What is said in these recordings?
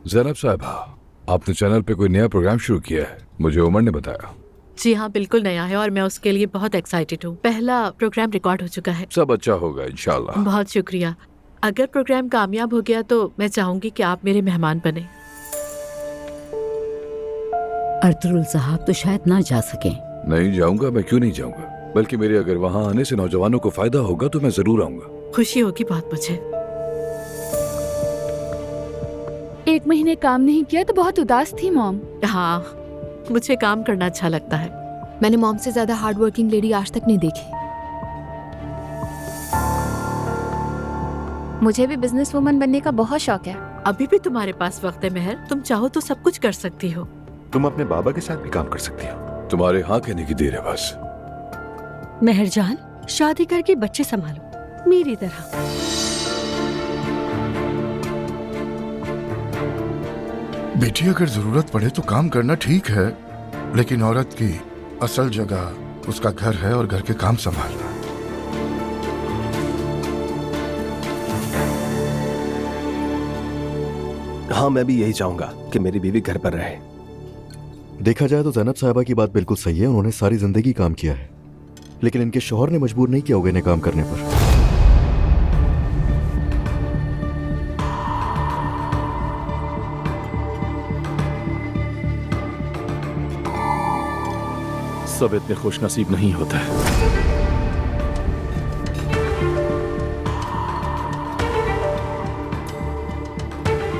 जैनब साहिबा, आपने चैनल पे कोई नया प्रोग्राम शुरू किया है, मुझे उमर ने बताया। जी हाँ, बिल्कुल नया है और मैं उसके लिए बहुत एक्साइटेड हूँ। पहला प्रोग्राम रिकॉर्ड हो चुका है। सब अच्छा होगा इंशाल्लाह। बहुत शुक्रिया। अगर प्रोग्राम कामयाब हो गया तो मैं चाहूंगी कि आप मेरे मेहमान बने। अर्तुल साहब तो शायद ना जा सके। नहीं जाऊंगा, मैं क्यों नहीं जाऊंगा, बल्कि मेरे अगर वहाँ आने से नौजवानों को फायदा होगा तो मैं जरूर आऊंगा। खुशी होगी बहुत मुझे। 1 महीने काम नहीं किया तो बहुत उदास थी मॉम। हाँ, मुझे काम करना अच्छा लगता है। मैंने मॉम से ज्यादा हार्ड वर्किंग लेडी आज तक नहीं देखी। मुझे भी बिजनेस वुमन बनने का बहुत शौक है। अभी भी तुम्हारे पास वक्त है मेहर, तुम चाहो तो सब कुछ कर सकती हो। तुम अपने बाबा के साथ भी काम कर सकती हो। तुम्हारे हाँ कहने की देर है बस। मेहरजान, शादी करके बच्चे संभालो मेरी तरह। बेटी, अगर जरूरत पड़े तो काम करना ठीक है, लेकिन औरत की असल जगह उसका घर है और घर के काम संभालना। हाँ, मैं भी यही चाहूंगा कि मेरी बीवी घर पर रहे। देखा जाए तो जैनब साहिबा की बात बिल्कुल सही है। उन्होंने सारी जिंदगी काम किया है, लेकिन इनके शौहर ने मजबूर नहीं किया होगा इन्हें काम करने पर। सब इतने खुश नसीब नहीं होते।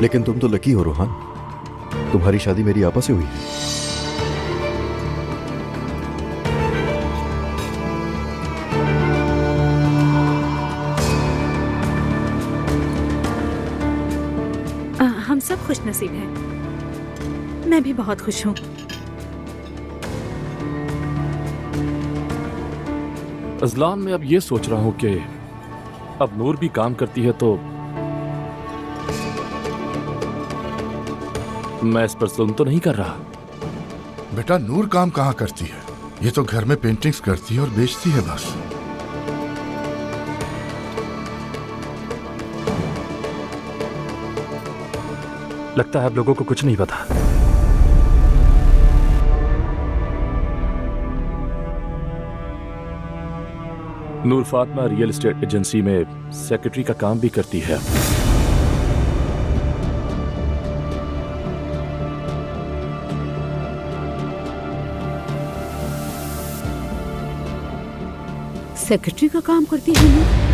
लेकिन तुम तो लकी हो रोहान, तुम्हारी शादी मेरी आपस से हुई है। हम सब खुश नसीब हैं। मैं भी बहुत खुश हूँ। अजलान, मैं अब ये सोच रहा हूँ कि अब नूर भी काम करती है तो मैं इस पर जुल्म तो नहीं कर रहा। बेटा, नूर काम कहाँ करती है? ये तो घर में पेंटिंग्स करती है और बेचती है बस। लगता है अब लोगों को कुछ नहीं पता। नूर फातिमा रियल एस्टेट एजेंसी में सेक्रेटरी का काम भी करती है। सेक्रेटरी का काम करती है ना?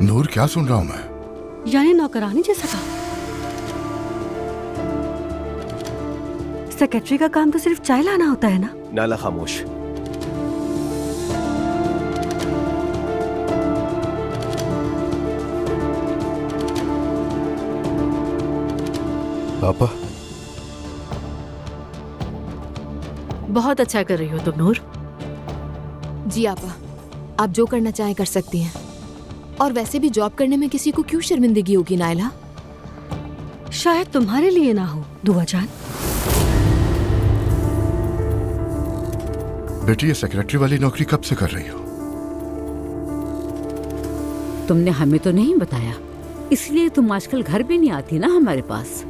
नूर, क्या सुन रहा हूं मैं? यानी नौकरानी जैसा काम। सेक्रेटरी का काम तो सिर्फ चाय लाना होता है ना? नाला, खामोश। पापा, बहुत अच्छा कर रही हो तुम नूर। जी आपा, आप जो करना चाहें कर सकती हैं। और वैसे भी जॉब करने में किसी को क्यों शर्मिंदगी होगी नायला? शायद तुम्हारे लिए ना हो दुआ जान। बेटी, ये सेक्रेटरी वाली नौकरी कब से कर रही हो? तुमने हमें तो नहीं बताया, इसलिए तुम आजकल घर भी नहीं आती ना हमारे पास।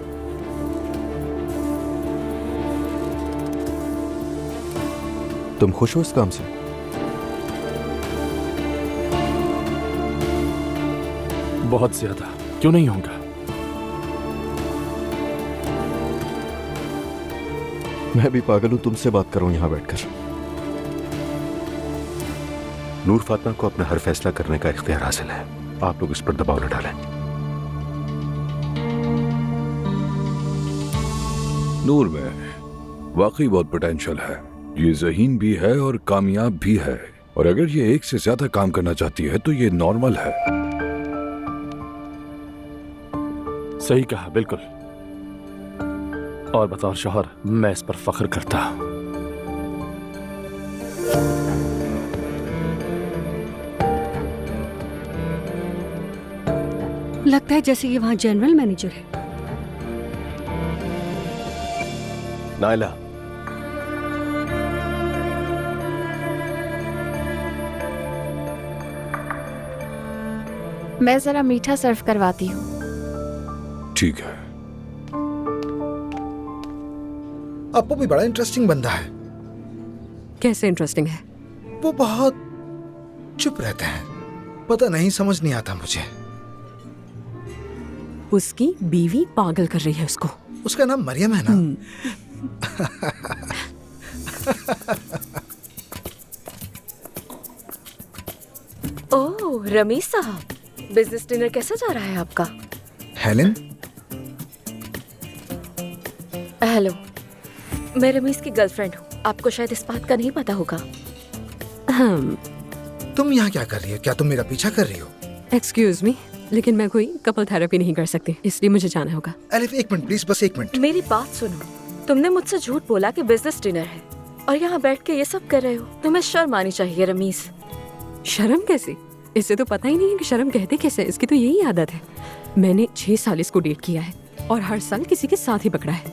तुम खुश हो इस काम से? बहुत ज्यादा। क्यों नहीं होगा? मैं भी पागल हूं तुमसे बात करूं यहां बैठकर। नूर फातिमा को अपना हर फैसला करने का इख्तियार हासिल है। आप लोग इस पर दबाव न डालें। नूर में वाकई बहुत पोटेंशियल है। ये ज़हीन भी है और कामयाब भी है, और अगर ये एक से ज्यादा काम करना चाहती है तो ये नॉर्मल है। सही कहा, बिल्कुल। और बतौर शौहर मैं इस पर फख्र करता हूं। लगता है जैसे ये वहाँ जनरल मैनेजर है। नायला, मैं जरा मीठा सर्व करवाती हूँ। ठीक है। अप्पू भी बड़ा इंटरेस्टिंग बंदा है। कैसे इंटरेस्टिंग है? वो बहुत चुप रहते हैं, पता नहीं, समझ नहीं आता मुझे। उसकी बीवी पागल कर रही है उसको। उसका नाम मरियम है ना? ओह रमीज साहब, बिजनेस डिनर कैसा जा रहा है आपका? हेलेन, हेलो, मैं रमीज की गर्लफ्रेंड हूँ। आपको शायद इस बात का नहीं पता होगा। तुम यहाँ क्या कर रही हो? क्या तुम मेरा पीछा कर रही हो? एक्सक्यूज मी, लेकिन मैं कोई कपल थेरेपी नहीं कर सकती, इसलिए मुझे जाना होगा। अलिफ एक मिनट प्लीज, बस एक मिनट। मेरी बात सुनो, तुमने मुझसे झूठ बोला कि बिजनेस डिनर है और यहाँ बैठ के ये सब कर रहे हो। तुम्हें शर्म आनी चाहिए रमीज। शर्म कैसी? इसे तो पता ही नहीं है कि शर्म कहते कैसे। इसकी तो यही आदत है। मैंने 6 साल इसको डेट किया है और हर साल किसी के साथ ही पकड़ा है,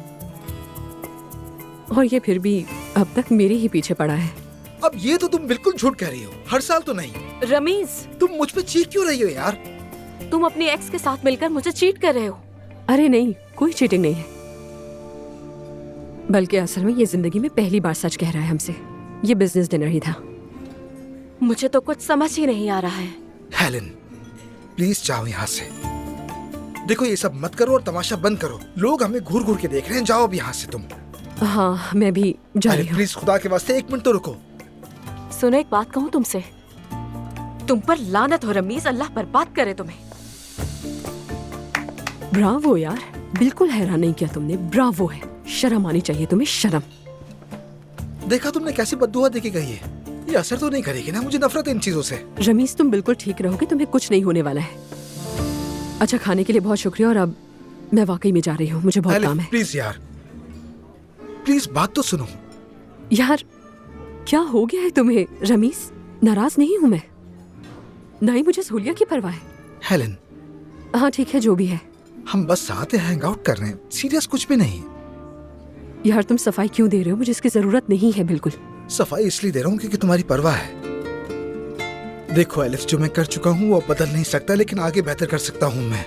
और ये फिर भी अब तक मेरे ही पीछे पड़ा है। अब ये तो तुम बिल्कुल झूठ कह रही हो। हर साल तो नहीं। रमीज, तुम मुझ पे चीख क्यों रही हो यार? तुम अपनी एक्स के साथ मिलकर मुझे चीट कर रहे हो। अरे नहीं, कोई चीटिंग नहीं है, बल्कि असल में ये जिंदगी में पहली बार सच कह रहा है हमसे। ये बिजनेस डिनर ही था। मुझे तो कुछ समझ ही नहीं आ रहा है। हेलेन, प्लीज जाओ यहाँ से। देखो ये सब मत करो और तमाशा बंद करो। लोग हमें घूर घूर के देख रहे हैं। जाओ अब यहाँ से तुम। हाँ, मैं भी जा रही हूँ। प्लीज खुदा के वास्ते 1 मिनट तो रुको। सुनो, एक बात कहूँ तुमसे, तुम पर लानत हो रमीज, अल्लाह बर्बाद करे तुम्हें। ब्रावो यार, बिल्कुल हैरान नहीं किया तुमने। ब्रावो है, शर्म आनी चाहिए तुम्हें, शर्म। देखा तुमने कैसी बद्दुआ देके गई है? ये असर तो नहीं करेगी ना? मुझे नफरत है इन चीजों से। रमीज, तुम बिल्कुल ठीक रहोगे, तुम्हें कुछ नहीं होने वाला है। अच्छा, खाने के लिए बहुत शुक्रिया, और अब मैं वाकई में जा रही हूँ, मुझे बहुत काम है। प्लीज यार, प्लीज बात तो सुनो। यार क्या हो गया है तुम्हें रमीज? नाराज नहीं हूँ मैं, ना ही मुझे सहूलियत की परवाह है। हेलेन, हाँ ठीक है, जो भी है। हम बस साथ हैंग आउट कर रहे हैं, सीरियस कुछ भी नहीं। यार तुम सफाई क्यों दे रहे हो? मुझे इसकी जरूरत नहीं है बिल्कुल। सफाई इसलिए दे रहा हूँ क्योंकि तुम्हारी परवाह है। देखो एलिफ, जो मैं कर चुका हूँ वो बदल नहीं सकता, लेकिन आगे बेहतर कर सकता हूँ। मैं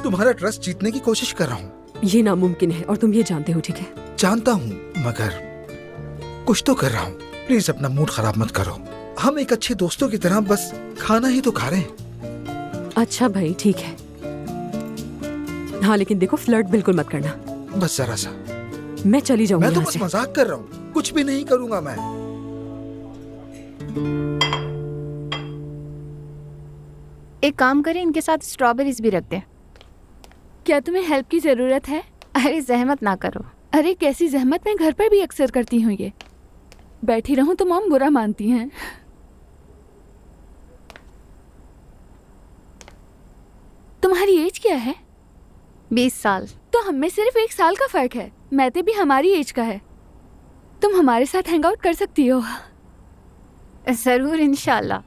तुम्हारा ट्रस्ट जीतने की कोशिश कर रहा हूँ। ये नामुमकिन है और तुम ये जानते हो, ठीक है? जानता हूँ, मगर कुछ तो कर रहा हूँ। प्लीज अपना मूड खराब मत करो। हम एक अच्छे दोस्तों की तरह बस खाना ही तो खा रहे हैं। अच्छा भाई, ठीक है। हाँ लेकिन देखो, फ्लर्ट बिल्कुल मत करना। बस जरा सा। मैं चली जाऊंगी। मैं तो यहाँ बस से। मजाक कर रहा हूँ, कुछ भी नहीं करूंगा मैं। एक काम करें, इनके साथ स्ट्रॉबेरीज भी रख दें। क्या तुम्हें हेल्प की ज़रूरत है? अरे जहमत ना करो। अरे कैसी जहमत, मैं घर पर भी अक्सर करती हूँ ये। बैठी रहूं तो मॉम बुरा मानती हैं। तुम्हारी एज क्या है? 20 साल। तो हम में सिर्फ 1 साल का फर्क है। मैते भी हमारी एज का है। तुम हमारे साथ हैंग आउट कर सकती हो। जरूर, इंशाल्लाह।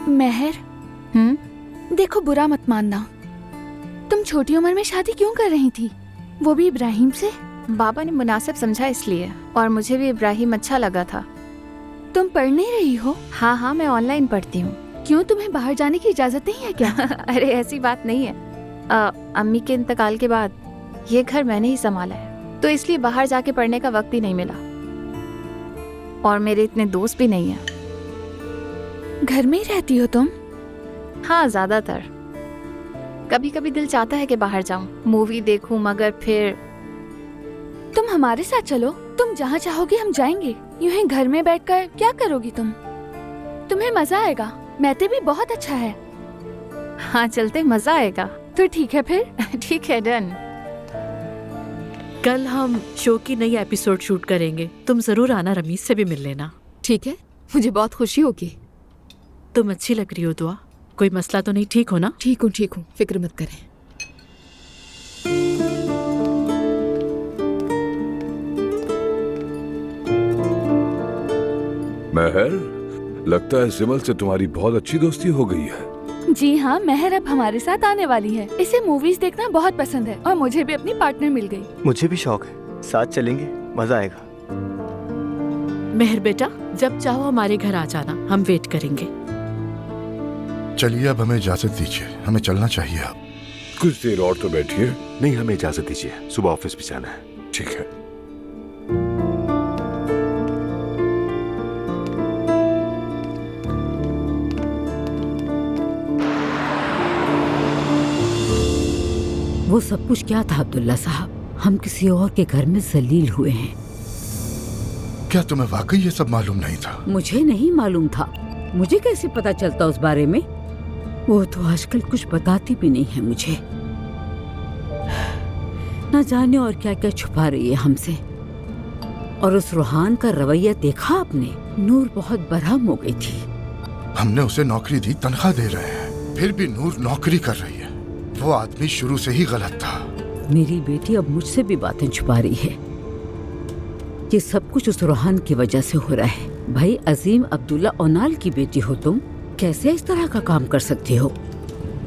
महर, देखो बुरा मत मानना, तुम छोटी उम्र में शादी क्यों कर रही थी, वो भी इब्राहिम से? बाबा ने मुनासिब समझा इसलिए, और मुझे भी इब्राहिम अच्छा लगा था। तुम पढ़ नहीं रही हो? हाँ हाँ, मैं ऑनलाइन पढ़ती हूँ। क्यों, तुम्हें बाहर जाने की इजाजत नहीं है क्या? अरे ऐसी बात नहीं है। अम्मी के इंतकाल के बाद ये घर मैंने ही संभाला है, तो इसलिए बाहर जाके पढ़ने का वक्त ही नहीं मिला, और मेरे इतने दोस्त भी नहीं है। घर में ही रहती हो तुम? हाँ, ज्यादातर। कभी कभी दिल चाहता है कि बाहर जाऊं, मूवी देखूं, मगर फिर तुम हमारे साथ चलो, तुम जहाँ चाहोगी हम जाएंगे। यूं ही घर में बैठकर क्या करोगी तुम? तुम्हें मजा आएगा। मैते भी बहुत अच्छा है। हाँ चलते, मजा आएगा। तो ठीक है फिर। ठीक है, डन। कल हम शो की नई एपिसोड शूट करेंगे, तुम जरूर आना, रमीज से भी मिल लेना। ठीक है, मुझे बहुत खुशी होगी। तुम अच्छी लग रही हो दुआ। कोई मसला तो नहीं? ठीक हो ना? ठीक हूँ, फिक्र मत करें। महर, लगता है सिमल से तुम्हारी बहुत अच्छी दोस्ती हो गई है। जी हाँ, मेहर अब हमारे साथ आने वाली है। इसे मूवीज देखना बहुत पसंद है और मुझे भी अपनी पार्टनर मिल गई। मुझे भी शौक है, साथ चलेंगे, मजा आएगा। मेहर बेटा, जब चाहो हमारे घर आ जाना, हम वेट करेंगे। चलिए अब हमें इजाजत दीजिए, हमें चलना चाहिए अब। कुछ देर और तो बैठिए। नहीं, हमें इजाजत दीजिए, सुबह ऑफिस भी जाना है। ठीक है। वो सब कुछ क्या था अब्दुल्ला साहब? हम किसी और के घर में जलील हुए हैं। क्या तुम्हें वाकई ये सब मालूम नहीं था? मुझे नहीं मालूम था। मुझे कैसे पता चलता उस बारे में? वो तो आजकल कुछ बताती भी नहीं है मुझे। ना जाने और क्या क्या छुपा रही है हमसे। और उस रूहान का रवैया देखा आपने? नूर बहुत बरहम हो गई थी। हमने उसे नौकरी दी, तनख्वाह दे रहे हैं, फिर भी नूर नौकरी कर रही है। वो आदमी शुरू से ही गलत था। मेरी बेटी अब मुझसे भी बातें छुपा रही है। ये सब कुछ उस रूहान की वजह से हो रहा है। भाई अजीम अब्दुल्ला ओनाल की बेटी हो तुम, कैसे इस तरह का काम कर सकती हो?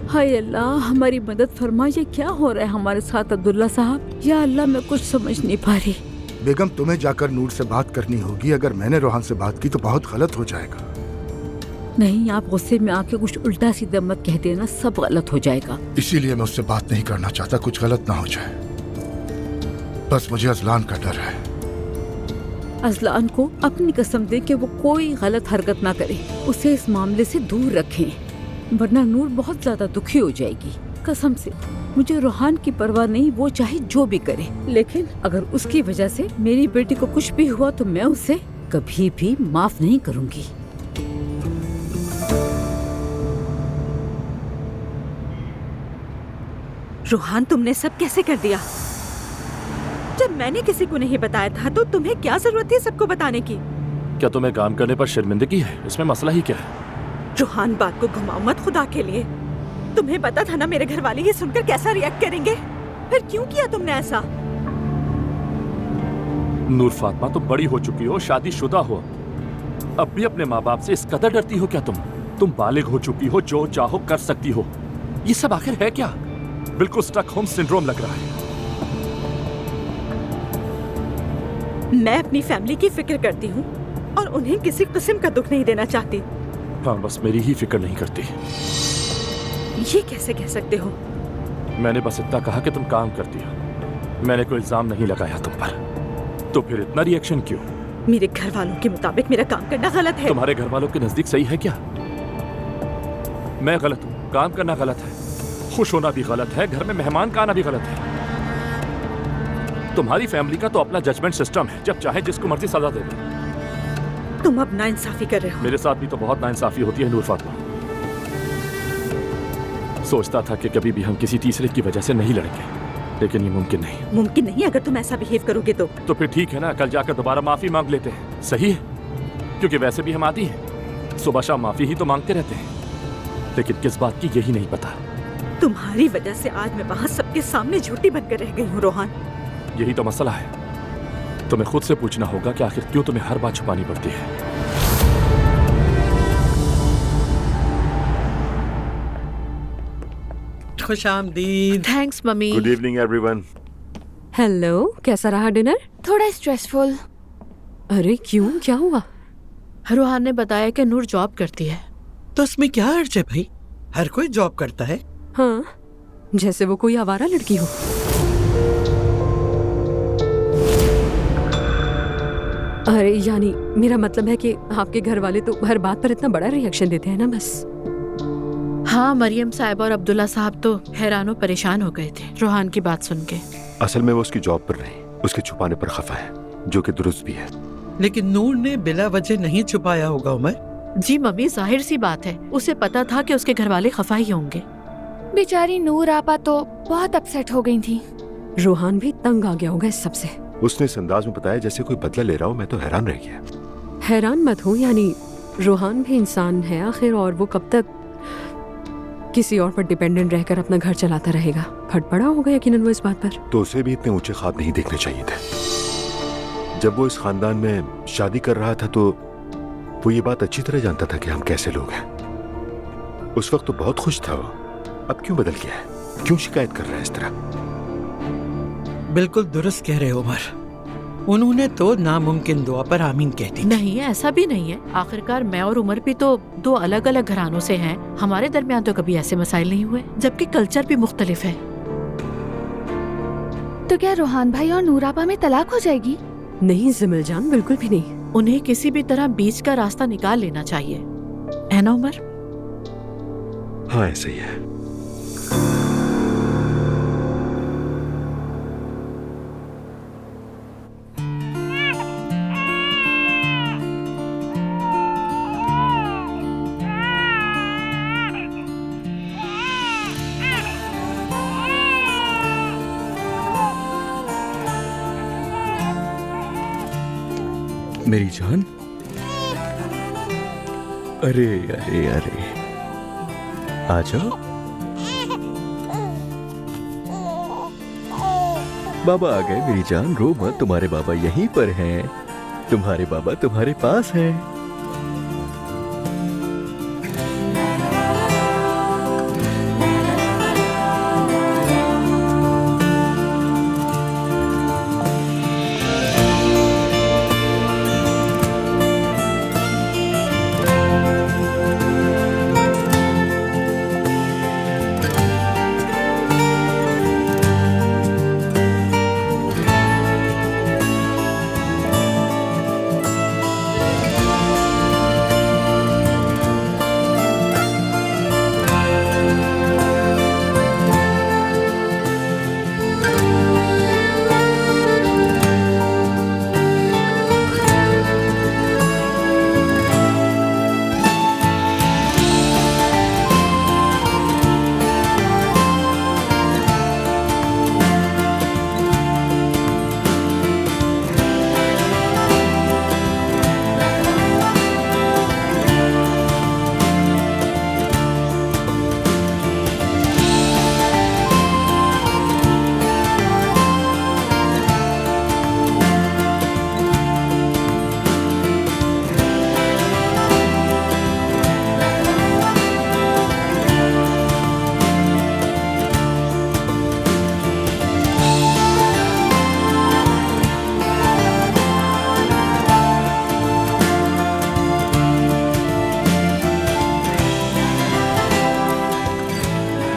हाय अल्लाह, हमारी मदद फरमा। ये क्या हो रहा है हमारे साथ अब्दुल्ला साहब? या अल्लाह, मैं कुछ समझ नहीं पा रही। बेगम, तुम्हें जाकर नूर से बात करनी होगी। अगर मैंने रूहान से बात की तो बहुत गलत हो जाएगा। नहीं, आप गुस्से में आके कुछ उल्टा सीधा मत कह देना, सब गलत हो जाएगा। इसीलिए मैं उससे बात नहीं करना चाहता, कुछ गलत ना हो जाए। बस मुझे अजलान का डर है। अजलान को अपनी कसम दे कि वो कोई गलत हरकत ना करे, उसे इस मामले से दूर रखें, वरना नूर बहुत ज्यादा दुखी हो जाएगी। कसम से, मुझे रूहान की परवाह नहीं, वो चाहे जो भी करे, लेकिन अगर उसकी वजह से मेरी बेटी को कुछ भी हुआ तो मैं उसे कभी भी माफ नहीं करूंगी। रूहान, तुमने सब कैसे कर दिया? जब मैंने किसी को नहीं बताया था तो तुम्हें क्या जरूरत थी सबको बताने की? क्या तुम्हें काम करने पर शर्मिंदगी है? इसमें मसला ही क्या है? रूहान, बात को घुमाओ मत खुदा के लिए। तुम्हें पता था ना मेरे घर वाले ये सुनकर कैसा रिएक्ट करेंगे, फिर क्यों किया तुमने ऐसा? नूर फातिमा, तुम बड़ी हो चुकी हो, शादीशुदा हो, अब भी अपने माँ बाप से इस कदर डरती हो क्या? तुम बालिग हो चुकी हो, जो चाहो कर सकती हो। ये सब आखिर है क्या? बिल्कुल स्टॉकहोम सिंड्रोम लग रहा है। मैं अपनी फैमिली की फिक्र करती हूँ और उन्हें किसी किस्म का दुख नहीं देना चाहती। हाँ, बस मेरी ही फिक्र नहीं करती। ये कैसे कह सकते हो? मैंने बस इतना कहा कि तुम काम करती हो, मैंने कोई इल्जाम नहीं लगाया तुम पर। तो फिर इतना रिएक्शन क्यों? मेरे घर वालों के मुताबिक मेरा काम करना गलत है। तुम्हारे घर वालों के नजदीक सही है क्या? मैं गलत हूँ, काम करना गलत है, खुश होना भी गलत है, घर में मेहमान का आना भी गलत है। तुम्हारी फैमिली का तो अपना जजमेंट सिस्टम है, जब चाहे जिसको मर्जी सजा दे दे। तुम अब नाइंसाफी कर रहे हो। मेरे साथ भी तो बहुत नाइंसाफी होती है नूर फातिमा। सोचता था कि कभी भी हम किसी तीसरे की वजह से नहीं लड़ेंगे, लेकिन ये मुमकिन नहीं। मुमकिन नहीं? अगर तुम ऐसा बिहेव करोगे तो फिर ठीक है ना, कल जाकर दोबारा माफी मांग लेते हैं, सही है? क्योंकि वैसे भी हम आती हैं, सुबह शाम माफी ही तो मांगते रहते हैं, लेकिन किस बात की यही नहीं पता। तुम्हारी वजह से आज मैं वहाँ सबके सामने झूठी बनकर रह गई हूँ रोहान। यही तो मसला है। तुम्हें खुद से पूछना होगा कि आखिर क्यों तुम्हें हर बात छुपानी पड़ती है। खुशामदीद। Thanks mummy. Good evening everyone. Hello, कैसा रहा डिनर? थोड़ा स्ट्रेसफुल। अरे क्यों, क्या हुआ? रूहान ने बताया कि नूर जॉब करती है। तो इसमें क्या अर्ज है भाई, हर कोई जॉब करता है। हाँ, जैसे वो कोई आवारा लड़की हो। अरे यानी मेरा मतलब है कि आपके घर वाले तो हर बात पर इतना बड़ा रिएक्शन देते हैं ना बस। हाँ, मरियम साहब और अब्दुल्ला साहब तो हैरान और परेशान हो गए थे रूहान की बात सुन के। असल में वो उसकी जॉब पर नहीं, उसके छुपाने पर खफा है, जो कि दुरुस्त भी है। लेकिन नूर ने बिला वजह नहीं छुपाया होगा उमर। जी मम्मी, जाहिर सी बात है, उसे पता था कि उसके घर वाले खफा ही होंगे। बेचारी नूर आपा तो बहुत अपसेट हो गई थी। रूहान भी तंग आ गया होगा इस सब से। उसने इस अंदाज में बताया जैसे कोई बदला ले रहा हो। मैं तो हैरान रह गया। हैरान मत हो, यानी रूहान भी इंसान है आखिर, और वो कब तक किसी और पर डिपेंडेंट रहकर अपना घर चलाता रहेगा? फट पड़ा होगा यकीनन वो इस बात पर। तो उसे भी इतने ऊंचे ख्वाब नहीं देखने चाहिए थे। जब वो इस खानदान में शादी कर रहा था तो वो ये बात अच्छी तरह जानता था कि हम कैसे लोग हैं। उस वक्त तो बहुत खुश था वो, अब क्यों बदल गया है? क्यों शिकायत कर रहा है इस तरह? बिल्कुल दुरुस्त कह रहे हो उमर। उन्होंने तो नामुमकिन दुआ पर आमीन कह दी। नहीं, ऐसा भी नहीं है। आखिरकार मैं और उमर भी तो दो अलग अलग घरानों से हैं। हमारे दरमियान तो कभी ऐसे मसाइल नहीं हुए, जबकि कल्चर भी मुख्तलिफ है। तो क्या रोहान भाई और नूराबा में तलाक हो जाएगी? नहीं जिमिल जान, बिल्कुल भी नहीं। उन्हें किसी भी तरह बीच का रास्ता निकाल लेना चाहिए, है ना उमर? हाँ ऐसे ही है। मेरी जान, अरे अरे अरे, आ जाओ। बाबा आ गए मेरी जान, रो मत, तुम्हारे बाबा यहीं पर हैं। तुम्हारे बाबा तुम्हारे पास हैं।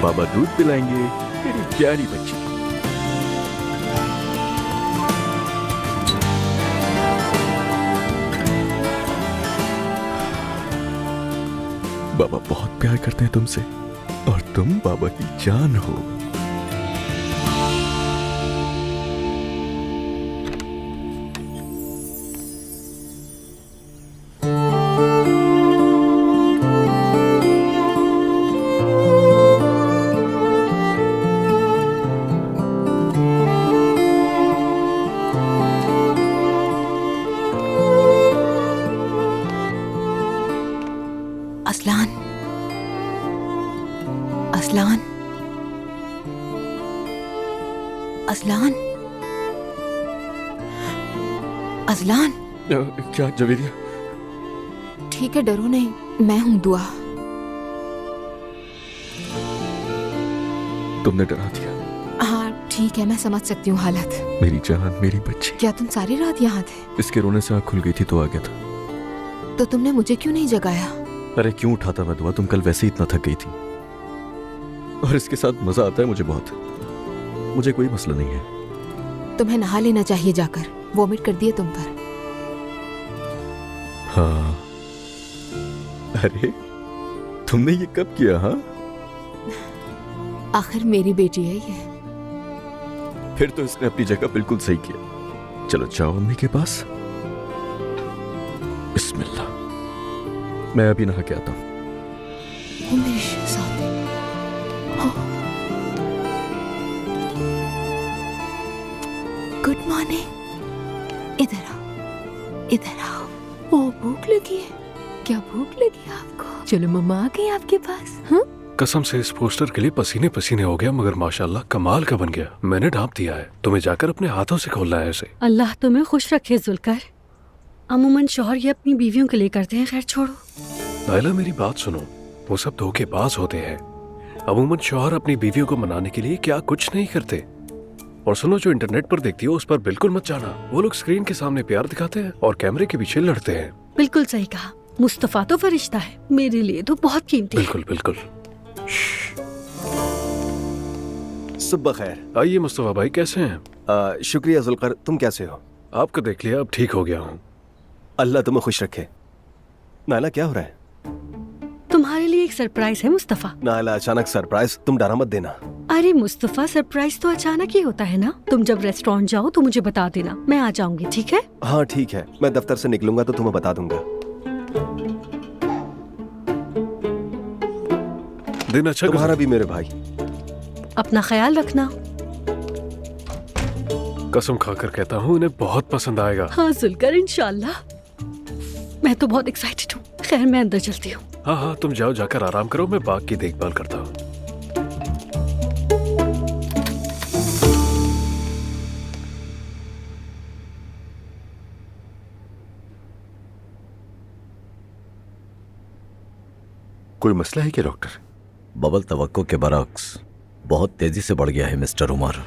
बाबा दूध पिलाएंगे मेरी प्यारी बच्ची। बाबा बहुत प्यार करते हैं तुमसे और तुम बाबा की जान हो। असलान, असलान, असलान, असलान। क्या जवेरिया? ठीक है, डरो नहीं, मैं हूं दुआ। तुमने डरा दिया। हाँ ठीक है, मैं समझ सकती हूँ हालत। मेरी जान, मेरी बच्ची। क्या तुम सारी रात यहाँ थे? इसके रोने से आँख खुल गई थी तो आ गया था। तो तुमने मुझे क्यों नहीं जगाया? अरे क्यों उठाता मैं दुआ, तुम कल वैसे ही इतना थक गई थी। और इसके साथ मजा आता है मुझे बहुत। मुझे कोई मसला नहीं है। तुम्हें नहा लेना चाहिए जाकर, वॉमिट कर दिए तुम पर। हाँ। अरे तुमने ये कब किया? हाँ, आखिर मेरी बेटी है ये। फिर तो इसने अपनी जगह बिल्कुल सही किया। चलो जाओ अम्मी के पास। बिस्मिल्लाह, मैं अभी नहा के आता हूँ। वो मेरी शहज़ादी। Good morning. इधर आओ, इधर आओ। ओ भूख लगी है? क्या भूख लगी आपको? चलो मम्मा आ गई आपके पास। हाँ, कसम से इस पोस्टर के लिए पसीने पसीने हो गया, मगर माशाल्लाह कमाल का बन गया। मैंने ढांप दिया है, तुम्हें जाकर अपने हाथों से खोलना है इसे। अल्लाह तुम्हें खुश रखे जुल्कर। अमूमन शौहर ये अपनी बीवियों के लिए करते हैं। खैर छोड़ो। नायला मेरी बात सुनो, वो सब धोखेबाज होते हैं। अमूमन शौहर अपनी बीवियों को मनाने के लिए क्या कुछ नहीं करते। और सुनो, जो इंटरनेट पर देखती हो उस पर बिल्कुल मत जाना। वो लोग स्क्रीन के सामने प्यार दिखाते हैं और कैमरे के पीछे लड़ते हैं। बिल्कुल सही कहा। मुस्तफा तो फरिश्ता है, मेरे लिए तो बहुत कीमती है। बिल्कुल बिल्कुल। सुबह खैर। आइए मुस्तफा भाई, कैसे हैं? शुक्रिया जुल्कर, तुम कैसे हो? आपको देख लिया, अब ठीक हो गया हूँ। अल्लाह तुम्हें खुश रखे। नायला क्या हो रहा है? तुम्हारे लिए एक सरप्राइज है मुस्तफा। नायला अचानक सरप्राइज, तुम डरा मत देना। अरे मुस्तफा, सरप्राइज तो अचानक ही होता है ना। तुम जब रेस्टोरेंट जाओ तो मुझे बता देना, मैं आ जाऊंगी। ठीक है? हाँ ठीक है, मैं दफ्तर से निकलूंगा तो तुम्हें बता दूंगा। दिन अच्छा तुम्हारा भी मेरे भाई। अपना ख्याल रखना। कसम खाकर कहता हूँ, इन्हें बहुत पसंद आएगा। हाँ जुल्कर, इंशाल्लाह। मैं तो बहुत एक्साइटेड हूँ। खैर मैं अंदर चलती हूँ। हाँ हाँ, तुम जाओ, जाकर आराम करो, मैं बाग की देखभाल करता हूँ। कोई मसला है क्या डॉक्टर? बबल तवक्को के बरक्स बहुत तेजी से बढ़ गया है मिस्टर उमर।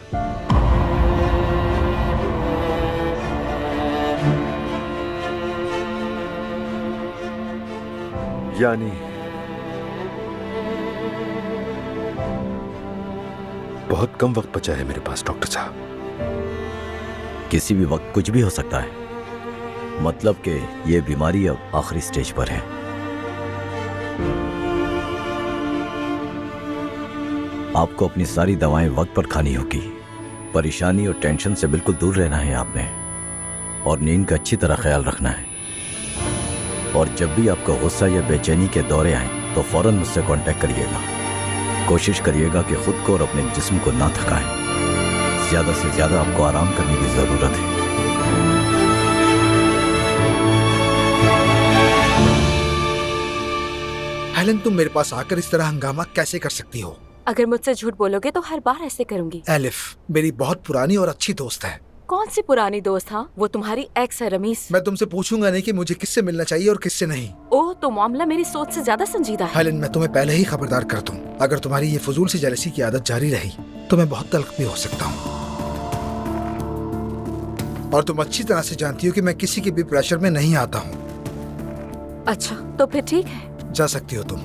यानी बहुत कम वक्त बचा है मेरे पास डॉक्टर साहब। किसी भी वक्त कुछ भी हो सकता है। मतलब कि ये बीमारी अब आखिरी स्टेज पर है। आपको अपनी सारी दवाएं वक्त पर खानी होगी। परेशानी और टेंशन से बिल्कुल दूर रहना है आपने, और नींद का अच्छी तरह ख्याल रखना है। और जब भी आपको गुस्सा या बेचैनी के दौरे आए तो फौरन मुझसे कांटेक्ट करिएगा। कोशिश करिएगा कि खुद को और अपने जिस्म को ना थकाएं। ज्यादा से ज्यादा आपको आराम करने की जरूरत है। हेलन, तुम मेरे पास आकर इस तरह हंगामा कैसे कर सकती हो? अगर मुझसे झूठ बोलोगे तो हर बार ऐसे करूंगी। एलिफ मेरी बहुत पुरानी और अच्छी दोस्त है। कौन सी पुरानी दोस्त? हाँ, वो तुम्हारी एक्स है रमीस। मैं तुमसे पूछूंगा नहीं कि मुझे किससे मिलना चाहिए और किससे नहीं। ओह, तो मामला मेरी सोच से ज्यादा संजीदा है। हेलन, मैं तुम्हें पहले ही खबरदार कर दूं, अगर तुम्हारी ये फजूल सी जेलसी की आदत जारी रही तो मैं बहुत तल्ख भी हो सकता हूँ। और तुम अच्छी तरह से जानती हो कि मैं किसी के भी प्रेशर में नहीं आता हूँ। अच्छा, तो फिर ठीक है, जा सकती हो तुम।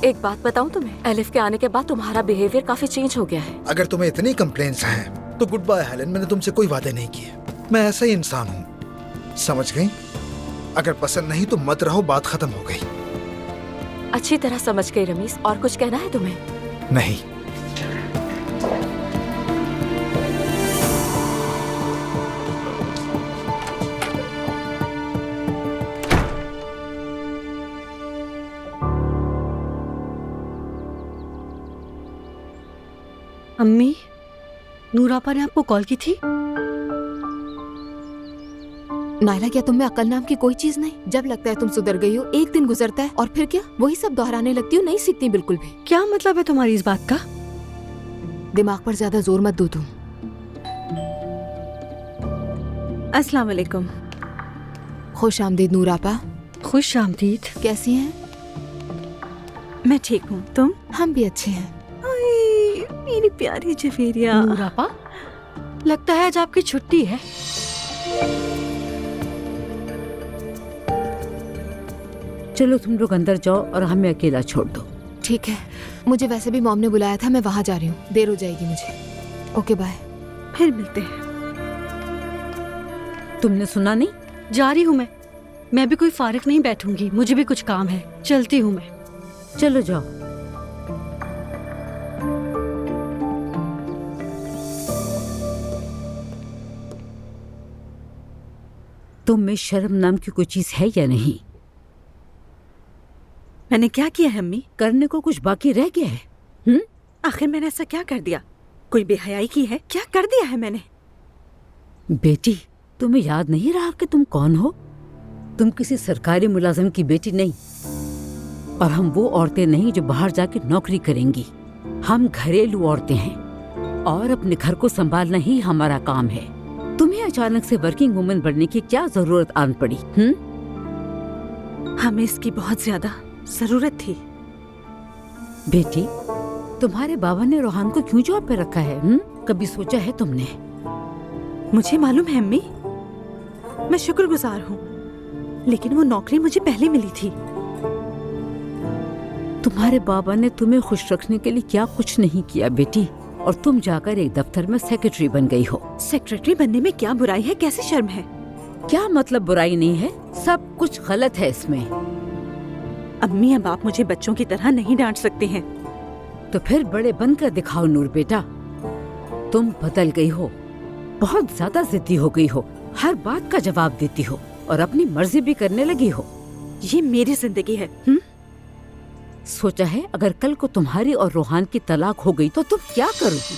एक बात बताऊं तुम्हें, एलिफ के आने के बाद तुम्हारा बिहेवियर काफी चेंज हो गया है। अगर तुम्हें इतनी कंप्लेंट्स हैं तो गुड बाय हेलन, मैंने तुमसे कोई वादे नहीं किए। मैं ऐसा ही इंसान हूँ, समझ गई? अगर पसंद नहीं तो मत रहो, बात खत्म हो गई। अच्छी तरह समझ गई रमीस। और कुछ कहना है तुम्हें? नहीं। अम्मी, नूरापा ने आपको कॉल की थी? नायला, क्या तुम में अकल नाम की कोई चीज नहीं? जब लगता है तुम सुधर गई हो, एक दिन गुजरता है और फिर क्या वही सब दोहराने लगती हो, नहीं सीखती बिल्कुल भी। क्या मतलब है तुम्हारी इस बात का? दिमाग पर ज्यादा जोर मत दो तुम। अस्सलाम वालेकुम। खुश आमदीद नूरापा। खुश आमदीद। कैसी हैं? मैं ठीक हूँ, तुम? हम भी अच्छे हैं। मेरी प्यारी जफेरिया। नूरापा, लगता है आज आपकी छुट्टी है। चलो तुम लोग अंदर जाओ और हमें अकेला छोड़ दो। ठीक है, मुझे वैसे भी मॉम ने बुलाया था, मैं वहां जा रही हूँ, देर हो जाएगी मुझे। Okay bye. फिर मिलते हैं। तुमने सुना नहीं? जा रही हूँ मैं भी कोई फारिग नहीं बैठूंगी, मुझे भी कुछ काम है, चलती हूँ मैं। चलो जाओ। तुम में शर्म नाम की कोई चीज है या नहीं? मैंने क्या किया है अम्मी? करने को कुछ बाकी रह गया है? आखिर मैंने ऐसा क्या कर दिया? कोई बेहयाई की है? क्या कर दिया है मैंने? बेटी, तुम्हें याद नहीं रहा कि तुम कौन हो? तुम किसी सरकारी मुलाजिम की बेटी नहीं, और हम वो औरतें नहीं जो बाहर जाके नौकरी करेंगी। हम घरेलू औरतें हैं और अपने घर को संभालना ही हमारा काम है। तुम्हें अचानक से वर्किंग वुमन बनने की क्या जरूरत आन पड़ी? हमें इसकी बहुत ज्यादा जरूरत थी। बेटी, तुम्हारे बाबा ने रोहान को क्यों जॉब पे रखा है? कभी सोचा है तुमने? मुझे मालूम है अम्मी, मैं शुक्रगुजार हूँ, लेकिन वो नौकरी मुझे पहले मिली थी। तुम्हारे बाबा ने तुम्हें खुश रखने के लिए क्या कुछ नहीं किया बेटी, और तुम जाकर एक दफ्तर में सेक्रेटरी बन गई हो। सेक्रेटरी बनने में क्या बुराई है? कैसे शर्म है? क्या मतलब बुराई नहीं है? सब कुछ गलत है इसमें। अम्मी, अब आप मुझे बच्चों की तरह नहीं डांट सकते हैं। तो फिर बड़े बनकर दिखाओ नूर बेटा। तुम बदल गई हो, बहुत ज्यादा जिद्दी हो गई हो, हर बात का जवाब देती हो और अपनी मर्जी भी करने लगी हो। ये मेरी जिंदगी है। सोचा है अगर कल को तुम्हारी और रोहान की तलाक हो गई तो तुम क्या करोगी?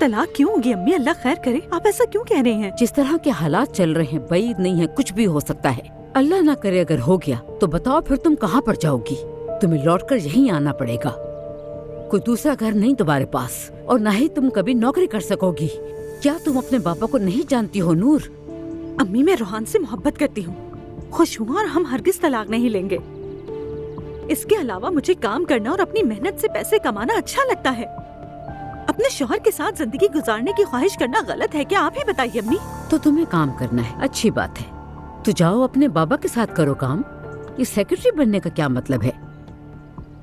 तलाक क्यों होगी अम्मी? अल्लाह खैर करे। आप ऐसा क्यों कह रहे हैं? जिस तरह के हालात चल रहे हैं बैद नहीं है, कुछ भी हो सकता है। अल्लाह ना करे अगर हो गया तो बताओ फिर तुम कहाँ पर जाओगी? तुम्हें लौटकर यहीं आना पड़ेगा। कोई दूसरा घर नहीं तुम्हारे पास, और न ही तुम कभी नौकरी कर सकोगी। क्या तुम अपने पापा को नहीं जानती हो नूर? अम्मी, मैं रोहान से मोहब्बत करती हूँ, खुश हूँ, और हम हरगिज तलाक नहीं लेंगे। इसके अलावा मुझे काम करना और अपनी मेहनत से पैसे कमाना अच्छा लगता है। अपने शौहर के साथ जिंदगी गुजारने की ख्वाहिश करना गलत है क्या? आप ही बताइए अम्मी। तो तुम्हें काम करना है, अच्छी बात है। तो जाओ अपने बाबा के साथ करो काम। ये सेक्रेटरी बनने का क्या मतलब है?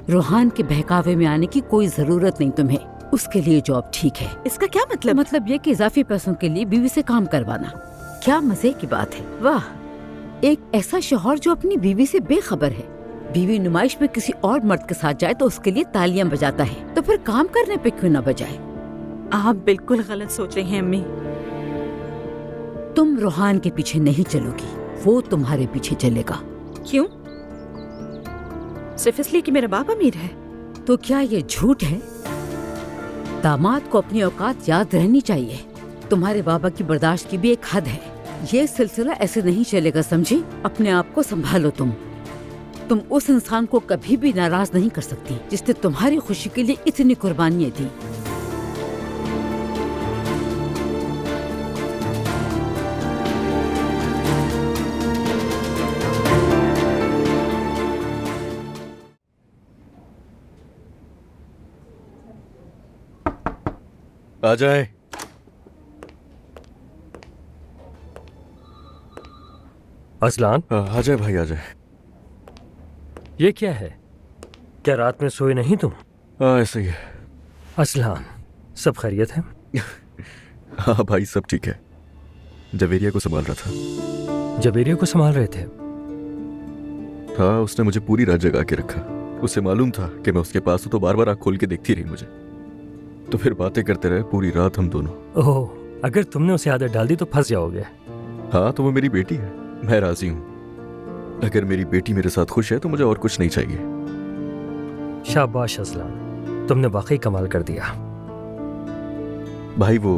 रोहान के बहकावे में आने की कोई जरूरत नहीं तुम्हें। उसके लिए जॉब ठीक है। इसका क्या मतलब? मतलब ये कि इजाफी पैसों के लिए बीवी से काम करवाना। क्या मजे की बात है। वाह, एक ऐसा शौहर जो अपनी बीवी से बेखबर है। बीवी नुमाइश में किसी और मर्द के साथ जाए तो उसके लिए तालियां बजाता है, तो फिर काम करने पे क्यों न बजाए? आप बिल्कुल गलत सोच रही हैं अम्मी। तुम रोहान के पीछे नहीं चलोगी, वो तुम्हारे पीछे चलेगा। क्यों? सिर्फ इसलिए कि मेरा बाप अमीर है? तो क्या ये झूठ है? दामाद को अपनी औकात याद रहनी चाहिए। तुम्हारे बाबा की बर्दाश्त की भी एक हद है। ये सिलसिला ऐसे नहीं चलेगा, समझी? अपने आप को संभालो। तुम उस इंसान को कभी भी नाराज नहीं कर सकती जिसने तुम्हारी खुशी के लिए इतनी कुर्बानियां दी। आ जाए। असलान, आ जाए भाई, आ जाए। ये क्या है? क्या रात में सोए नहीं तुम? ऐसे ही है। असलान, सब खैरियत है? हाँ भाई, सब ठीक है। जवेरिया को संभाल रहा था। जवेरिया को संभाल रहे थे? हाँ, उसने मुझे पूरी रात जगा के रखा। उसे मालूम था कि मैं उसके पास हूँ, तो बार बार आँख खोल के देखती रही मुझे। तो फिर बातें करते रहे पूरी रात हम दोनों। ओह, अगर तुमने उसे आदत डाल दी तो फंस जाओगे। हाँ, तो वो मेरी बेटी है, मैं राजी हूँ। अगर मेरी बेटी मेरे साथ खुश है तो मुझे और कुछ नहीं चाहिए। शाबाश असलान, तुमने वाकई कमाल कर दिया। भाई वो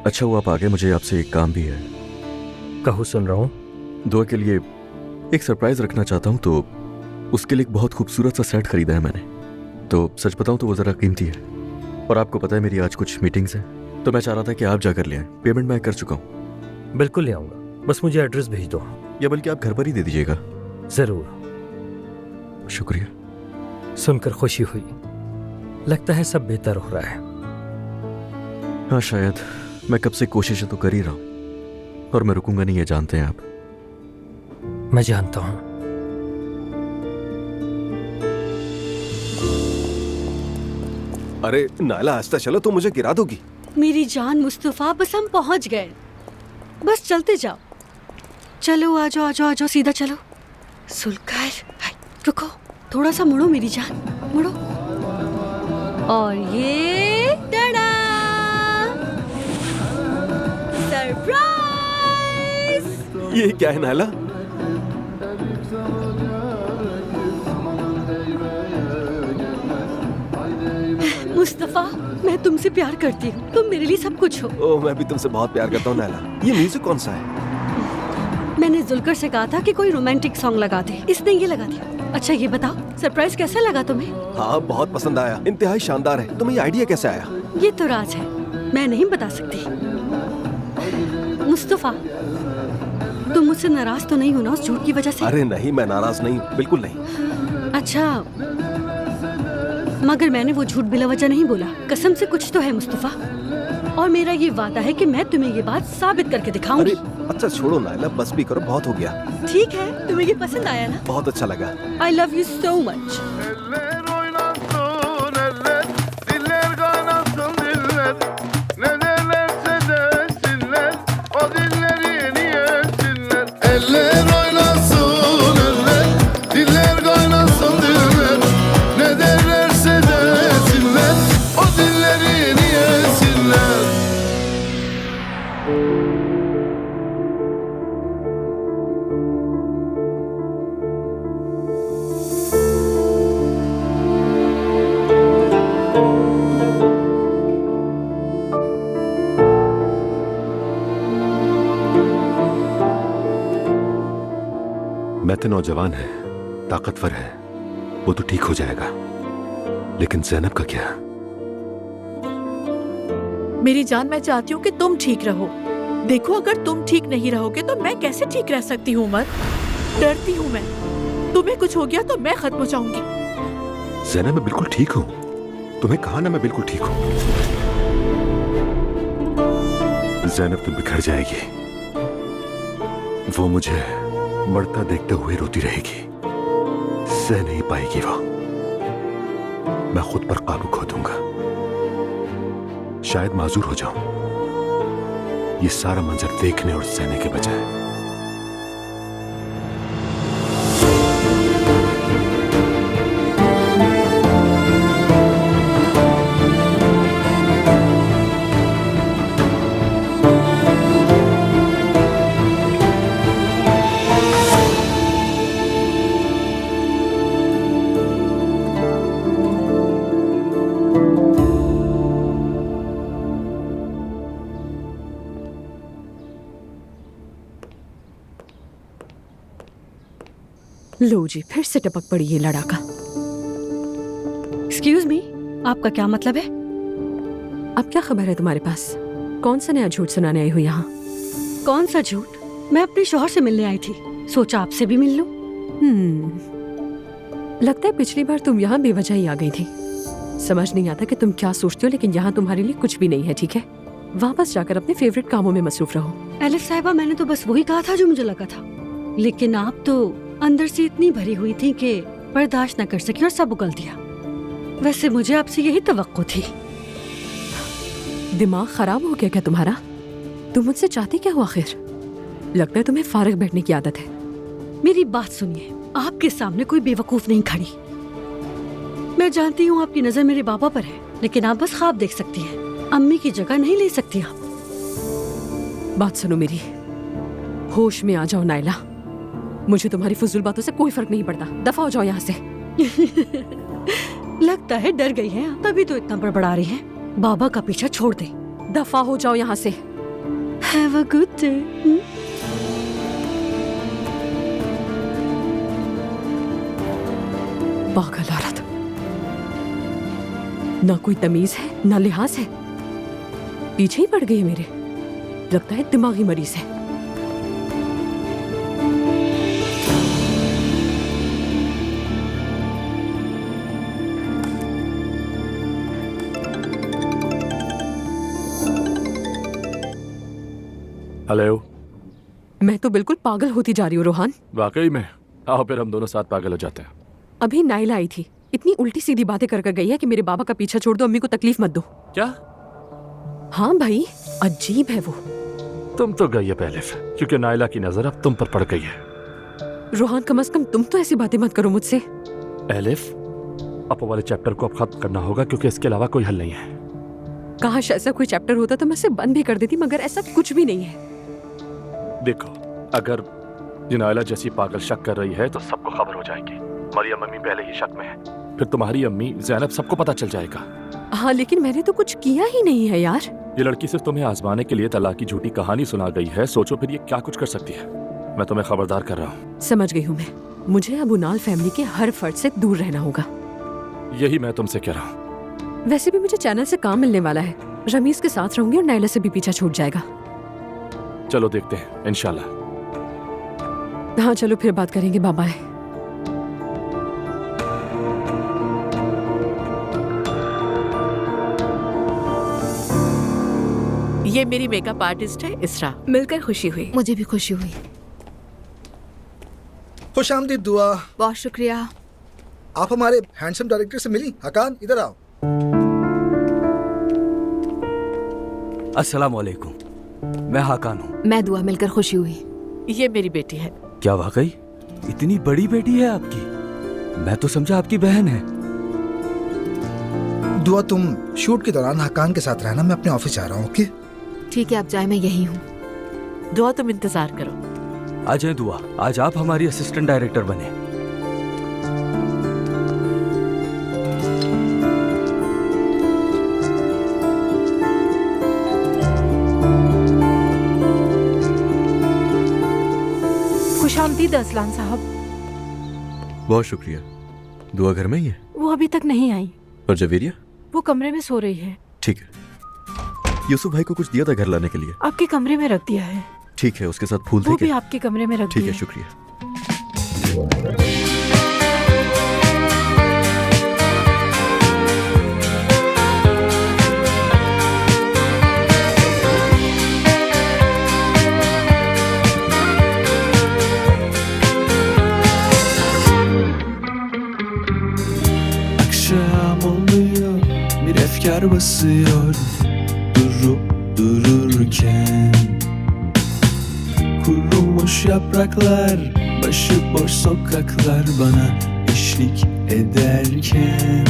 अच्छा हुआ आप आ गए, मुझे आपसे एक काम भी है। कहो, सुन रहा हूँ। दुआ के लिए एक सरप्राइज रखना चाहता हूँ, तो उसके लिए एक बहुत खूबसूरत सा सेट खरीदा है मैंने। तो सच बताऊँ तो वो जरा कीमती है, और आपको पता है मेरी आज कुछ मीटिंग्स हैं, तो मैं चाह रहा था कि आप जाकर ले आए। पेमेंट मैं कर चुका हूँ। बिल्कुल ले आऊंगा, बस मुझे एड्रेस भेज दो। या बल्कि आप घर पर ही दे दीजिएगा। जरूर। शुक्रिया। सुनकर खुशी हुई। लगता है सब बेहतर हो रहा है। हाँ शायद। मैं कब से कोशिशें तो कर ही रहा हूं, और मैं रुकूंगा नहीं, ये जानते हैं आप। मैं जानता हूं। अरे नाला, आस्ता चलो, तो मुझे गिरा दोगी। मेरी जान मुस्तफा, बस हम पहुंच गए, बस चलते जाओ। चलो आ जाओ, आ जाओ, आ जाओ, सीधा चलो। सुलकर, रुको, थोड़ा सा मुड़ो मेरी जान, मुड़ो। और ये टड़ा, सरप्राइज। ये क्या है नाला? मुस्तफा, मैं तुमसे प्यार करती हूँ, तुम मेरे लिए सब कुछ हो। ओह, मैं भी तुमसे बहुत प्यार करता हूँ नाला। ये म्यूजिक कौन सा है? मैंने जुलकर से कहा था कि कोई रोमांटिक सॉन्ग लगा दे, इसने ये लगा दिया। अच्छा ये बताओ, सरप्राइज कैसा लगा तुम्हें? हाँ, बहुत पसंद आया, इंतहाई शानदार है। तुम्हें ये आइडिया कैसे आया? ये तो राज है, मैं नहीं बता सकती। मुस्तफा, तुम मुझसे नाराज तो नहीं हो ना उस झूठ की वजह से? अरे नहीं, मैं नाराज नहीं, बिल्कुल नहीं। अच्छा, मगर मैंने वो झूठ बिला वजह नहीं बोला। कसम से कुछ तो है मुस्तफा, और मेरा ये वादा है कि मैं तुम्हें ये बात साबित करके दिखाऊंगी। अच्छा छोड़ो नायला, बस भी करो, बहुत हो गया। ठीक है, तुम्हें ये पसंद आया ना? बहुत अच्छा लगा। आई लव यू सो मच। मैं तो नौजवान है, ताकतवर है, वो तो ठीक हो जाएगा, लेकिन जैनब का क्या? मेरी जान, मैं चाहती हूँ कि तुम ठीक रहो। देखो, अगर तुम ठीक नहीं रहोगे तो मैं कैसे ठीक रह सकती हूँ उमर? डरती हूँ मैं, तुम्हें कुछ हो गया तो मैं खत्म हो जाऊंगी। जैनब, मैं बिल्कुल ठीक हूँ, तुम्हें कहा ना मैं बिल्कुल ठीक हूँ। जैनब तुम बिखर जाएगी, वो मुझे मरता देखते हुए रोती रहेगी, सह नहीं पाएगी वो। मैं खुद पर काबू खो दूंगा, शायद माजूर हो जाऊं ये सारा मंजर देखने और सहने के बजाय। लो जी, फिर से टपक पड़ी ये लड़ाका। एक्सक्यूज मी, आपका क्या मतलब है? अब क्या खबर है तुम्हारे पास? कौन सा नया झूठ सुनाने आई हो यहाँ? कौन सा झूठ? मैं अपने शौहर से मिलने आई थी, सोचा आपसे भी मिल लूं। लगता है पिछली बार तुम यहाँ बेवजह ही आ गई थी। समझ नहीं आता कि तुम क्या सोचती हो, लेकिन यहाँ तुम्हारे लिए कुछ भी नहीं है, ठीक है? वापस जाकर अपने फेवरेट कामों में मसरूफ रहो। एलिफ साहिबा, मैंने तो बस वही कहा था जो मुझे लगा था, लेकिन आप तो अंदर से इतनी भरी हुई थी कि बर्दाश्त न कर सकी और सब उगल दिया। वैसे मुझे आपसे यही तवक्को थी। दिमाग खराब हो गया क्या तुम्हारा? तुम मुझसे चाहती क्या हो आखिर? लगता है तुम्हें फारग बैठने की आदत है। मेरी बात सुनिए, आपके सामने कोई बेवकूफ नहीं खड़ी। मैं जानती हूँ आपकी नजर मेरे बाबा पर है, लेकिन आप बस ख्वाब देख सकती हैं, अम्मी की जगह नहीं ले सकती आप। बात सुनो मेरी, होश में आ जाओ नायला। मुझे तुम्हारी फजूल बातों से कोई फर्क नहीं पड़ता, दफा हो जाओ यहाँ से। लगता है डर गई हैं, तभी तो इतना बड़बड़ा रही हैं। बाबा का पीछा छोड़ दे, दफा हो जाओ यहाँ से। Have a good day. पागल औरत, ना कोई तमीज है ना लिहाज है, पीछे ही पड़ गई है मेरे। लगता है दिमागी मरीज है। हेलो। मैं तो बिल्कुल पागल होती जा रही हूँ रोहान। वाकई में? आओ फिर हम दोनों साथ पागल हो जाते हैं। अभी नाइला आई थी, इतनी उल्टी सीधी बातें कर गई है कि मेरे बाबा का पीछा छोड़ दो, अम्मी को तकलीफ मत दो। क्या? हाँ भाई, अजीब है वो। तुम तो गई है पहले, क्योंकि नाइला की नजर अब तुम पर पड़ गई है। रोहान, कम से कम तुम तो ऐसी बातें मत करो मुझसे। एलिफ, अपो वाले चैप्टर को अब खत्म करना होगा, क्योंकि इसके अलावा कोई हल नहीं है। काश ऐसा कोई चैप्टर होता तो मैं इसे बंद भी कर देती, मगर ऐसा कुछ भी नहीं है। देखो, अगर ये नाइला जैसी पागल शक कर रही है तो सबको खबर हो जाएगी। मरियम अम्मी पहले ही शक में है, फिर तुम्हारी अम्मी, ज़ैनब, सबको पता चल जाएगा। हाँ, लेकिन मैंने तो कुछ किया ही नहीं है यार। ये लड़की सिर्फ तुम्हें आजमाने के लिए तलाक की झूठी कहानी सुना गई है। सोचो फिर ये क्या कुछ कर सकती है। मैं तुम्हें खबरदार कर रहा हूँ। समझ गई हूँ मैं। मुझे अब उनाल फैमिली के हर फर्द से दूर रहना होगा। यही मैं तुमसे कह रहा हूँ। वैसे भी मुझे चैनल से काम मिलने वाला है। रमीज के साथ रहूंगी और नाइला से भी पीछा छूट जाएगा। चलो देखते हैं इंशाल्लाह। हाँ चलो फिर बात करेंगे। Bye bye. ये मेरी मेकअप आर्टिस्ट है इसरा। मिलकर खुशी हुई। मुझे भी खुशी हुई। खुशामदीद दुआ। बहुत शुक्रिया। आप हमारे हैंडसम डायरेक्टर से मिली? हकान इधर आओ। अस्सलाम वालेकुम, मैं हाकान हूँ। मैं दुआ। मिलकर खुशी हुई। ये मेरी बेटी है। क्या वाकई इतनी बड़ी बेटी है आपकी? मैं तो समझा आपकी बहन है। दुआ तुम शूट के दौरान हकान के साथ रहना, मैं अपने ऑफिस जा रहा हूँ। ओके ठीक है, आप जाए, मैं यही हूँ। दुआ तुम इंतजार करो। आ जाए दुआ, आज आप हमारी असिस्टेंट डायरेक्टर बने। खुशामदीद असलान साहब। बहुत शुक्रिया। दुआ घर में ही है? वो अभी तक नहीं आई। और जवेरिया? वो कमरे में सो रही है। ठीक है। यूसुफ भाई को कुछ दिया था घर लाने के लिए? आपके कमरे में रख दिया है। ठीक है, उसके साथ फूल थे वो क्या? भी आपके कमरे में रख ठीक दिया है, शुक्रिया। Akşam oluyor, bir efkar basıyor durup dururken. Kurumuş yapraklar, başıboş sokaklar bana eşlik ederken.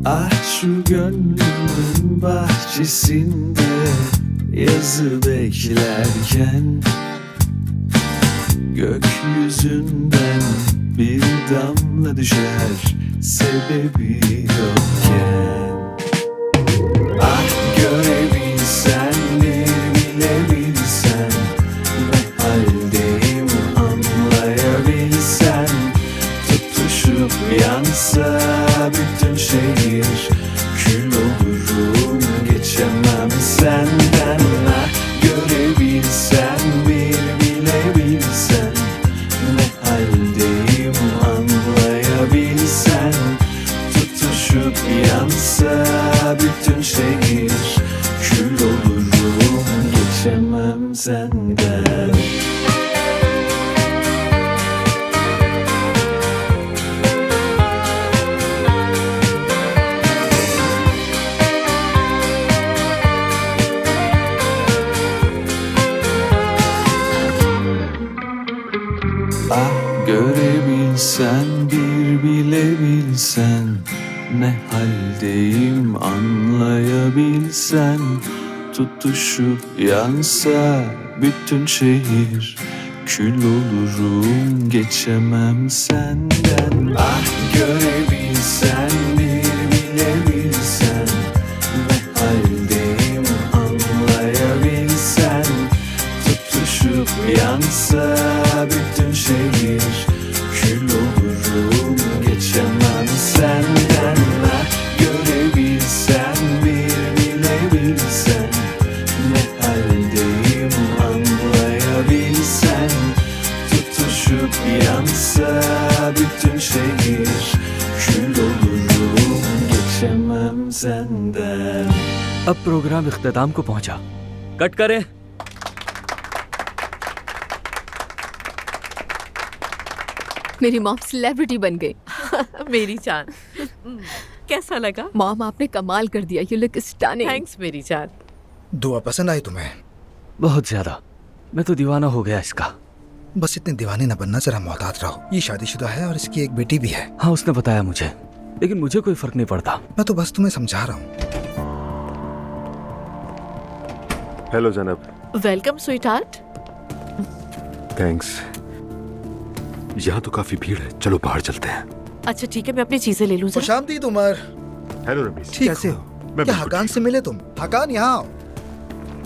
Ah şu gönlümün bahçesinde yazı beklerken. Gökyüzünden bir damla düşer sebebi yokken. Ah görebilsen, bir bilebilsen, ne haldeyim anlayabilsen. Tutuşup yansa bütün şehir, kül olurum geçemem senden. Ah görebilsen, bir bilebilsen, ne haldeyim anlayabilsen. Tutuşup yansa bütün şehir, kül olurum geçemem senden. Ah görebilsen, bir bilebilsen, ne haldeyim anlayabilsen. Tutuşup yansa bütün şehir, kül olurum geçemem senden. Ah görebilsen, bir bilebilsen, ne haldeyim anlayabilsen. Tutuşup yansa bütün şehir, kül olurum geçemem senden. Ah görebilsen, bir bilebilsen, ne haldeyim anlayabilsen. Tutuşup yansa bütün şehir, kül olurum geçemem senden. अब programme इख्तिताम को पहुंचा। Cut करें। मेरी mom celebrity बन गई। मेरी जान, कैसा लगा? मॉम आपने कमाल कर दिया। You look stunning. थैंक्स मेरी जान। दुआ पसंद आई तुम्हें? बहुत ज्यादा। मैं तो दीवाना हो गया इसका। बस इतने दीवाने न बनना, जरा मोहतात रहो। ये शादीशुदा है और इसकी एक बेटी भी है। हाँ उसने बताया मुझे, लेकिन मुझे कोई फर्क नहीं पड़ता। मैं तो बस तुम्हें समझा रहा हूँ। हेलो जनाब। Welcome sweetheart. थैंक्स। यहाँ तो काफी भीड़ है, चलो बाहर चलते हैं। अच्छा ठीक है, मैं अपनी चीजें ले लूँ। खुशामदीद उमर। हेलो रमीज। ठीक कैसे हो? क्या हकान से मिले तुम? हकान यहाँ आओ।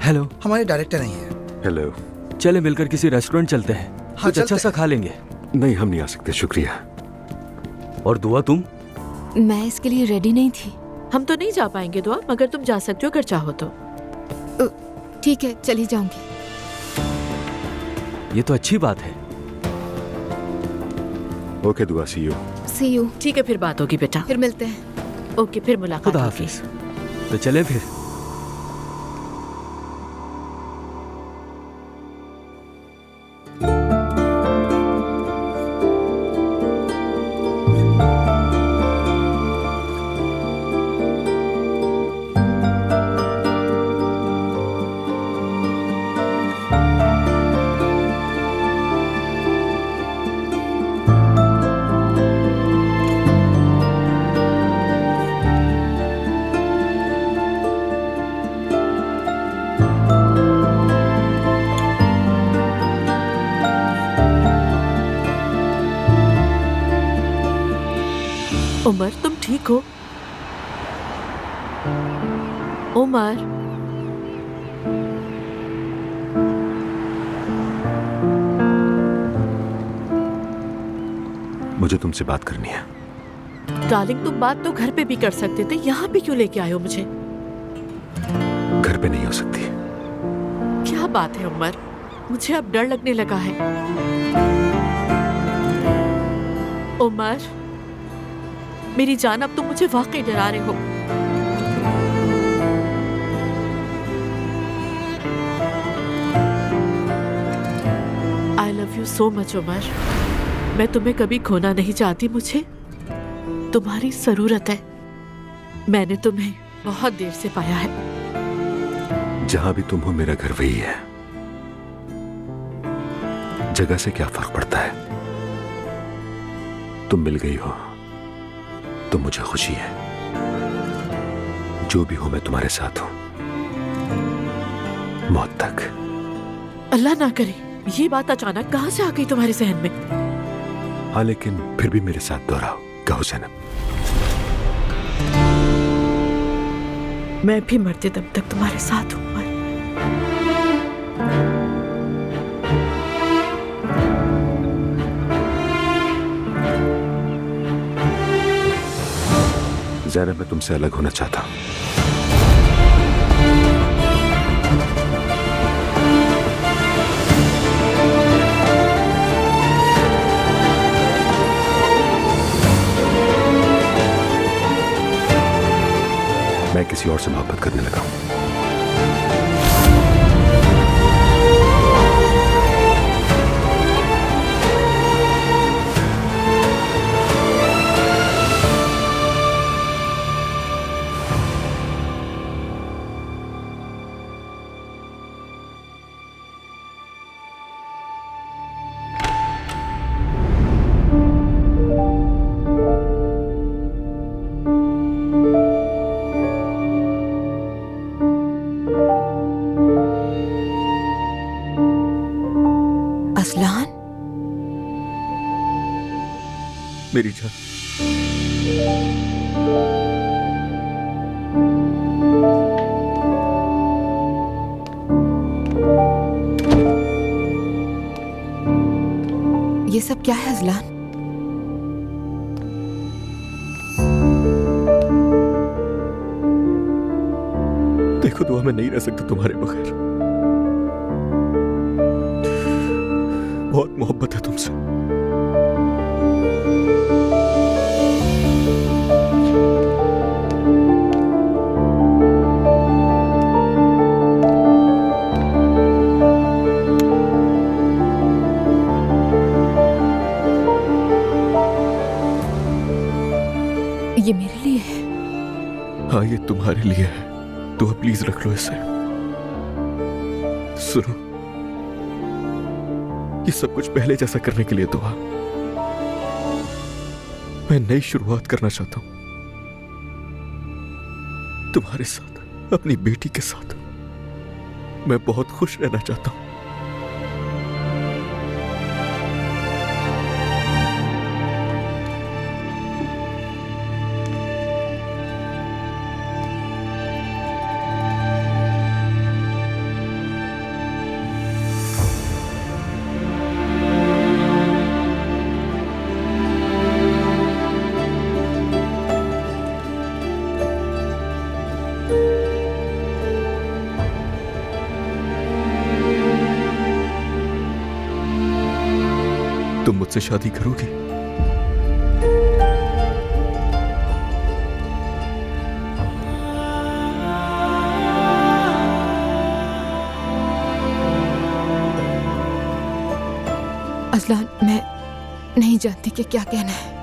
हेलो। हमारे डायरेक्टर नहीं है। हेलो। चले मिलकर किसी रेस्टोरेंट चलते हैं। हाँ, कुछ अच्छा सा खा लेंगे। नहीं हम नहीं आ सकते, शुक्रिया। और दुआ तुम? मैं इसके लिए रेडी नहीं थी। हम तो नहीं जा पाएंगे दुआ, मगर तुम जा सकते हो अगर चाहो तो। ठीक है, चली जाऊंगी। ये तो अच्छी बात है। ओके दुआ, सी यू। C you. ठीक है, फिर बात होगी बेटा। फिर मिलते हैं। ओके, फिर मुलाकात खुदा होगी। हाफिज। तो चले फिर। उमर, तुम ठीक हो? उमर, मुझे तुमसे बात करनी है। डार्लिंग, तुम बात तो घर पे भी कर सकते थे, यहाँ भी क्यों लेके आए हो मुझे? घर पे नहीं हो सकती। क्या बात है उमर, मुझे अब डर लगने लगा है। उमर, मेरी जान, अब तुम मुझे वाकई डरा रहे हो। I love you so much Umar. मैं तुम्हें कभी खोना नहीं चाहती, मुझे तुम्हारी जरूरत है। मैंने तुम्हें बहुत देर से पाया है। जहां भी तुम हो, मेरा घर वही है। जगह से क्या फर्क पड़ता है? तुम मिल गई हो तो मुझे खुशी है। जो भी हो, मैं तुम्हारे साथ हूं मौत तक। अल्लाह ना करे ये बात अचानक कहां से आ गई तुम्हारे जहन में? हाँ, लेकिन फिर भी मेरे साथ दोहराओ। कहो ज़ैनब। मैं भी मरते दम तक तुम्हारे साथ हूं। ज़ैनब, मैं तुमसे अलग होना चाहता हूं। मैं किसी और से मोहब्बत करने लगा हूं। असलान, मेरी जान, ये सब क्या है अजलान? देखो दुआ, मैं नहीं रह सकता तुम्हारे बगैर। बहुत मोहब्बत है तुमसे। ये मेरे लिए है। हाँ, ये तुम्हारे लिए है। तो प्लीज रख लो इसे। सुनो, ये सब कुछ पहले जैसा करने के लिए दुआ। मैं नई शुरुआत करना चाहता हूं तुम्हारे साथ, अपनी बेटी के साथ। मैं बहुत खुश रहना चाहता हूं। तुम मुझसे शादी करोगी? अजलान, मैं नहीं जानती कि क्या कहना है।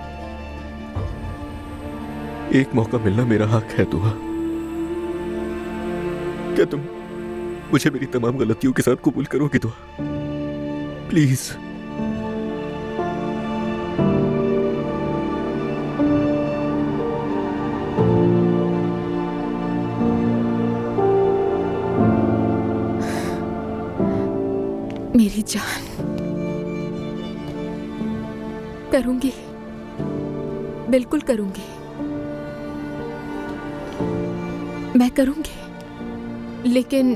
एक मौका मिलना मेरा हक है दुआ। क्या तुम मुझे मेरी तमाम गलतियों के साथ कबूल करोगी दुआ? प्लीज। मेरी जान, करूंगी, बिल्कुल करूंगी, मैं करूंगी। लेकिन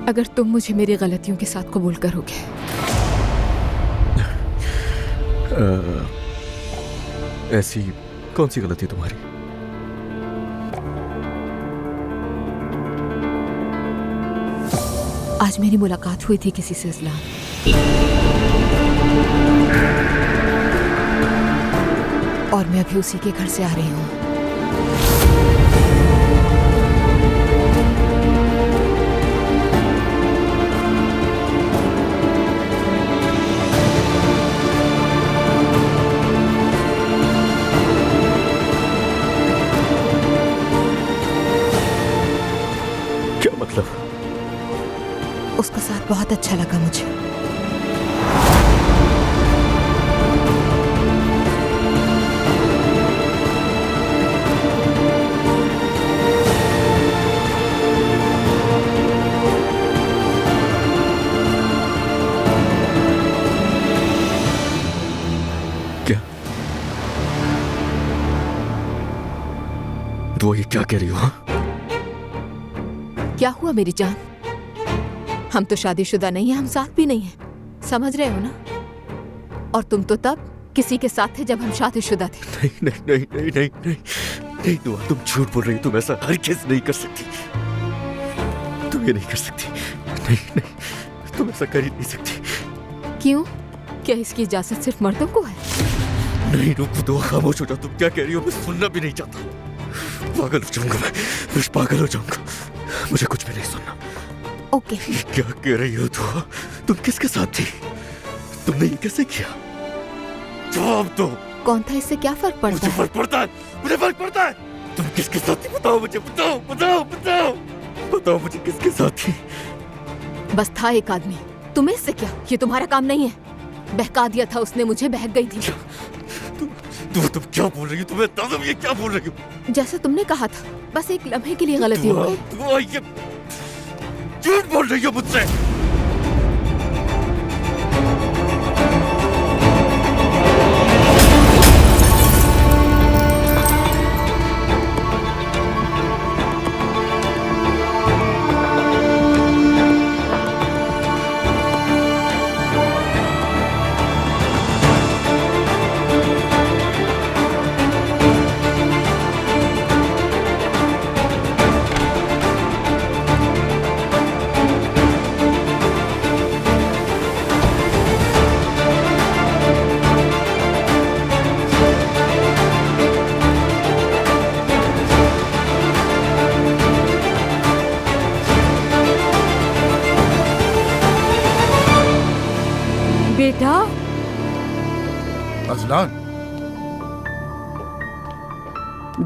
अगर तुम मुझे मेरी गलतियों के साथ कबूल करोगे। ऐसी कौन सी गलती तुम्हारी? आज मेरी मुलाकात हुई थी किसी से अजलान, और मैं अभी उसी के घर से आ रही हूँ। क्या मतलब? उसका साथ बहुत अच्छा लगा मुझे। क्या? तो ये क्या कह रही हो? क्या हुआ मेरी जान? हम तो शादीशुदा नहीं है, हम साथ भी नहीं है, समझ रहे हो ना? और तुम तो तब किसी के साथ थे जब हम शादीशुदा थे। नहीं नहीं नहीं नहीं नहीं नहीं नहीं दुआ, तुम झूठ बोल रही हो। तुम ऐसा हरगिज़ नहीं कर सकती। तुम ये नहीं कर सकती। नहीं नहीं, तुम ऐसा कर ही नहीं सकती। क्यों? क्या इसकी इजाजत सिर्फ मर्दों को है? नहीं रुको दुआ, खामोश हो जाओ। तुम क्या कह रही हो मैं सुनना भी नहीं चाहता। पागल हो जाऊंगा मैं पागल हो जाऊंगा। मुझे कुछ भी नहीं सुनना। ओके। क्या कह रही हो दुआ? तुम किसके साथ थी? तुमने ये कैसे किया? जवाब दो। कौन था? इससे क्या फर्क पड़ता मुझे फर्क पड़ता है, मुझे फर्क पड़ता है। तुम किसके साथ थी? बताओ मुझे, बताओ बताओ बताओ बताओ मुझे किसके साथ थी? बस था एक आदमी। तुम्हें इससे क्या? ये तुम्हारा काम नहीं है। बहका दिया था उसने मुझे, बहक गई थी। तुम क्या बोल रही हो? तुम्हें दादा ये क्या बोल रही हो? जैसा तुमने कहा था, बस एक लम्हे के लिए गलती हो गई। ये झूठ बोल रही हो मुझसे। बेटा। अजलान,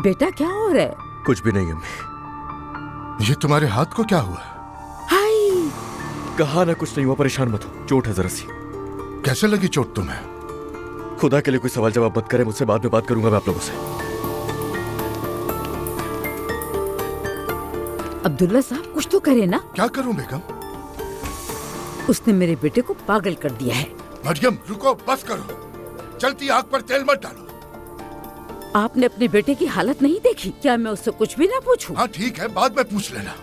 बेटा क्या हो रहा है? कुछ भी नहीं अम्मी। ये तुम्हारे हाथ को क्या हुआ? हाय। कहा ना कुछ नहीं हुआ, परेशान मत हो। चोट है जरा सी। कैसे लगी चोट तुम्हें? खुदा के लिए कोई सवाल जवाब मत करे मुझसे। बाद में बात करूंगा मैं आप लोगों से। अब्दुल्ला साहब कुछ तो करे ना। क्या करूं बेगम? उसने मेरे बेटे को पागल कर दिया है। मरियम रुको, बस करो। चलती आग पर तेल मत डालो। आपने अपने बेटे की हालत नहीं देखी? क्या मैं उससे कुछ भी ना पूछूं? हाँ ठीक है, बाद में पूछ लेना।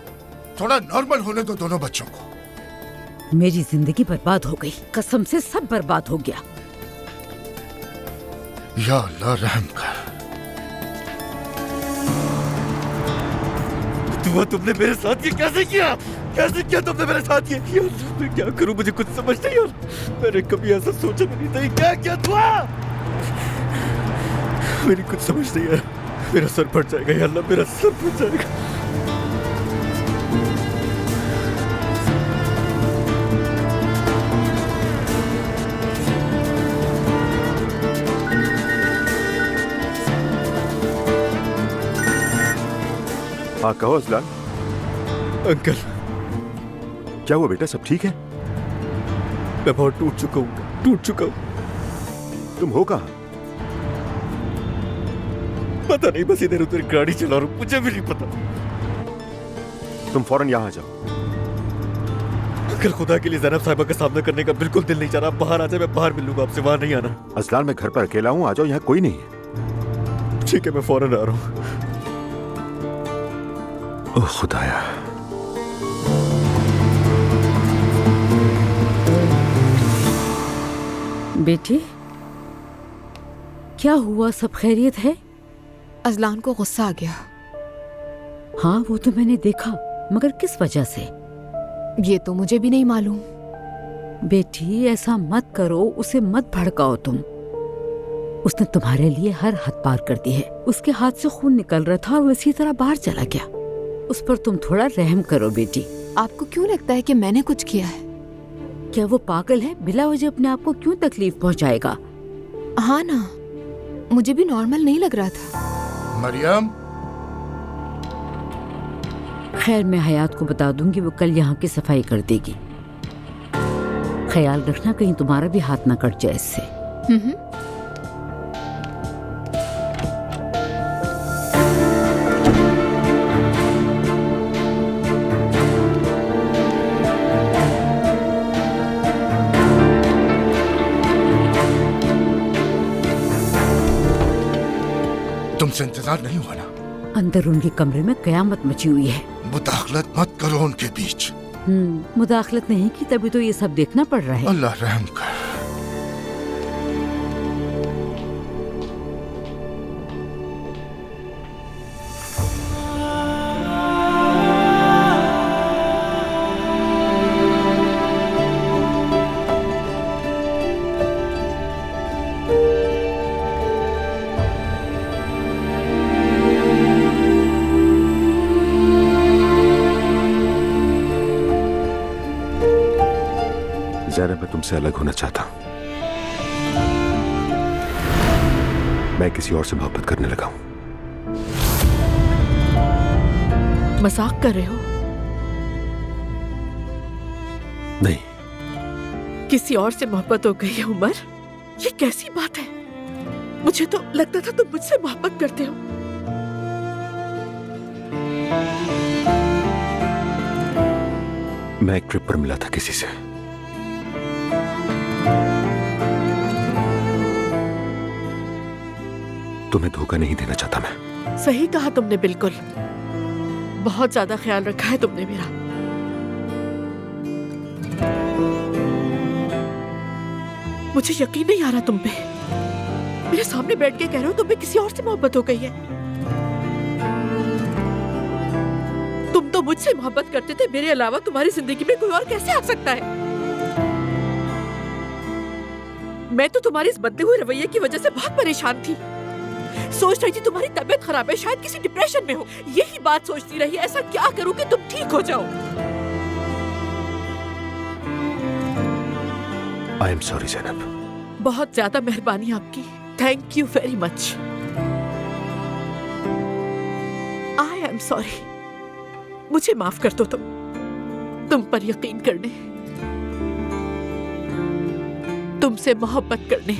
थोड़ा नॉर्मल होने दो दोनों बच्चों को। मेरी जिंदगी बर्बाद हो गई, कसम से सब बर्बाद हो गया। या अल्लाह रहम कर। तुमने मेरे साथ ये कैसे किया? कैसे किया तुमने मेरे साथ ये? यार मैं क्या करूं, मुझे कुछ समझ नहीं आ रहा। मैंने कभी ऐसा सोचा भी नहीं था। ये क्या क्या हुआ? मेरी कुछ समझ नहीं आ रहा। मेरा सर फट जाएगा या अल्लाह, मेरा सर फट जाएगा। हाँ कहो असलान। अंकल क्या हुआ बेटा, सब ठीक है? मैं बहुत टूट चुका हूँ। तुम हो कहाँ? पता नहीं, बस इधर उधर गाड़ी चला रहा हूँ, मुझे भी नहीं पता। तुम फौरन यहाँ आ जाओ। अंकल खुदा के लिए ज़ैनब साहिबा का सामना करने का बिल्कुल दिल नहीं चाह रहा। बाहर आ जाए, मैं बाहर मिल लूंगा आपसे, वहां नहीं आना। असलान मैं घर पर अकेला हूँ, आ जाओ, यहाँ कोई नहीं है। ठीक है, मैं फौरन आ रहा हूँ। ओह खुदाया। बेटी क्या हुआ, सब खैरियत है? अजलान को गुस्सा आ गया। हाँ वो तो मैंने देखा, मगर किस वजह से? ये तो मुझे भी नहीं मालूम। बेटी ऐसा मत करो, उसे मत भड़काओ तुम। उसने तुम्हारे लिए हर हद पार कर दी है। उसके हाथ से खून निकल रहा था और वो इसी तरह बाहर चला गया। उस पर तुम थोड़ा रहम करो बेटी। आपको क्यों लगता है कि मैंने कुछ किया है? क्या वो पागल है? बिला वजह अपने आप को क्यों तकलीफ पहुंचाएगा? हाँ ना, मुझे भी नॉर्मल नहीं लग रहा था। मरियम, खैर मैं हयात को बता दूंगी, वो कल यहाँ की सफाई कर देगी। ख्याल रखना कहीं तुम्हारा भी हाथ ना कट जाए इससे। तुमसे इंतजार नहीं हुआ ना? अंदर उनके कमरे में कयामत मची हुई है। मुदाखलत मत करो उनके बीच। मुदाखलत नहीं की तभी तो ये सब देखना पड़ रहा है। अल्लाह रहम कर। ज़ैनब मैं तुमसे अलग होना चाहता हूं। मैं किसी और से मोहब्बत करने लगा हूं। मजाक कर रहे हो? नहीं। किसी और से मोहब्बत हो गई है उमर? ये कैसी बात है? मुझे तो लगता था तुम मुझसे मोहब्बत करते हो। मैं एक ट्रिप पर मिला था किसी से। तुम्हें धोखा नहीं देना चाहता मैं। सही कहा तुमने, बिल्कुल। बहुत ज्यादा ख्याल रखा है तुमने मेरा। मुझे यकीन नहीं आ रहा तुम पे। मेरे सामने बैठ के कह रहे हो तुम्हें किसी और से मोहब्बत हो गई है। तुम तो मुझसे मोहब्बत करते थे, मेरे अलावा तुम्हारी जिंदगी में कोई और कैसे आ सकता है? मैं तो तुम्हारी इस बदले हुए रवैये की वजह से बहुत परेशान थी। सोच रही थी तुम्हारी तबीयत खराब है, शायद किसी डिप्रेशन में हो। यही बात सोचती रही, ऐसा क्या करूं कि तुम ठीक हो जाओ। I am sorry Zainab. बहुत ज्यादा मेहरबानी आपकी। Thank you very much. I am sorry. मुझे माफ कर दो। तुम पर यकीन करने, तुमसे मोहब्बत करने,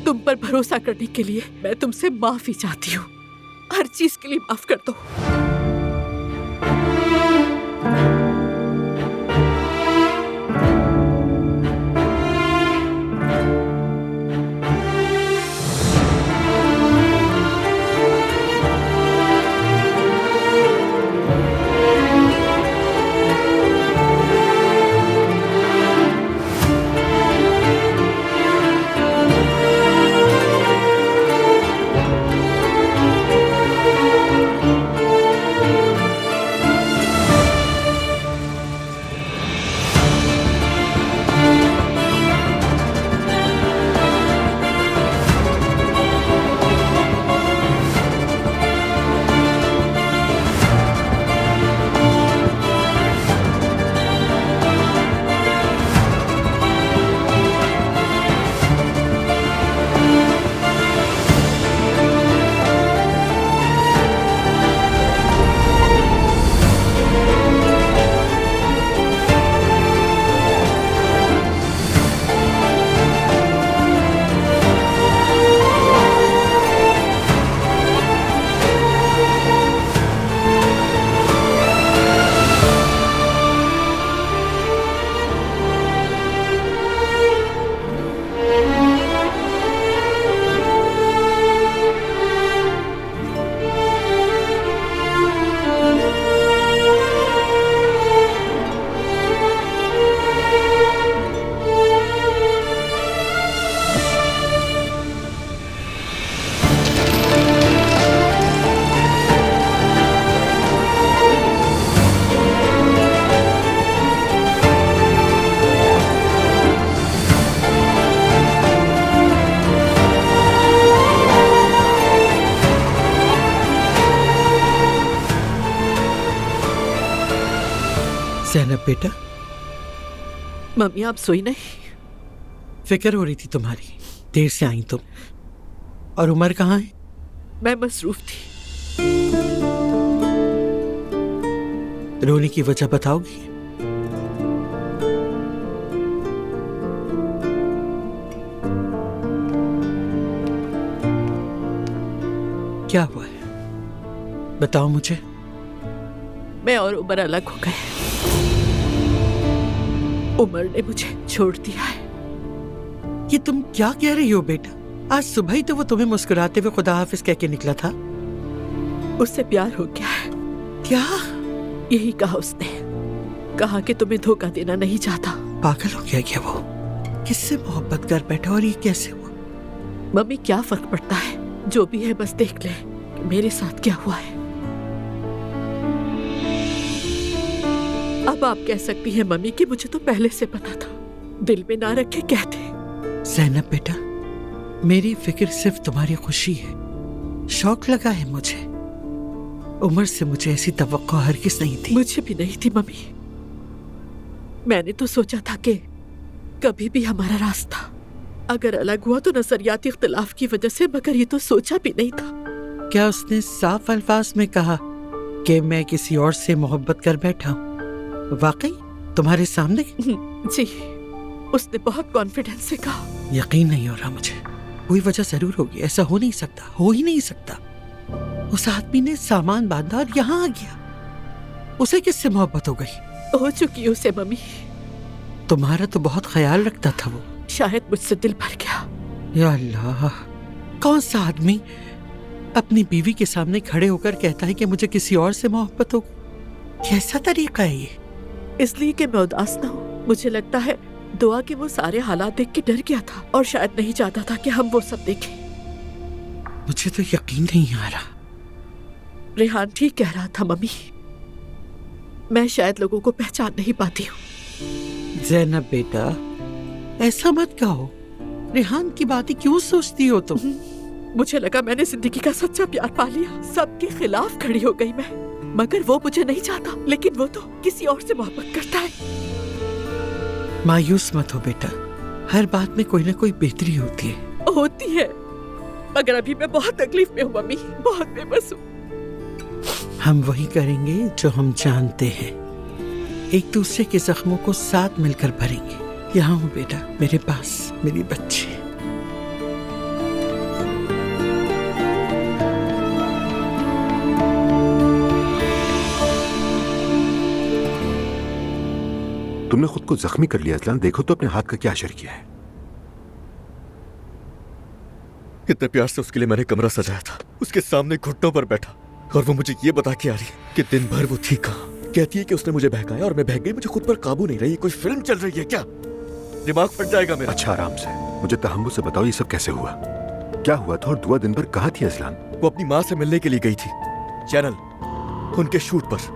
तुम पर भरोसा करने के लिए मैं तुमसे माफी चाहती हूँ। हर चीज के लिए माफ कर दो। बेटा, मम्मी आप सोई नहीं? फिक्र हो रही थी तुम्हारी, देर से आई तुम। और उमर कहाँ है? मैं मसरूफ थी। रोने की वजह बताओगी? क्या हुआ है, बताओ मुझे। मैं और उमर अलग हो गए। उमर ने मुझे छोड़ दिया है। ये तुम क्या कह रही हो बेटा? आज सुबह ही तो वो तुम्हें मुस्कुराते हुए खुदा हाफिज कह के निकला था। उससे प्यार हो गया है। क्या? यही कहा उसने, कहा कि तुम्हें धोखा देना नहीं चाहता। पागल हो गया क्या वो? किससे मोहब्बत कर बैठा और ये कैसे हुआ? मम्मी क्या फर्क पड़ता है, जो भी है बस देख ले कि मेरे साथ क्या हुआ है। अब आप कह सकती हैं मम्मी कि मुझे तो पहले से पता था, दिल में ना रखे कहते। ज़ैनब बेटा, मेरी फिक्र सिर्फ तुम्हारी खुशी है। शौक लगा है मुझे। उमर से मुझे ऐसी तवक्को हरगिज़ नहीं थी। मुझे भी नहीं थी मम्मी। मैंने तो सोचा था कि कभी भी हमारा रास्ता अगर अलग हुआ तो नजरियाती इख्तिलाफ की वजह से, मगर ये तो सोचा भी नहीं था। क्या उसने साफ अल्फाज में कहा कि मैं किसी और से मोहब्बत कर बैठा हूँ? वाकई तुम्हारे सामने? जी, उसने बहुत कॉन्फिडेंस से कहा। यकीन नहीं हो रहा मुझे। कोई वजह जरूर होगी, ऐसा हो नहीं सकता, हो ही नहीं सकता। उस आदमी ने सामान बांधा और यहाँ आ गया। उसे किससे मोहब्बत हो गई? हो चुकी उसे मम्मी। तुम्हारा तो बहुत ख्याल रखता था वो। शायद मुझसे दिल भर गया। या अल्लाह, कौन सा आदमी अपनी बीवी के सामने खड़े होकर कहता है कि मुझे किसी और से मोहब्बत हो? कैसा तरीका है ये? इसलिए कि मैं उदास ना हूँ। मुझे लगता है दुआ के वो सारे हालात देख के डर गया था और शायद नहीं चाहता था कि हम वो सब देखें। मुझे तो यकीन नहीं आ रहा। रेहान ठीक कह रहा था मम्मी, मैं शायद लोगों को पहचान नहीं पाती हूँ। ज़ैनब बेटा, ऐसा मत कहो। रेहान की बातें क्यों सोचती हो तुम? मुझे लगा मैंने जिंदगी का सच्चा प्यार पा लिया, सबके खिलाफ खड़ी हो गई मैं, मगर वो मुझे नहीं चाहता। लेकिन वो तो किसी और से मोहब्बत करता है। मायूस मत हो बेटा, हर बात में कोई ना कोई बेहतरी होती है। होती है, मगर अभी मैं बहुत तकलीफ में हूँ मम्मी, बहुत बेबस हूँ। हम वही करेंगे जो हम जानते हैं, एक दूसरे के जख्मों को साथ मिलकर भरेंगे। यहाँ हूँ बेटा, मेरे पास मेरी बच्ची। तुमने खुद को जख्मी कर लिया अजलान, देखो तो अपने हाथ का क्या असर किया है। इतने प्यार से उसके लिए मैंने कमरा सजाया था, उसके सामने घुटनों पर बैठा, और वो मुझे ये बता के आ रही है कि दिन भर वो थी कहाँ। कहती है कि उसने मुझे बहकाया और मैं बह गई, मुझे खुद पर काबू नहीं रही। कोई फिल्म चल रही है क्या? दिमाग फट जाएगा मेरा। अच्छा आराम से, मुझे तहम्मुल से बताओ ये सब कैसे हुआ, क्या हुआ था? और दुआ दिन भर कहाँ थी अजलान? वो अपनी माँ से मिलने के लिए गई थी चैनल, उनके शूट पर।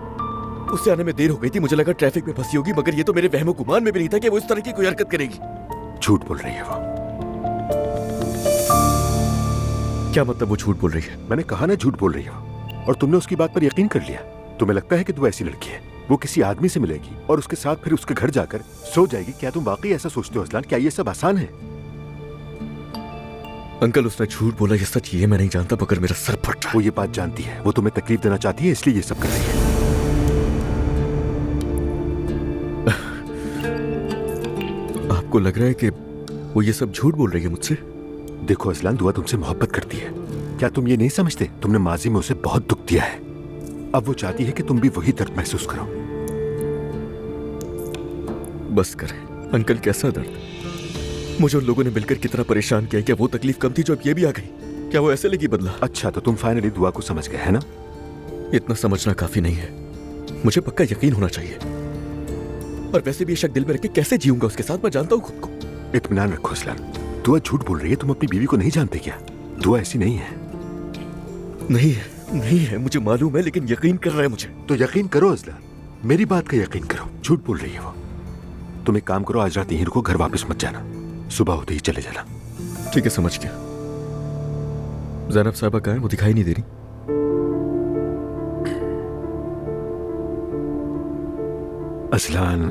उससे आने में देर हो गई थी, मुझे लगा ट्रैफिक में फंसी होगी, मगर ये तो मेरे वहमो गुमान में भी नहीं था कि वो इस तरह की कोई हरकत करेगी। झूठ बोल रही है वो। क्या मतलब वो झूठ बोल रही है? मैंने कहा ना झूठ बोल रही है वो, और तुमने उसकी बात पर यकीन कर लिया। तुम्हें लगता है कि तू ऐसी लड़की है, वो किसी आदमी से मिलेगी और उसके साथ फिर उसके घर जाकर सो जाएगी। क्या तुम वाकई ऐसा सोचते हो अजलान? क्या ये सब आसान है? अंकल उसने झूठ बोला, ये सच ये मैं नहीं जानता, मगर मेरा सर फट रहा है। वो ये बात जानती है, वो तुम्हें तकलीफ देना चाहती है, इसलिए ये सब कर रही है। आपको लग रहा है कि वो ये सब झूठ बोल रही है मुझसे? देखो अजलान, दुआ तुमसे मोहब्बत करती है। क्या तुम ये नहीं समझते? तुमने माजी में उसे बहुत दुख दिया है, अब वो चाहती है कि तुम भी वही दर्द महसूस करो। बस करें अंकल, कैसा दर्द? मुझे उन लोगों ने मिलकर कितना परेशान किया। क्या वो तकलीफ कम थी जो अब ये भी आ गई? क्या वो ऐसे लगी बदला? अच्छा तो तुम फाइनली दुआ को समझ गए है ना? इतना समझना काफी नहीं है, मुझे पक्का यकीन होना चाहिए। और वैसे भी ये शक दिल में रख के कैसे जीऊंगा उसके साथ? मैं जानता हूँ खुद को। इत्मीनान रखो अजलान, दुआ झूठ बोल रही है। तुम अपनी बीवी को नहीं जानते क्या? दुआ ऐसी नहीं है। नहीं है, नहीं है, मुझे मालूम है, लेकिन यकीन कर रहा है मुझे। तो यकीन करो अजलान, मेरी बात का यकीन करो। झूठ बोल रही है वो। तुम एक काम करो, आज रात यहीं रुको, घर वापस मत जाना, सुबह होते ही चले जाना। ठीक है, समझ गया। ज़ैनब साहबा कहाँ है? वो दिखाई नहीं दे रही। असलान,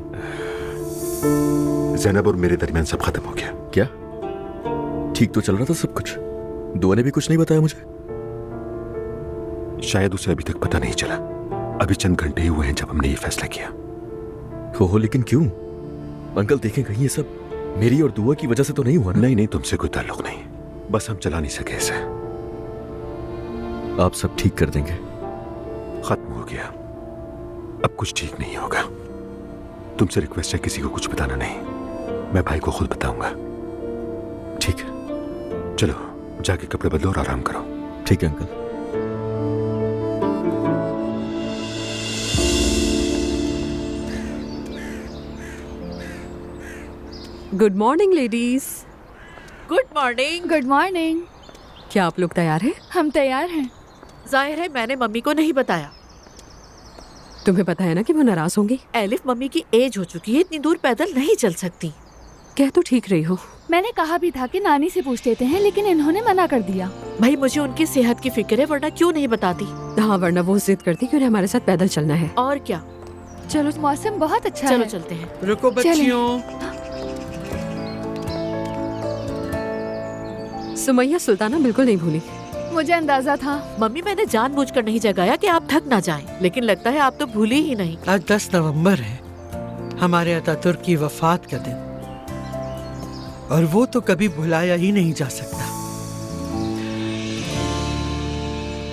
ज़ैनब और मेरे दरमियान सब खत्म हो गया। क्या? ठीक तो चल रहा था सब कुछ। दुआ ने भी कुछ नहीं बताया मुझे। शायद उसे अभी तक पता नहीं चला। अभी चंद घंटे ही हुए हैं जब हमने ये फैसला किया। हो लेकिन क्यों? अंकल देखें कहीं ये सब मेरी और दुआ की वजह से तो नहीं हुआ ना? नहीं, तुमसे कोई ताल्लुक नहीं, बस हम चला नहीं सके इसे। आप सब ठीक कर देंगे। खत्म हो गया, अब कुछ ठीक नहीं होगा। तुमसे रिक्वेस्ट है किसी को कुछ बताना नहीं, मैं भाई को खुद बताऊंगा। ठीक है, चलो जाके कपड़े बदलो और आराम करो। ठीक है uncle. Good morning ladies. Good morning. Good morning. क्या आप लोग तैयार हैं? हम तैयार हैं। जाहिर है मैंने मम्मी को नहीं बताया। तुम्हें पता है ना कि वो नाराज होंगी। एलिफ मम्मी की एज हो चुकी है, इतनी दूर पैदल नहीं चल सकती। कह तो ठीक रही हो। मैंने कहा भी था कि नानी से पूछ लेते हैं, लेकिन इन्होंने मना कर दिया। भाई मुझे उनकी सेहत की फिक्र है, वरना क्यों नहीं बताती। हाँ, वरना वो जिद करती कि उन्हें हमारे साथ पैदल चलना है। और क्या। चलो, मौसम बहुत अच्छा चलो है। चलते हैं। रुको बच्चियों। सुमैया सुल्ताना बिल्कुल नहीं भूली। मुझे अंदाजा था। मम्मी मैंने जानबूझकर नहीं जगाया कि आप थक ना जाएं, लेकिन लगता है आप तो भूली ही नहीं। आज 10 नवंबर है, हमारे अतातुर्क की वफात का दिन, और वो तो कभी भुलाया ही नहीं जा सकता।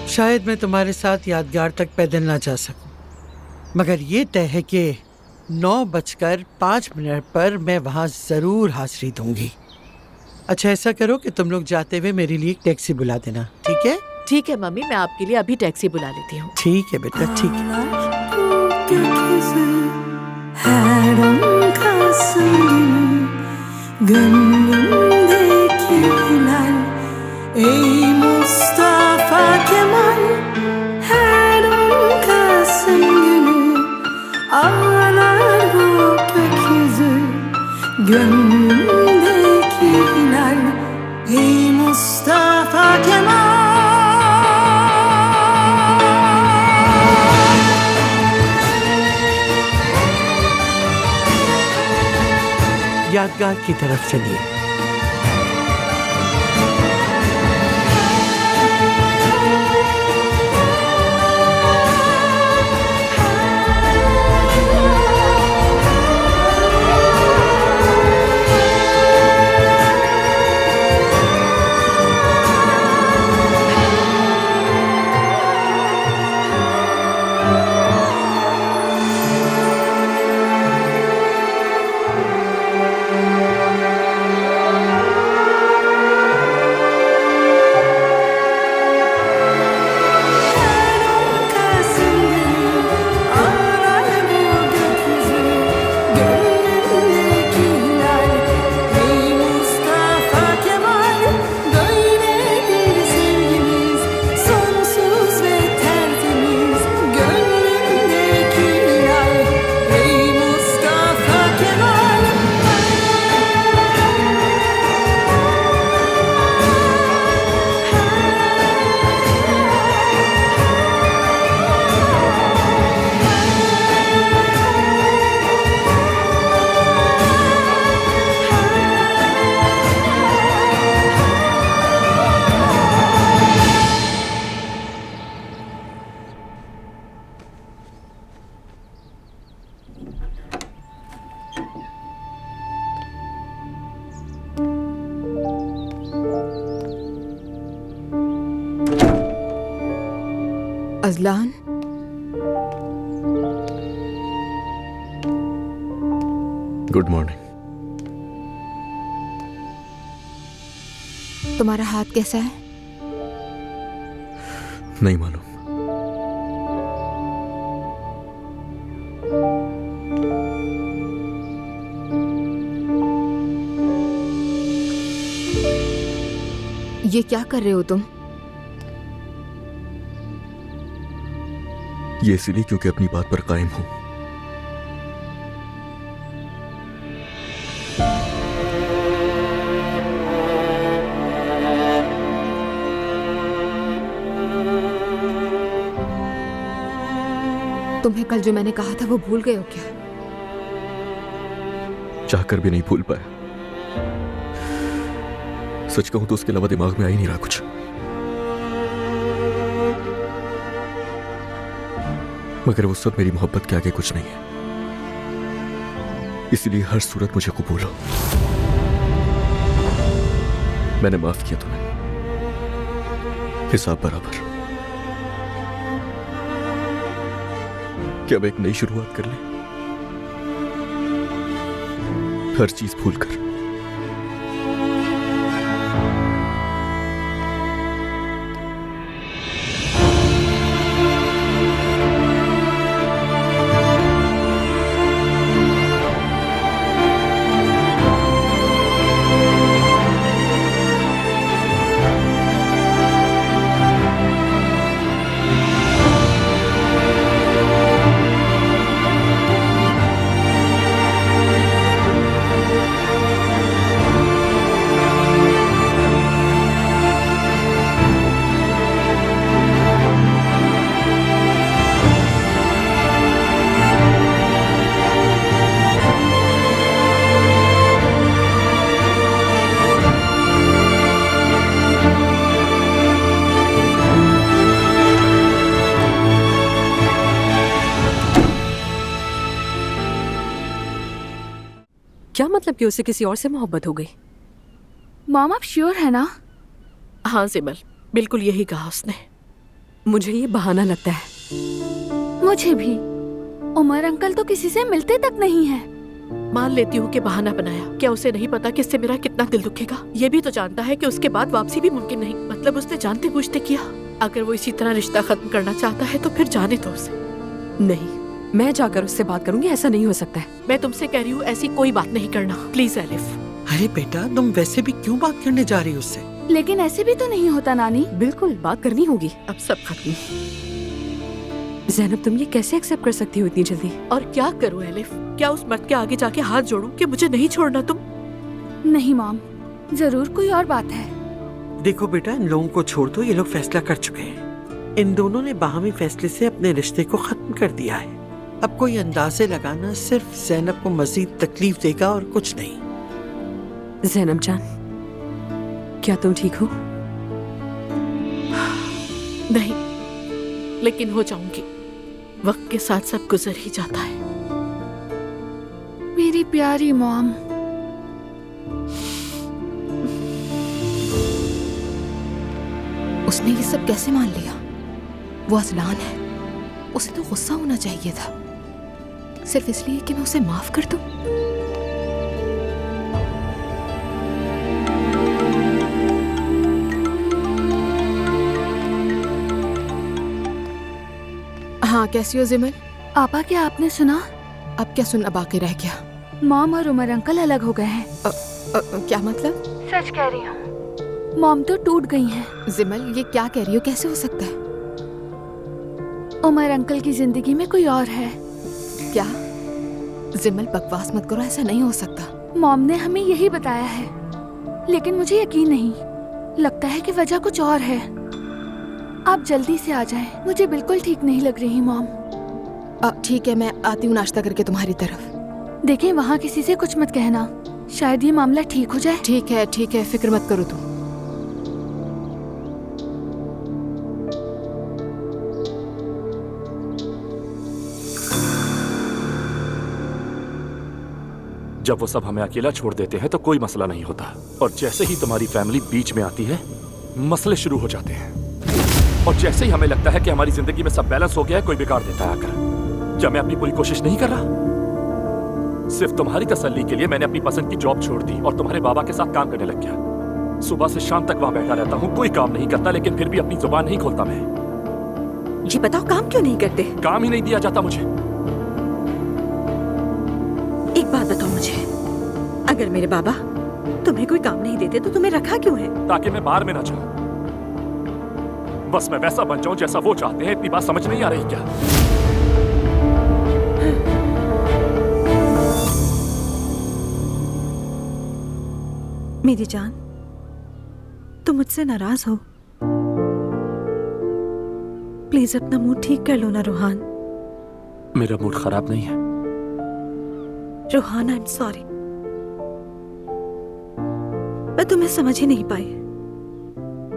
शायद मैं तुम्हारे साथ यादगार तक पैदल ना जा सकूं, मगर ये तय है कि 9:05 पर मैं वहां जरूर हाजिरी दूंगी। अच्छा, ऐसा करो कि तुम लोग जाते हुए मेरे लिए एक टैक्सी बुला देना, ठीक है? ठीक है मम्मी, मैं आपके लिए अभी टैक्सी बुला लेती हूँ। ठीक है बेटा, ठीक है। Gönlümdeki hilal, ey Mustafa Kemal, her 10 Kasım günü ağlar bu gökyüzü. Gönlümdeki hilal, ey Mustafa Kemal. यादगार की तरफ चलिए। Azlan, good morning. तुम्हारा हाथ कैसा है? नहीं मालूम। ये क्या कर रहे हो तुम? ये इसलिए क्योंकि अपनी बात पर कायम हूं। तुम्हें कल जो मैंने कहा था वो भूल गए हो क्या? चाहकर भी नहीं भूल पाया। सच कहूं तो उसके अलावा दिमाग में आ ही नहीं रहा कुछ। मगर वो सब मेरी मोहब्बत के आगे कुछ नहीं है, इसलिए हर सूरत मुझे कबूल हो। मैंने माफ किया तुम्हें, हिसाब बराबर। क्या अब एक नई शुरुआत कर ले, हर चीज भूल कर। क्या मतलब कि उसे किसी और से मोहब्बत हो गई? मॉम आप श्योर है ना? हाँ जिमल, बिल्कुल यही कहा उसने। मुझे ये बहाना लगता है। मुझे भी। उमर अंकल तो किसी से मिलते तक नहीं है। मान लेती हूँ कि बहाना बनाया। क्या उसे नहीं पता कि इससे मेरा कितना दिल दुखेगा? ये भी तो जानता है कि उसके बाद वापसी भी मुमकिन नहीं। मतलब उसने जानते बूझते किया। अगर वो इसी तरह रिश्ता खत्म करना चाहता है तो फिर जाने दो उसे। नहीं, मैं जाकर उससे बात करूंगी। ऐसा नहीं हो सकता है। मैं तुमसे कह रही हूँ ऐसी कोई बात नहीं करना, प्लीज एलिफ। अरे बेटा, तुम वैसे भी क्यों बात करने जा रही हो उससे? लेकिन ऐसे भी तो नहीं होता नानी। बिल्कुल बात करनी होगी। अब सब खत्म। ज़ैनब, तुम ये कैसे एक्सेप्ट कर सकती हो इतनी जल्दी? और क्या करूँ एलिफ? क्या उस मर्द के आगे जाके हाथ जोड़ूं कि मुझे नहीं छोड़ना तुम? नहीं मॉम, जरूर कोई और बात है। देखो बेटा, इन लोगों को छोड़ दो। ये लोग फैसला कर चुके हैं। इन दोनों ने बाहमी फैसले से अपने रिश्ते को खत्म कर दिया है। अब कोई अंदाजे लगाना सिर्फ ज़ैनब को मजीद तकलीफ देगा और कुछ नहीं। ज़ैनब जान, क्या तुम ठीक हो? नहीं, लेकिन हो जाऊंगी। वक्त के साथ सब गुजर ही जाता है। मेरी प्यारी मॉम। उसने ये सब कैसे मान लिया? वो अजलान है। उसे तो गुस्सा होना चाहिए था, सिर्फ इसलिए कि मैं उसे माफ कर दूं। हाँ, कैसी हो जिमल? आपा, क्या आपने सुना? अब क्या सुनना बाकी रह गया? मॉम और उमर अंकल अलग हो गए हैं। क्या मतलब? सच कह रही हूँ, मॉम तो टूट गई हैं। जिमल, ये क्या कह रही हो? कैसे हो सकता है? उमर अंकल की जिंदगी में कोई और है। क्या? जिमल, बकवास मत करो, ऐसा नहीं हो सकता। मॉम ने हमें यही बताया है, लेकिन मुझे यकीन नहीं। लगता है कि वजह कुछ और है। आप जल्दी से आ जाएं। मुझे बिल्कुल ठीक नहीं लग रही मॉम। ठीक है, मैं आती हूँ नाश्ता करके तुम्हारी तरफ। देखें, वहाँ किसी से कुछ मत कहना, शायद ये मामला ठीक हो जाए। ठीक है, फिक्र मत करो तुम। जब वो सब हमें अकेला छोड़ देते हैं तो कोई मसला नहीं होता, और जैसे ही तुम्हारी फैमिली बीच में आती है मसले शुरू हो जाते हैं। और जैसे ही हमें लगता है कि हमारी जिंदगी में सब बैलेंस हो गया है, कोई बिगाड़ देता है आकर। क्या मैं अपनी पूरी कोशिश नहीं कर रहा? सिर्फ तुम्हारी तसल्ली के लिए मैंने अपनी पसंद की जॉब छोड़ दी और तुम्हारे बाबा के साथ काम करने लग गया। सुबह से शाम तक वहां बैठा रहता हूँ, कोई काम नहीं करता, लेकिन फिर भी अपनी जुबान नहीं खोलता मैं। ये बताओ, काम क्यों नहीं करते? काम ही नहीं दिया जाता मुझे। एक बात बताओ मुझे, अगर मेरे बाबा तुम्हें कोई काम नहीं देते तो तुम्हें रखा क्यों है? ताकि मैं बाहर में ना जाऊं। बस मैं वैसा बन जाऊं जैसा वो चाहते हैं। इतनी बात समझ नहीं आ रही क्या? मेरी जान, तुम मुझसे नाराज हो? प्लीज अपना मूड ठीक कर लो ना रोहान। मेरा मूड खराब नहीं है। Rohan, I am sorry. मैं तुम्हें समझ ही नहीं पाई।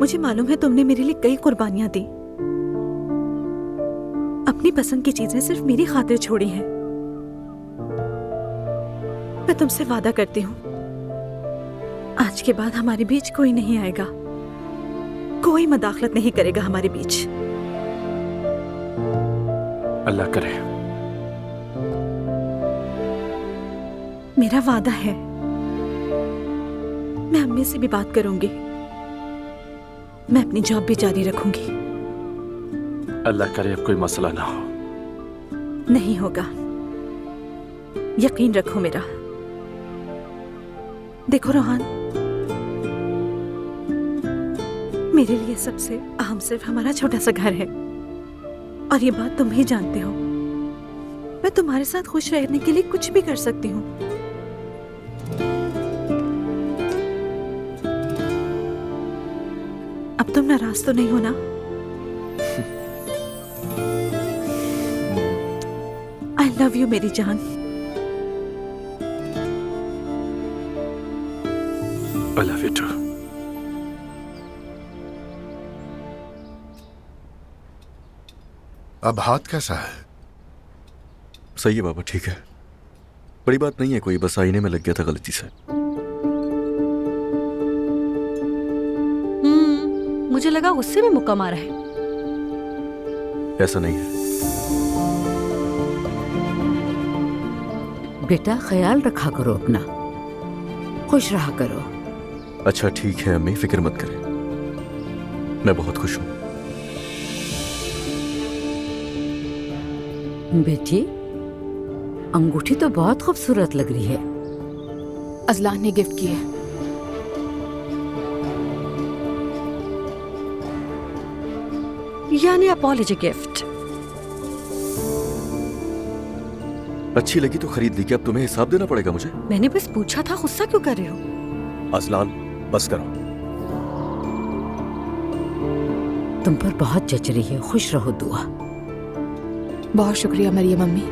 मुझे मालूम है तुमने मेरे लिए कई कुर्बानियां दी, अपनी पसंद की चीजें सिर्फ मेरी खातिर छोड़ी हैं। मैं तुमसे वादा करती हूँ, आज के बाद हमारे बीच कोई नहीं आएगा, कोई मदाखलत नहीं करेगा हमारे बीच। अल्लाह करे। मेरा वादा है। मैं अम्मी से भी बात करूंगी, मैं अपनी जॉब भी जारी रखूंगी। अल्लाह करे अब कोई मसला ना हो। नहीं होगा, यकीन रखो मेरा। देखो रोहान, मेरे लिए सबसे अहम सिर्फ हमारा छोटा सा घर है, और ये बात तुम भी जानते हो। मैं तुम्हारे साथ खुश रहने के लिए कुछ भी कर सकती हूँ। अब तुम नाराज तो नहीं हो ना? आई लव यू मेरी जान। I love you too. अब हाथ कैसा है? सही है बाबा, ठीक है, बड़ी बात नहीं है कोई, बस आईने में लग गया था गलती से। मुझे लगा उससे भी मुक्का मारा है। ऐसा नहीं है। बेटा ख्याल रखा करो अपना, खुश रहा करो। अच्छा ठीक है अम्मी, फिक्र मत करें, मैं बहुत खुश हूँ। बेटी, अंगूठी तो बहुत खूबसूरत लग रही है। अजलान ने गिफ्ट की है। यानी अपॉलॉजी गिफ्ट। अच्छी लगी तो खरीद ली, क्या अब तुम्हें हिसाब देना पड़ेगा मुझे? मैंने बस पूछा था, गुस्सा क्यों कर रहे हो? अजलान बस करो। तुम पर बहुत जच रही है, खुश रहो। दुआ। बहुत शुक्रिया मरियम अम्मी।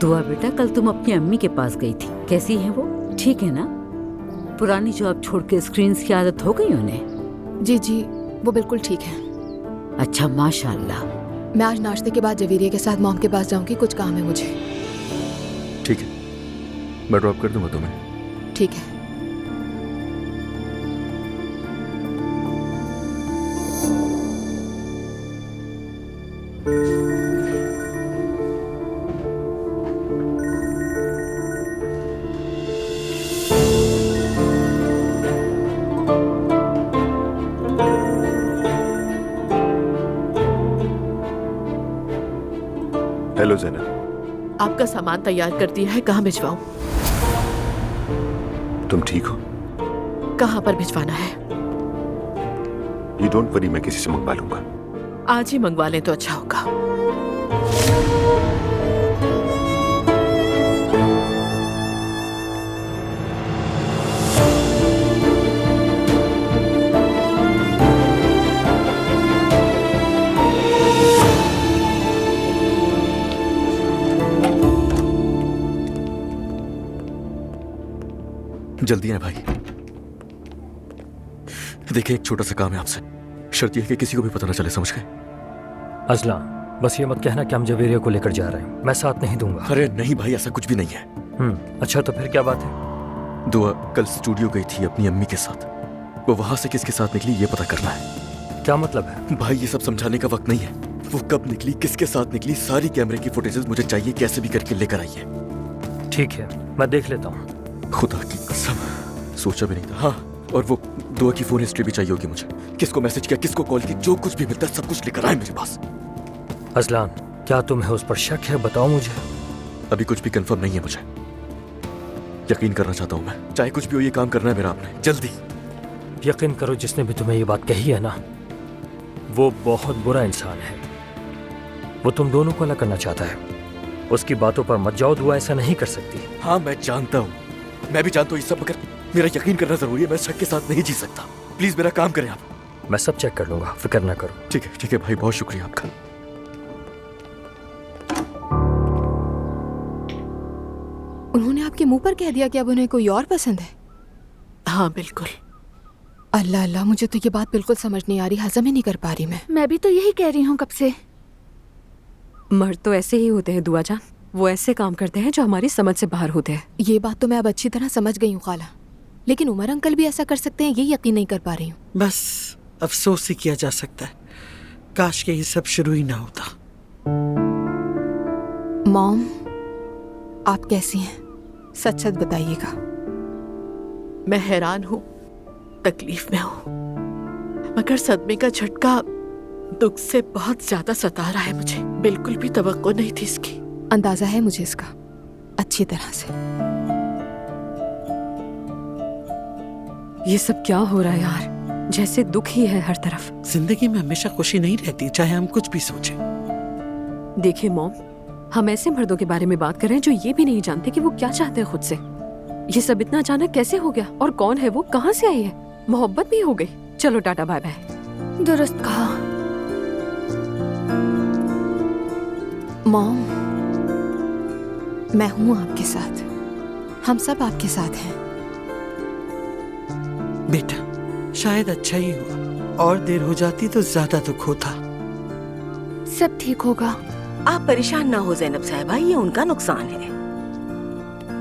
दुआ बेटा, कल तुम अपनी अम्मी के पास गई थी, कैसी है वो? ठीक है ना? पुरानी जॉब छोड़ के स्क्रीन्स की आदत हो गई उन्हें? जी जी, वो बिल्कुल ठीक है। अच्छा, माशाल्लाह। मैं आज नाश्ते के बाद जवीरिया के साथ मॉम के पास जाऊंगी, कुछ काम है मुझे। ठीक है, मैं ड्रॉप कर दूंगा तुम्हें। ठीक है। हेलो ज़ैनब। आपका सामान तैयार कर दिया है, कहाँ भिजवाऊं? तुम ठीक हो? कहाँ पर भिजवाना है? यू डोंट वरी, मैं किसी से मंगवा लूंगा। आज ही मंगवा लें तो अच्छा होगा। जल्दी आए भाई। देखिए, एक छोटा सा काम है आपसे, शर्त यह है कि किसी को भी पता ना चले, समझ गए? अजलान, बस ये मत कहना कि हम जवेरिया को लेकर जा रहे हैं, मैं साथ नहीं दूंगा। अरे नहीं भाई, ऐसा कुछ भी नहीं है। अच्छा तो फिर क्या बात है? दुआ कल स्टूडियो गई थी अपनी अम्मी के साथ, वो वहां से किसके साथ निकली ये पता करना है। क्या मतलब है? भाई ये सब समझाने का वक्त नहीं है। वो कब निकली, किसके साथ निकली, सारी कैमरे की फुटेजेस मुझे चाहिए, कैसे भी करके लेकर आइए। ठीक है, मैं देख लेता हूँ। खुदा की कसम, सोचा भी नहीं था। हाँ, और वो दुआ की फोन हिस्ट्री भी चाहिए होगी मुझे, किसको मैसेज किया, किसको कॉल की, जो कुछ भी मिलता है सब कुछ लेकर आए मेरे पास। अजलान, क्या तुम्हें उस पर शक है? बताओ मुझे। अभी कुछ भी कंफर्म नहीं है, मुझे यकीन करना चाहता हूँ मैं, चाहे कुछ भी हो ये काम करना है मेरा आपने, जल्दी। यकीन करो, जिसने भी तुम्हें ये बात कही है ना, वो बहुत बुरा इंसान है। वो तुम दोनों को अलग करना चाहता है। उसकी बातों पर मत जाओ, दुआ ऐसा नहीं कर सकती। हाँ मैं जानता हूँ, मैं भी जानता हूँ ये सब, मगर मेरा यकीन करना जरूरी है। मैं शक के साथ नहीं जी सकता, प्लीज मेरा काम करें आप। मैं सब चेक कर लूंगा, फिक्र ना करो। ठीक है भाई, बहुत शुक्रिया आपका। उन्होंने आपकी मुंह पर कह दिया कि अब उन्हें कोई और पसंद है? हाँ बिल्कुल। अल्लाह अल्लाह, मुझे तो ये बात बिल्कुल समझ नहीं आ रही, हजम ही नहीं कर पा रही मैं भी तो यही कह रही हूँ कब से। मर्द तो ऐसे ही होते हैं दुआ जान, वो ऐसे काम करते हैं जो हमारी समझ से बाहर होते हैं। ये बात तो मैं अब अच्छी तरह समझ गई हूँ खाला, लेकिन उमर अंकल भी ऐसा कर सकते हैं, ये यकीन नहीं कर पा रही हूँ। बस अफसोस ही किया जा सकता है, काश के ये सब शुरू ही ना होता। मॉम, आप कैसी हैं? सच सच बताइएगा। मैं हैरान हूँ, तकलीफ में हूँ, मगर सदमे का झटका दुख से बहुत ज्यादा सता रहा है मुझे। बिल्कुल भी तवक्को नहीं थी इसकी। अंदाजा है मुझे इसका अच्छी तरह से। ये सब क्या हो रहा है यार, जैसे दुख ही है हर तरफ। जिंदगी में हमेशा खुशी नहीं रहती, चाहे हम कुछ भी सोचें। देखिए मॉम, हम ऐसे मर्दों के बारे में बात कर रहे हैं जो ये भी नहीं जानते कि वो क्या चाहते हैं खुद से। ये सब इतना अचानक कैसे हो गया, और कौन है वो, कहाँ से आई है? मोहब्बत भी हो गई। चलो टाटा बाय बाय। दुरुस्त कहा। मॉम, मैं हूं आपके साथ, हम सब आपके साथ हैं। बेटा, शायद अच्छा ही हुआ, और देर हो जाती तो ज्यादा दुख होता। सब ठीक होगा। आप परेशान ना हो जैनब साहिबा, ये उनका नुकसान है।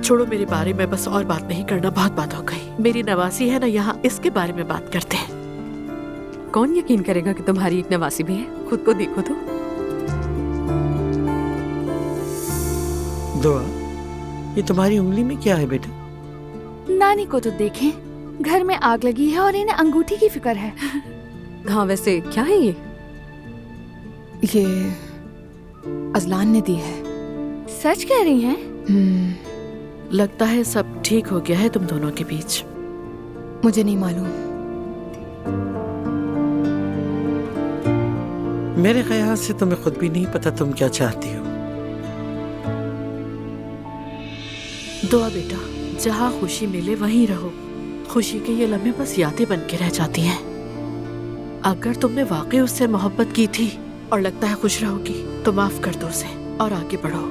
छोड़ो, मेरे बारे में बस और बात नहीं करना, बहुत बात हो गई। मेरी नवासी है ना यहाँ, इसके बारे में बात करते हैं। कौन यकीन करेगा कि तुम्हारी एक नवासी भी है? खुद को देखो तो। दुआ, ये तुम्हारी उंगली में क्या है बेटा? नानी को तो देखें, घर में आग लगी है और इन्हें अंगूठी की फिक्र है। हाँ वैसे क्या है ये? ये अजलान ने दी है। सच कह रही हैं? लगता है सब ठीक हो गया है तुम दोनों के बीच। मुझे नहीं मालूम। मेरे ख्याल से तुम्हें खुद भी नहीं पता तुम क्या चाहती हो। दुआ बेटा, जहाँ खुशी मिले वहीं रहो। खुशी के ये लम्हे बस यादें बन के रह जाती हैं। अगर तुमने वाकई उससे मोहब्बत की थी और लगता है खुश रहोगी, तो माफ कर दो उसे और आगे बढ़ो।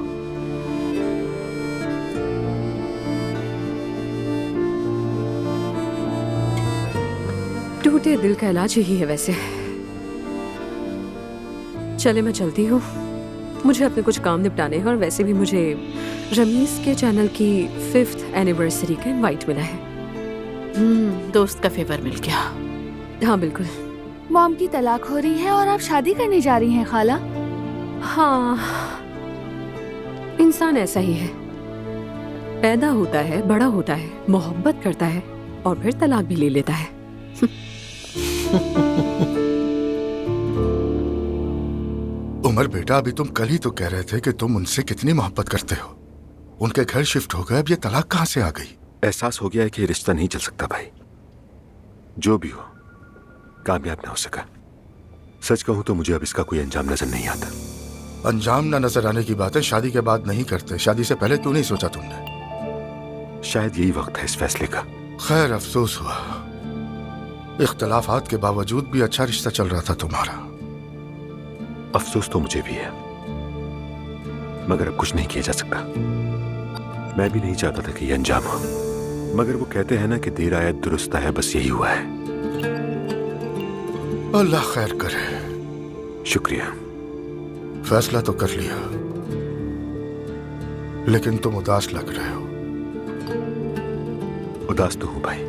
टूटे दिल का इलाज यही है वैसे। चले मैं चलती हूँ, मुझे अपने कुछ काम निपटाने हैं, और वैसे भी मुझे रमीज के चैनल की 5th एनिवर्सरी का इनवाइट मिला है। दोस्त का फेवर मिल गया। हाँ बिल्कुल। मॉम की तलाक हो रही है और आप शादी करने जा रही हैं खाला? हाँ, इंसान ऐसा ही है, पैदा होता है, बड़ा होता है, मोहब्बत करता है और फिर तलाक भी ले लेता है। उमर बेटा, अभी तुम कल ही तो कह रहे थे कि तुम उनसे कितनी मोहब्बत करते हो। उनके घर शिफ्ट हो गए, अब ये तलाक कहाँ से आ गई? एहसास हो गया है कि ये रिश्ता नहीं चल सकता भाई। जो भी हो, कामयाब ना हो सका। सच कहूं तो मुझे अब इसका कोई अंजाम नजर नहीं आता। अंजाम ना नजर आने की बातें शादी के बाद नहीं करते। शादी से पहले क्यों नहीं सोचा तुमने? शायद यही वक्त है इस फैसले का। खैर, अफसोस हुआ। इख्तलाफात के बावजूद भी अच्छा रिश्ता चल रहा था तुम्हारा। अफसोस तो मुझे भी है, मगर अब कुछ नहीं किया जा सकता। मैं भी नहीं चाहता था कि ये अंजाम हो, मगर वो कहते हैं ना कि देर आयत दुरुस्त है, बस यही हुआ है। अल्लाह खैर करे। शुक्रिया। फैसला तो कर लिया, लेकिन तुम उदास लग रहे हो। उदास तो हूं भाई,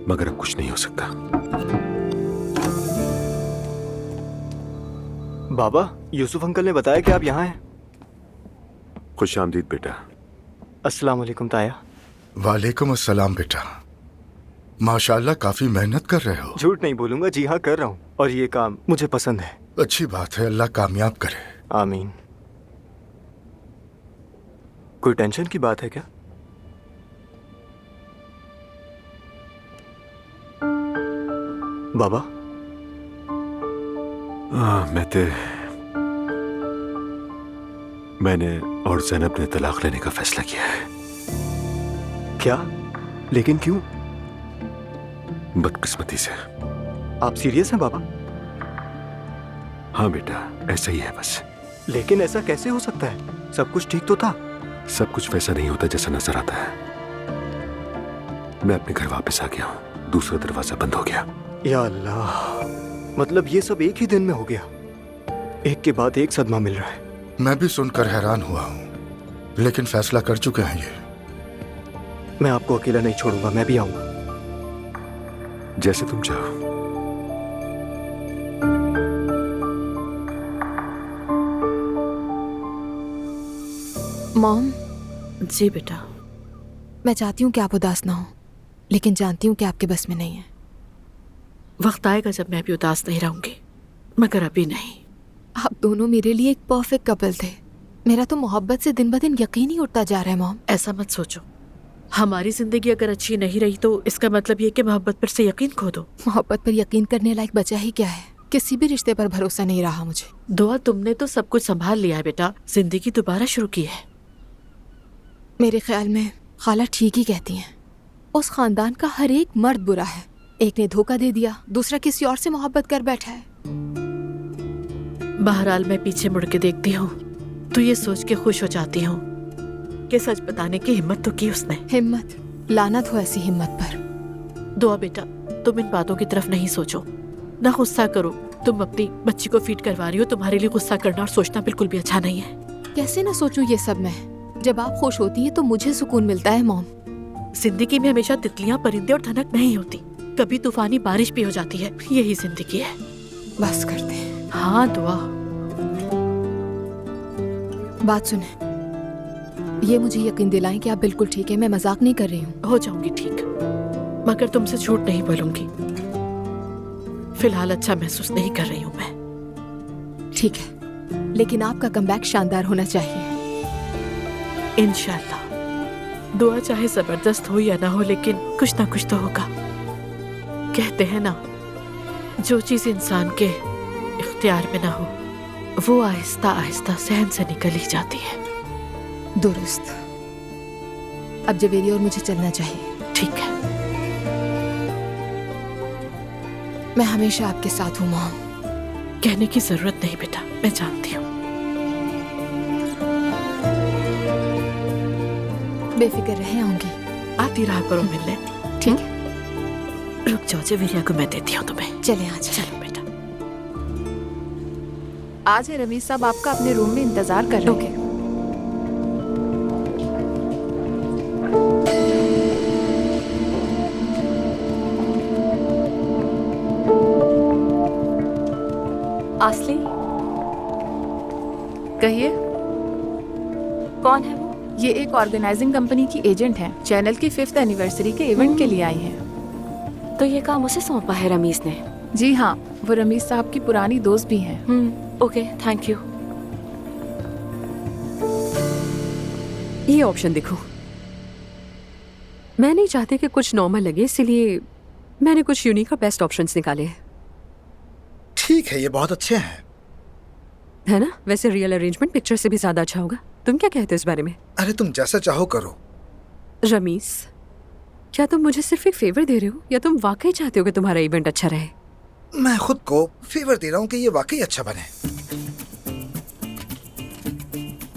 मगर अब कुछ नहीं हो सकता। बाबा, यूसुफ अंकल ने बताया कि आप यहाँ हैं। खुश आमदीद बेटा। अस्सलाम वालेकुम ताया। वालेकुम अस्सलाम बेटा। माशाल्लाह, काफी मेहनत कर रहे हो। झूठ नहीं बोलूंगा, जी हाँ कर रहा हूँ, और ये काम मुझे पसंद है। अच्छी बात है, अल्लाह कामयाब करे। आमीन। कोई टेंशन की बात है क्या? बाबा, मैंने और ज़ैनब ने तलाक लेने का फैसला किया है। क्या? लेकिन क्यों? बदकिस्मती से। आप सीरियस हैं बाबा? हाँ बेटा, ऐसा ही है बस। लेकिन ऐसा कैसे हो सकता है? सब कुछ ठीक तो था। सब कुछ वैसा नहीं होता जैसा नजर आता है। मैं अपने घर वापस आ गया हूँ, दूसरा दरवाजा बंद हो गया। या अल्लाह, मतलब ये सब एक ही दिन में हो गया? एक के बाद एक सदमा मिल रहा है। मैं भी सुनकर हैरान हुआ हूँ, लेकिन फैसला कर चुके हैं ये। मैं आपको अकेला नहीं छोड़ूंगा, मैं भी आऊंगा। जैसे तुम चाहो। मॉम। जी बेटा। मैं चाहती हूँ कि आप उदास ना हो, लेकिन जानती हूँ कि आपके बस में नहीं है। वक्त आएगा जब मैं भी उदास नहीं रहूंगी, मगर अभी नहीं। आप दोनों मेरे लिए एक परफेक्ट कपल थे। मेरा तो मोहब्बत से दिन ब दिन यकीन ही उठता जा रहा है मॉम। ऐसा मत सोचो। हमारी जिंदगी अगर अच्छी नहीं रही तो इसका मतलब ये कि मोहब्बत पर से यकीन खो दो। मोहब्बत पर यकीन करने लायक बचा ही क्या है? किसी भी रिश्ते पर भरोसा नहीं रहा मुझे। दुआ, तुमने तो सब कुछ संभाल लिया है बेटा, जिंदगी दोबारा शुरू की है। मेरे ख्याल में खाला ठीक ही कहती हैं। उस खानदान का हर एक मर्द बुरा है। एक ने धोखा दे दिया, दूसरा किसी और से मोहब्बत कर बैठा है। बहरहाल मैं पीछे मुड़ के देखती हूँ तो ये सोच के खुश हो जाती हूँ कि सच बताने की हिम्मत तो की उसने। हिम्मत? लानत हो ऐसी हिम्मत पर। दुआ बेटा, तुम इन बातों की तरफ नहीं सोचो, ना गुस्सा करो। तुम अपनी बच्ची को फीड करवा रही हो, तुम्हारे लिए गुस्सा करना और सोचना बिल्कुल भी अच्छा नहीं है। कैसे ना सोचूं ये सब मैं? जब आप खुश होती हैं तो मुझे सुकून मिलता है मॉम। जिंदगी में हमेशा तितलियां, परिंदे और धनक नहीं होती, कभी तूफानी बारिश भी हो जाती है। यही जिंदगी है। बस करते हैं। हाँ दुआ। बात सुने, ये मुझे यकीन दिलाएं कि आप बिल्कुल ठीक है। मैं मजाक नहीं कर रही हूँ। हो जाऊंगी ठीक, मगर तुमसे झूठ नहीं बोलूंगी। फिलहाल अच्छा महसूस नहीं कर रही हूँ मैं। ठीक है, लेकिन आपका कमबैक शानदार होना चाहिए। इंशाल्लाह। दुआ चाहे जबरदस्त हो या ना हो, लेकिन कुछ ना कुछ तो होगा। कहते हैं ना, जो चीज इंसान के इख्तियार में ना हो वो आहिस्ता आहिस्ता सहन से निकल ही जाती है। दुरुस्त। अब जवेरी और मुझे चलना चाहिए। ठीक है। मैं हमेशा आपके साथ हूँ मॉम। कहने की जरूरत नहीं बेटा, मैं जानती हूँ। बेफिक्र रहे आऊंगी। आती रहा करो मिलने। ठीक है। रुक जाओ, जवेरिया को मैं देती हूँ तुम्हें। चले आज। चलो बेटा। आज है रमीज साहब आपका अपने रूम में इंतजार कर रहे हैं। आसली, कहिए। कौन है वो? ये एक ऑर्गेनाइजिंग कंपनी की एजेंट हैं। चैनल की 5th एनिवर्सरी के इवेंट के लिए आई हैं। तो ये काम उसे सौंपा है रमीज ने? जी हाँ, वो रमीज साहब की पुरानी दोस्त भी हैं। Okay, thank you. ये ऑप्शन देखो। मैं नहीं चाहती कि कुछ नॉर्मल लगे, इसीलिए मैंने कुछ यूनिक और बेस्ट ऑप्शंस निकाले हैं। ठीक है, ये बहुत अच्छे हैं, है ना? वैसे रियल अरेंजमेंट पिक्चर से भी ज्यादा अच्छा होगा। तुम क्या कहते हो इस बारे में? अरे तुम जैसा चाहो करो। रमीज, क्या तुम मुझे सिर्फ एक फेवर दे रहे हो या तुम वाकई चाहते हो कि तुम्हारा इवेंट अच्छा रहे? मैं खुद को फेवर दे रहा हूँ कि ये वाकई अच्छा बने।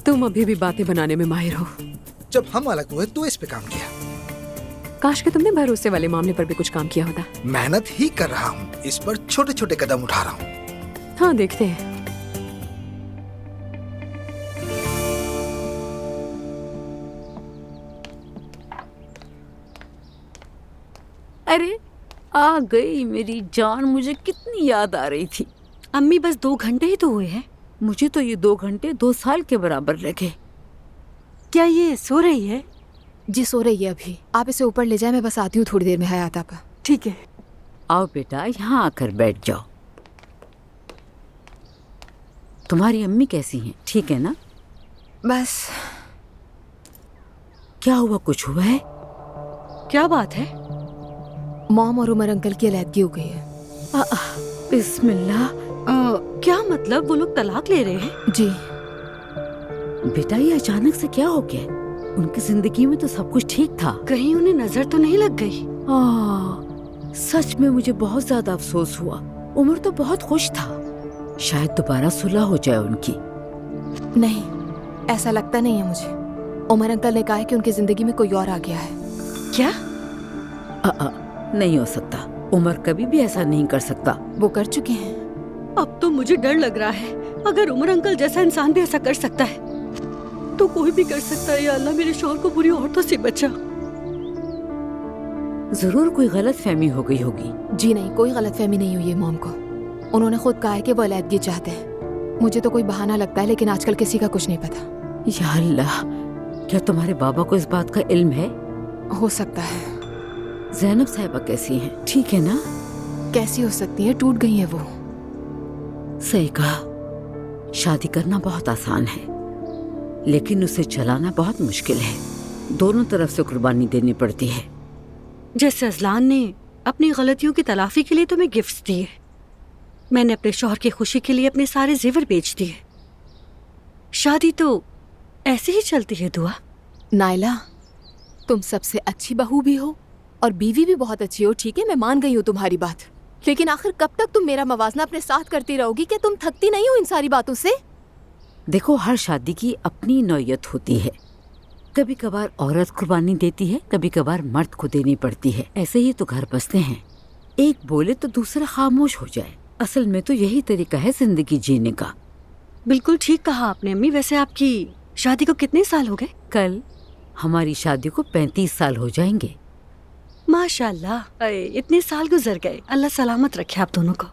तुम अभी भी बातें बनाने में माहिर हो। जब हम अलग हुए तो इस पे काम किया। काश कि तुमने भरोसे वाले मामले पर भी कुछ काम किया होता। मेहनत ही कर रहा हूँ, इस पर छोटे छोटे कदम उठा रहा हूँ। हाँ, देखते हैं। अरे आ गई मेरी जान, मुझे कितनी याद आ रही थी। अम्मी बस 2 घंटे ही तो हुए हैं। मुझे तो ये 2 घंटे 2 साल के बराबर लगे। क्या ये सो रही है? जी सो रही है अभी। आप इसे ऊपर ले जाए, मैं बस आती हूँ थोड़ी देर में। हयात आपा। ठीक है। आओ बेटा, यहाँ आकर बैठ जाओ। तुम्हारी अम्मी कैसी हैं? ठीक है ना? बस। क्या हुआ? कुछ हुआ है? क्या बात है? मॉम और उमर अंकल की अलैदगी हो गई है। बिस्मिल्लाह। क्या मतलब? वो लोग तलाक ले रहे हैं? जी। बेटा, ये अचानक से क्या हो गया? उनकी जिंदगी में तो सब कुछ ठीक था। कहीं उन्हें नजर तो नहीं लग गई? सच में मुझे बहुत ज्यादा अफसोस हुआ। उमर तो बहुत खुश था। शायद दोबारा सुलह हो जाए उनकी। नहीं, ऐसा लगता नहीं है मुझे। उमर अंकल ने कहा है कि उनकी जिंदगी में कोई और आ गया है। क्या? नहीं हो सकता, उमर कभी भी ऐसा नहीं कर सकता। वो कर चुके हैं। अब तो मुझे डर लग रहा है, अगर उमर अंकल जैसा इंसान भी ऐसा कर सकता है तो कोई भी कर सकता है। या अल्लाह मेरे शौहर को बुरी औरतों से बचा। जरूर कोई गलत फहमी हो गई होगी। जी नहीं, कोई गलत फहमी नहीं हुई है मॉम को। उन्होंने खुद कहा है कि वो अलहदगी चाहते हैं। मुझे तो कोई बहाना लगता है, लेकिन आजकल किसी का कुछ नहीं पता। या अल्लाह, क्या तुम्हारे बाबा को इस बात का इल्म है? हो सकता है। ज़ैनब साहिबा कैसी हैं? ठीक है ना? कैसी हो सकती है, टूट गई है वो। सही कहा, शादी करना बहुत आसान है, लेकिन उसे चलाना बहुत मुश्किल है। दोनों तरफ से कुर्बानी देनी पड़ती है। जैसे अजलान ने अपनी गलतियों की तलाफी के लिए तुम्हें गिफ्ट्स दिए, मैंने अपने शौहर की खुशी के लिए अपने सारे जेवर बेच दिए। शादी तो ऐसे ही चलती है दुआ। नायला, तुम सबसे अच्छी बहू भी हो और बीवी भी बहुत अच्छी हो। ठीक है, मैं मान गई हूँ तुम्हारी बात, लेकिन आखिर कब तक तुम मेरा मवाजना अपने साथ करती रहोगी? क्या तुम थकती नहीं हो इन सारी बातों से? देखो, हर शादी की अपनी नौयत होती है। कभी कभार औरत कुर्बानी देती है, कभी कभार मर्द को देनी पड़ती है। ऐसे ही तो घर बसते हैं, एक बोले तो दूसरा खामोश हो जाए। असल में तो यही तरीका है जिंदगी जीने का। बिल्कुल ठीक कहा आपने अम्मी। वैसे आपकी शादी को कितने साल हो गए? कल हमारी शादी को 35 साल हो जाएंगे। माशाल्लाह, इतने साल गुजर गए। अल्लाह सलामत रखे आप दोनों को।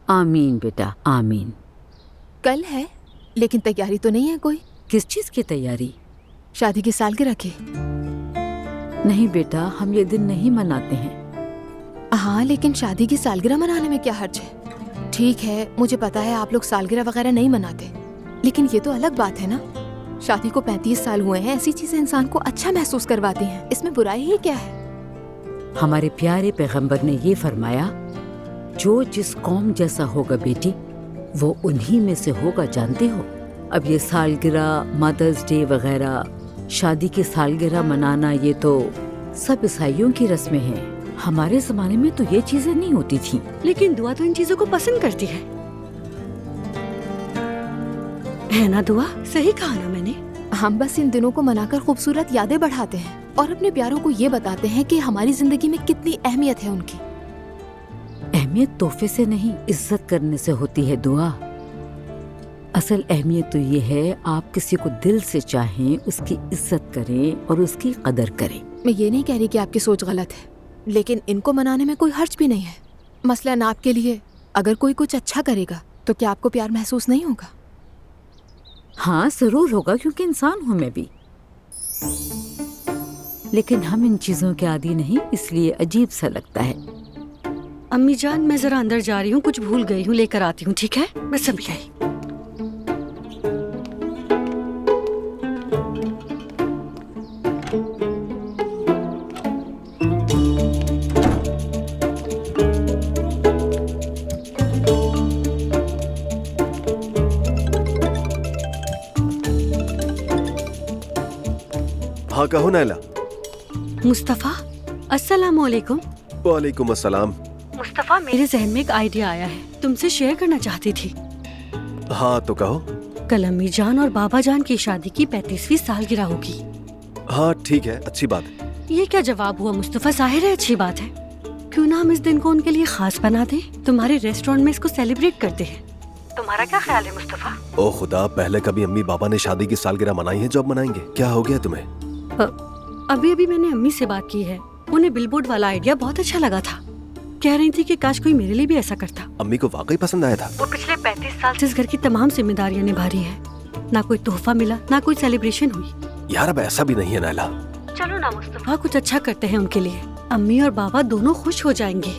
आमीन बेटा, आमीन। कल है, लेकिन तैयारी तो नहीं है कोई? किस चीज की तैयारी? शादी की सालगिरह की। नहीं बेटा, हम ये दिन नहीं मनाते हैं। हाँ, लेकिन शादी की सालगिरह मनाने में क्या हर्ज है? ठीक है, मुझे पता है आप लोग सालगिरह वगैरह नहीं मनाते, लेकिन ये तो अलग बात है ना। शादी को 35 साल हुए हैं, ऐसी चीजें इंसान को अच्छा महसूस करवाती हैं। इसमें बुराई ही क्या है? हमारे प्यारे पैगंबर ने ये फरमाया, जो जिस कौम जैसा होगा बेटी, वो उन्हीं में से होगा। जानते हो, अब ये सालगिरह, मदर्स डे वगैरह, शादी की सालगिरह मनाना, ये तो सब ईसाइयों की रस्में हैं। हमारे जमाने में तो ये चीजें नहीं होती थी। लेकिन दुआ तो इन चीजों को पसंद करती है ना दुआ? सही कहा ना मैंने? हम बस इन दिनों को मनाकर खूबसूरत यादें बढ़ाते हैं और अपने प्यारों को ये बताते हैं कि हमारी जिंदगी में कितनी अहमियत है उनकी। अहमियत तोहफे से नहीं, इज्जत करने से होती है दुआ। असल अहमियत तो ये है, आप किसी को दिल से चाहें, उसकी इज्जत करें और उसकी कदर करें। मैं ये नहीं कह रही कि आपकी सोच गलत है, लेकिन इनको मनाने में कोई हर्ज भी नहीं है। मसलन आपके लिए अगर कोई कुछ अच्छा करेगा तो क्या आपको प्यार महसूस नहीं होगा? हाँ जरूर होगा, क्योंकि इंसान हूँ मैं भी। लेकिन हम इन चीजों के आदी नहीं, इसलिए अजीब सा लगता है। अम्मी जान, मैं जरा अंदर जा रही हूँ, कुछ भूल गई हूँ, लेकर आती हूँ। ठीक है, मैं सभी आई। हाँ कहो नायला। मुस्तफा, अस्सलाम वालेकुम। वालेकुम अस्सलाम। मुस्तफा, मेरे जहन में एक आइडिया आया है, तुमसे शेयर करना चाहती थी। हाँ तो कहो। कल अम्मी जान और बाबा जान की शादी की 35वीं सालगिरह होगी। हाँ ठीक है, अच्छी बात है। ये क्या जवाब हुआ मुस्तफा? जाहिर है अच्छी बात है। क्यों ना हम इस दिन को उनके लिए खास बना दें, तुम्हारे रेस्टोरेंट में इसको सेलिब्रेट करते हैं। तुम्हारा क्या ख्याल है मुस्तफा? ओ खुदा, पहले कभी अम्मी बाबा ने शादी की सालगिरह मनाई है जो अब मनाएंगे? क्या हो गया तुम्हें? अभी अभी मैंने अम्मी से बात की है, उन्हें बिलबोर्ड वाला आइडिया बहुत अच्छा लगा था। कह रही थी कि काश कोई मेरे लिए भी ऐसा करता। अम्मी को वाकई पसंद आया था। वो पिछले 35 साल से इस घर की तमाम जिम्मेदारियां निभा रही है। ना कोई तोहफा मिला, ना कोई सेलिब्रेशन हुई। यार अब ऐसा भी नहीं है नायला। चलो ना मुस्तफा, कुछ अच्छा करते हैं उनके लिए। अम्मी और बाबा दोनों खुश हो जाएंगे।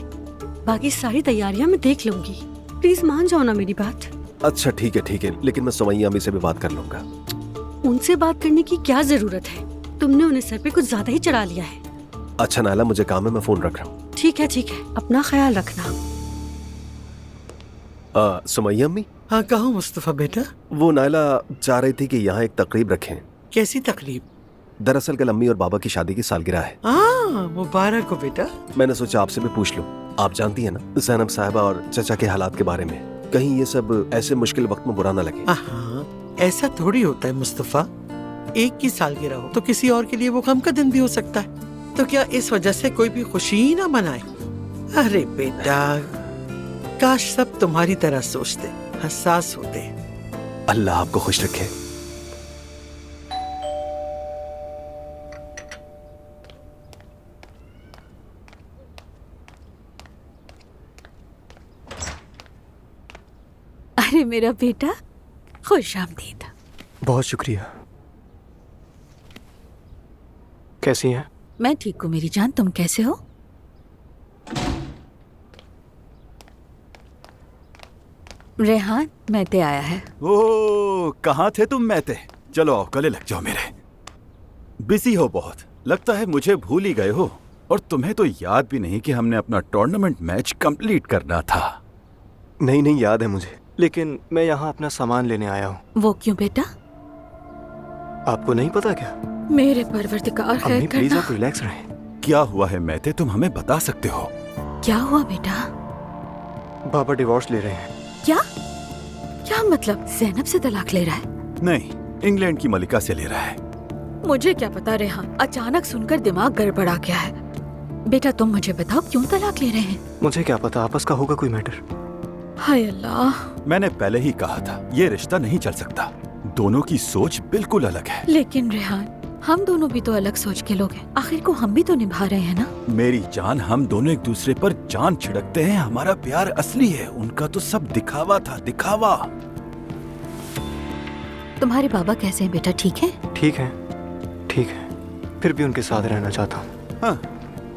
बाकी सारी तैयारियां मैं देख लूंगी। प्लीज मान जाओ ना मेरी बात। अच्छा ठीक है, लेकिन मैं सुमैया अम्मी से भी बात कर लूंगा। उनसे बात करने की क्या जरूरत है? तुमने उन्हें सर पे कुछ ज्यादा ही चढ़ा लिया है। अच्छा नायला, मुझे काम है, मैं फोन रख रहा हूँ। ठीक है, अपना ख्याल रखना। सुमैया अम्मी। हाँ कहो मुस्तफा बेटा। वो नायला चाह रही थी कि यहाँ एक तकरीब रखें। कैसी तकरीब? दरअसल कल अम्मी और बाबा की शादी की सालगिरह है। मुबारक हो बेटा। मैंने सोचा आपसे भी पूछ लूं। आप जानती है ना ज़ैनब साहिबा और चचा के हालात के बारे में, कहीं ये सब ऐसे मुश्किल वक्त में बुरा ना लगे। हाँ, ऐसा थोड़ी होता है मुस्तफा। एक की सालगिरह हो तो किसी और के लिए वो गम का दिन भी हो सकता है। तो क्या इस वजह से कोई भी खुशी ही ना मनाए? अरे बेटा, काश सब तुम्हारी तरह सोचते, हसास होते। अल्लाह आपको खुश रखे। अरे मेरा बेटा, खुश आमदीद। बहुत शुक्रिया। कैसी हैं? मैं ठीक हूँ मेरी जान, तुम कैसे हो? रेहान, मैते आया है। ओह, कहाँ थे तुम मैते? चलो आओ, गले लग जाओ मेरे। बिजी हो बहुत, लगता है मुझे भूल ही गए हो। और तुम्हें तो याद भी नहीं कि हमने अपना टूर्नामेंट मैच कंप्लीट करना था। नहीं नहीं, याद है मुझे, लेकिन मैं यहाँ अपना सामान लेने आया हूँ। वो क्यों बेटा? आपको नहीं पता क्या? मेरे परवरदिगार खैर अम्मी प्लीज करना। आप रिलैक्स रहें। क्या हुआ है मैते, तुम हमें बता सकते हो? क्या हुआ बेटा? बाबा डिवोर्स ले रहे हैं। क्या क्या मतलब? ज़ैनब से तलाक ले रहा है? नहीं, इंग्लैंड की मलिका से ले रहा है। मुझे क्या पता रेहान, अचानक सुनकर दिमाग गड़बड़ा गया है। बेटा तुम मुझे बताओ, क्यों तलाक ले रहे हैं? मुझे क्या पता, आपस का होगा कोई मैटर। हाय अल्लाह। मैंने पहले ही कहा था, ये रिश्ता नहीं चल सकता। दोनों की सोच बिल्कुल अलग है। लेकिन रेहान, हम दोनों भी तो अलग सोच के लोग हैं। आखिर को हम भी तो निभा रहे हैं ना। मेरी जान, हम दोनों एक दूसरे पर जान छिड़कते हैं। हमारा प्यार असली है, उनका तो सब दिखावा था, दिखावा। तुम्हारे बाबा कैसे हैं बेटा, ठीक है? ठीक है, ठीक है, फिर भी उनके साथ रहना चाहता हूँ। हाँ,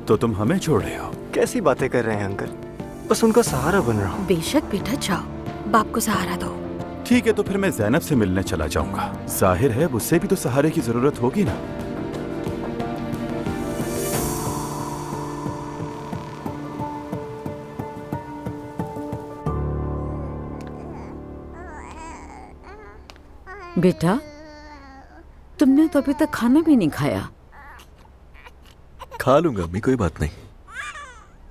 तो तुम हमें छोड़ रहे हो? कैसी बातें कर रहे हैं अंकल, बस उनका सहारा बन रहा हूँ। बेशक बेटा, जाओ बाप को सहारा दो। ठीक है, तो फिर मैं ज़ैनब से मिलने चला जाऊंगा। जाहिर है उससे भी तो सहारे की जरूरत होगी ना। बेटा, तुमने तो अभी तक खाना भी नहीं खाया। खा लूंगा अम्मी, कोई बात नहीं।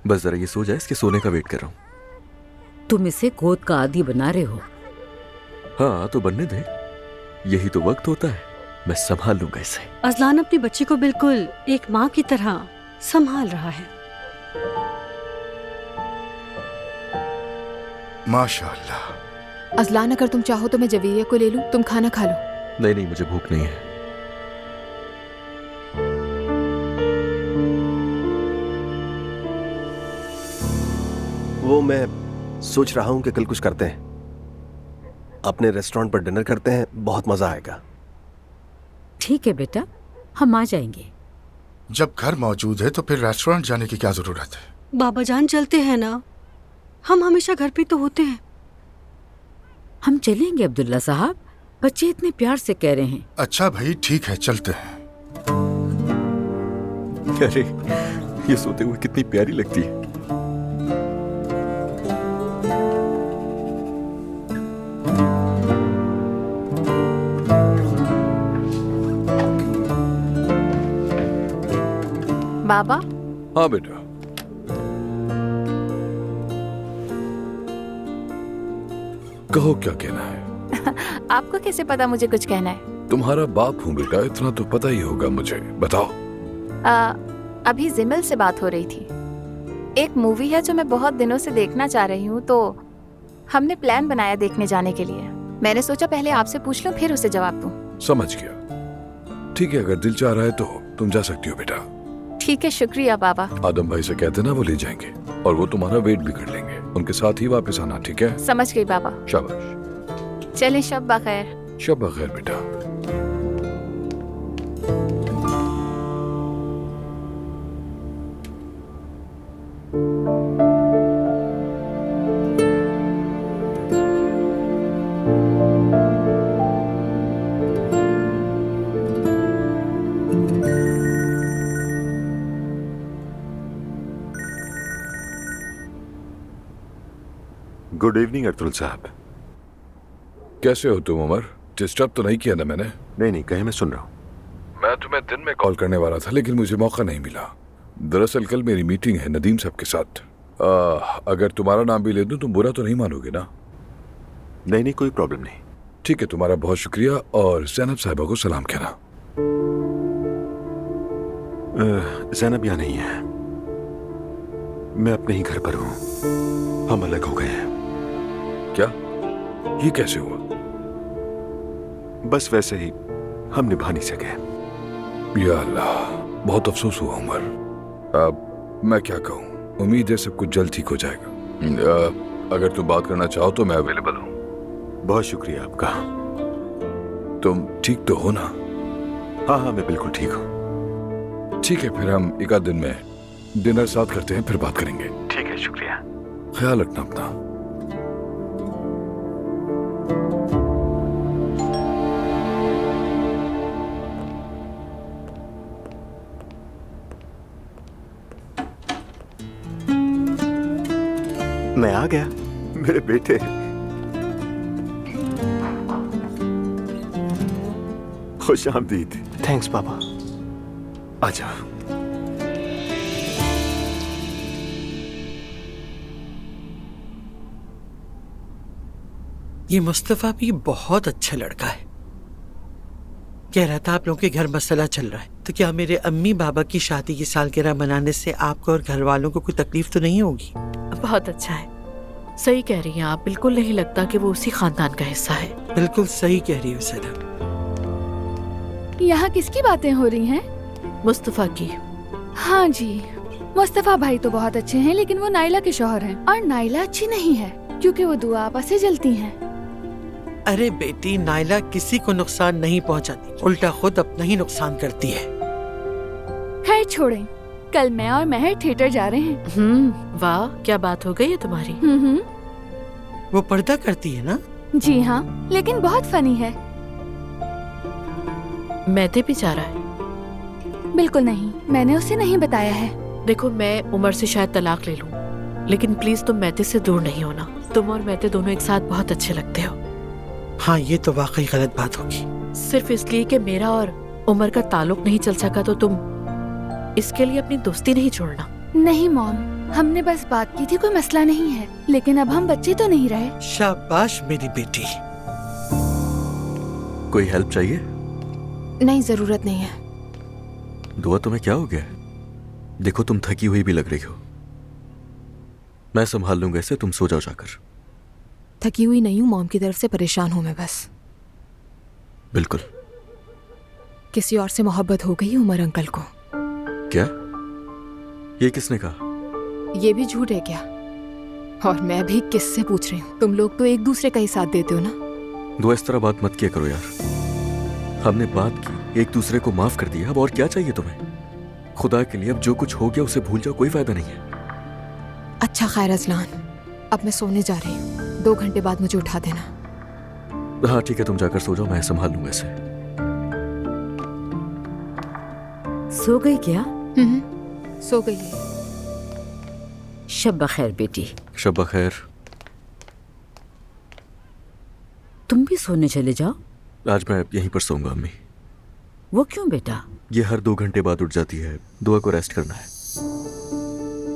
बस जरा ये सो जाए, इसके सोने का वेट कर रहा हूँ। तुम इसे गोद का आदी बना रहे हो। हाँ तो बनने दे, यही तो वक्त होता है। मैं संभाल लूंगा इसे। अजलान अपनी बच्ची को बिल्कुल एक माँ की तरह संभाल रहा है। माशाअल्लाह। अजलान, अगर तुम चाहो तो मैं जवेरिया को ले लूं, तुम खाना खा लो। नहीं नहीं, मुझे भूख नहीं है। वो मैं सोच रहा हूँ कि कल कुछ करते हैं, अपने रेस्टोरेंट पर डिनर करते हैं, बहुत मजा आएगा। ठीक है बेटा, हम आ जाएंगे। जब घर मौजूद है तो फिर रेस्टोरेंट जाने की क्या जरूरत है? बाबा जान चलते हैं ना, हम हमेशा घर पे तो होते हैं। हम चलेंगे अब्दुल्ला साहब, बच्चे इतने प्यार से कह रहे हैं। अच्छा भाई, ठीक है, चलते हैं। अरे ये सोते हुए कितनी प्यारी लगती है। बाबा। हाँ बेटा। कहो क्या कहना है? आपको कैसे पता मुझे कुछ कहना है? तुम्हारा बाप हूँ बेटा, इतना तो पता ही होगा मुझे। बताओ। अभी जिमिल से बात हो रही थी। एक मूवी है जो मैं बहुत दिनों से देखना चाह रही हूँ, तो हमने प्लान बनाया देखने जाने के लिए। मैंने सोचा पहले आपसे पूछ लूं, फिर उसे जवाब दूं। समझ गया। ठीक है, अगर दिल चाह रहा है तो तुम जा सकती हो बेटा। ठीक है, शुक्रिया बाबा। आदम भाई से कहते ना, वो ले जाएंगे और वो तुम्हारा वेट भी कर लेंगे। उनके साथ ही वापस आना, ठीक है? समझ गई बाबा। शाबाश। चलें, शब बखैर। शब बखैर बेटा। गुड इवनिंग अब्दुल साहब। कैसे हो तुम उमर? डिस्टर्ब तो नहीं किया ना मैंने? नहीं नहीं, कहे मैं सुन रहा हूँ। मैं तुम्हें दिन में कॉल करने वाला था, लेकिन मुझे मौका नहीं मिला। दरअसल कल मेरी मीटिंग है नदीम साहब के साथ। अगर तुम्हारा नाम भी ले दूं तुम बुरा तो नहीं मानोगे ना? नहीं नहीं, कोई प्रॉब्लम नहीं। ठीक है, तुम्हारा बहुत शुक्रिया और ज़ैनब साहिबा को सलाम कहना। ज़ैनब यहाँ नहीं है। मैं अपने ही घर पर हूँ। हम अलग हो गए हैं। क्या? ये कैसे हुआ? बस वैसे ही, हम निभा नहीं सके। या अल्लाह, बहुत अफसोस हुआ उमर। अब मैं क्या कहूँ, उम्मीद है सब कुछ जल्द ठीक हो जाएगा। अगर तुम बात करना चाहो तो मैं अवेलेबल हूँ। बहुत शुक्रिया आपका। तुम ठीक तो हो ना? हाँ हाँ, मैं बिल्कुल ठीक हूँ। ठीक है, फिर हम एक आध दिन में डिनर साथ करते हैं, फिर बात करेंगे। ठीक है, शुक्रिया। ख्याल रखना अपना। मैं आ गया, मेरे बेटे। खुश आमदीद। थैंक्स पापा। आ जाओ। ये मुस्तफा भी बहुत अच्छा लड़का है। कह रहा था आप लोगों के घर मसला चल रहा है, तो क्या मेरे अम्मी बाबा की शादी की सालगिरह मनाने से आपको और घर वालों को कोई तकलीफ तो नहीं होगी? बहुत अच्छा है। सही कह रही हैं आप, बिल्कुल नहीं लगता कि वो उसी खानदान का हिस्सा है। बिल्कुल सही कह रही हो सनम। यहाँ किसकी बातें हो रही हैं? मुस्तफा की। हाँ जी, मुस्तफा भाई तो बहुत अच्छे हैं, लेकिन वो नाइला के शौहर हैं और नाइला अच्छी नहीं है क्योंकि वो दुआ आपस से जलती हैं। अरे बेटी, नाइला किसी को नुकसान नहीं पहुंचाती, उल्टा खुद अपना ही नुकसान करती है। खैर छोड़ें, कल मैं और महर थिएटर जा रहे हैं। वाह, क्या बात हो गई है तुम्हारी? वो पर्दा करती है ना? जी हाँ, लेकिन बहुत फनी है। मैते भी जा रहा है? बिल्कुल नहीं, मैंने उसे नहीं बताया है। देखो, मैं उमर से शायद तलाक ले लूं, लेकिन प्लीज तुम मैते से दूर नहीं होना। तुम और मैते दोनों एक साथ बहुत अच्छे लगते हो। हाँ, ये तो वाकई गलत बात होगी। सिर्फ इसलिए कि मेरा और उमर का ताल्लुक नहीं चल सका तो तुम इसके लिए अपनी दोस्ती नहीं छोड़ना। नहीं मॉम, हमने बस बात की थी, कोई मसला नहीं है, लेकिन अब हम बच्चे तो नहीं रहे। शाबाश मेरी बेटी। कोई हेल्प चाहिए? नहीं, जरूरत नहीं है। दुआ, तुम्हें क्या हो गया है? देखो, तुम थकी हुई भी लग रही हो। मैं संभाल लूंगा इसे, तुम सो जाओ जाकर। थकी हुई नहीं हूँ, मॉम की तरफ से परेशान हूँ मैं बस। बिल्कुल। किसी और से मोहब्बत हो गई उमर अंकल को। क्या? ये किसने कहा? ये भी झूठ है क्या? और मैं भी किससे पूछ रही हूँ? तुम लोग तो एक दूसरे का ही साथ देते हो ना। दुआ, इस तरह बात मत किया करो यार। हमने बात की, एक दूसरे को माफ कर दिया, अब और क्या चाहिए तुम्हें? खुदा के लिए अब जो कुछ हो गया उसे भूल जाओ, कोई फायदा नहीं है। अच्छा खैर अजलान, अब मैं सोने जा रही हूँ। 2 घंटे बाद मुझे उठा देना। हाँ ठीक है, तुम जाकर सो जाओ, मैं संभाल लूंगा इसे। सो गई क्या? सो गई है। शब बखैर बेटी। शब बखैर। तुम भी सोने चले जाओ। आज मैं यहीं पर सोऊंगा अम्मी। वो क्यों बेटा? ये हर 2 घंटे बाद उठ जाती है, दुआ को रेस्ट करना है।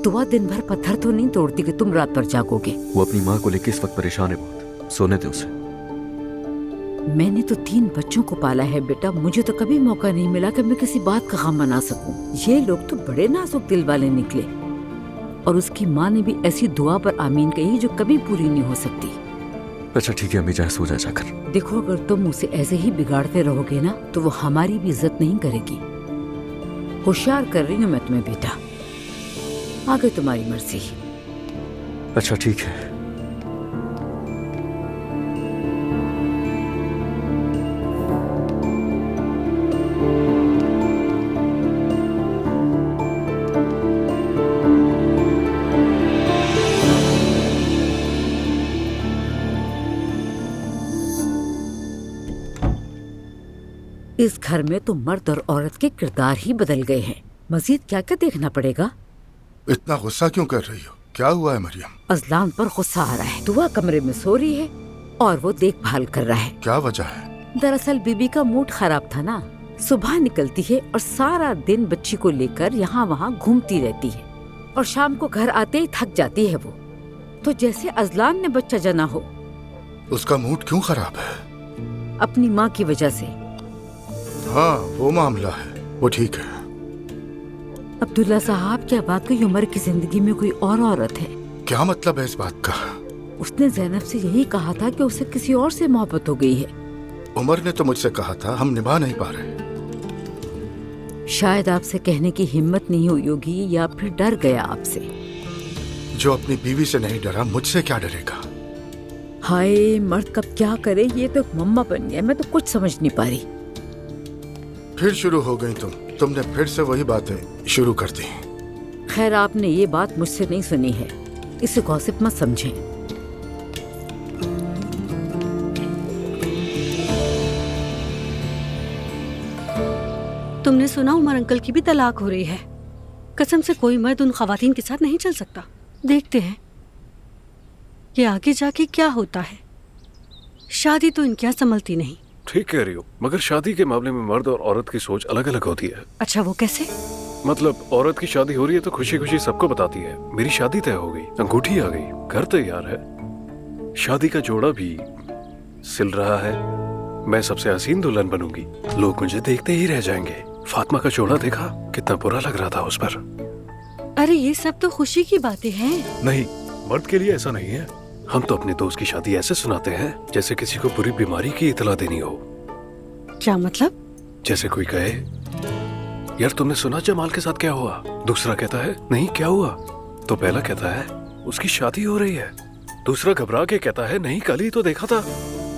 दुआ दिन भर पत्थर तो नहीं तोड़ती कि तुम रात भर जागोगे। वो अपनी माँ को लेकर इस वक्त परेशान है बहुत, सोने दे उसे। मैंने तो 3 बच्चों को पाला है बेटा, मुझे तो कभी मौका नहीं मिला कि मैं किसी बात का गम मना सकूं। ये लोग तो बड़े नाजुक दिल वाले निकले, और उसकी माँ ने भी ऐसी दुआ पर आमीन कही जो कभी पूरी नहीं हो सकती। अच्छा ठीक है अम्मी, जाए सो जाए जाकर। देखो, अगर तुम उसे ऐसे ही बिगाड़ते रहोगे ना तो वो हमारी भी इज्जत नहीं करेगी। होशियार कर रही हूँ मैं तुम्हें बेटा, आगे तुम्हारी मर्जी। अच्छा ठीक है। इस घर में तो मर्द और औरत के किरदार ही बदल गए हैं। मजीद क्या क्या देखना पड़ेगा? इतना गुस्सा क्यों कर रही हो? क्या हुआ है मरियम? अजलान पर गुस्सा आ रहा है। दुआ कमरे में सो रही है और वो देखभाल कर रहा है। क्या वजह है? दरअसल बीबी का मूड खराब था ना। सुबह निकलती है और सारा दिन बच्ची को लेकर यहाँ वहाँ घूमती रहती है, और शाम को घर आते ही थक जाती है वो, तो जैसे अजलान ने बच्चा जना हो। उसका मूड क्यों खराब है? अपनी माँ की वजह से। हाँ वो मामला है, वो ठीक है। अब्दुल्ला साहब, क्या वाकई उमर की जिंदगी में कोई और औरत है? क्या मतलब है इस बात का? उसने ज़ैनब से यही कहा था कि उसे किसी और से मोहब्बत हो गई है। उमर ने तो मुझसे कहा था हम निभा नहीं पा रहे। शायद आपसे कहने की हिम्मत नहीं हुई होगी या फिर डर गया आपसे। जो अपनी बीवी से नहीं डरा, मुझसे क्या डरेगा? हाय, मर्द कब क्या करे, ये तो एक मम्मा बन गया। मैं तो कुछ समझ नहीं पा रही। फिर शुरू हो गई तुमने फिर से वही बातें शुरू कर दी। खैर, आपने ये बात मुझसे नहीं सुनी है, इसे गॉसिप मत समझें। तुमने सुना उमर अंकल की भी तलाक हो रही है। कसम से कोई मर्द उन खवातीन के साथ नहीं चल सकता। देखते हैं कि आगे जाके क्या होता है। शादी तो इनके यहाँ संभलती नहीं। ठीक कह रही हो, मगर शादी के मामले में मर्द और औरत की सोच अलग अलग होती है। अच्छा, वो कैसे? मतलब औरत की शादी हो रही है तो खुशी खुशी सबको बताती है मेरी शादी तय हो गई, अंगूठी आ गई, घर तैयार है, शादी का जोड़ा भी सिल रहा है, मैं सबसे हसीन दुल्हन बनूंगी, लोग मुझे देखते ही रह जाएंगे। फातिमा का जोड़ा देखा, कितना बुरा लग रहा था उस पर। अरे ये सब तो खुशी की बातें हैं। नहीं, मर्द के लिए ऐसा नहीं है। हम तो अपने दोस्त की शादी ऐसे सुनाते हैं जैसे किसी को बुरी बीमारी की इतला देनी हो। क्या मतलब? जैसे कोई कहे, यार तुमने सुना जमाल के साथ क्या हुआ? दूसरा कहता है नहीं क्या हुआ? तो पहला कहता है उसकी शादी हो रही है। दूसरा घबरा के कहता है नहीं कल ही तो देखा था,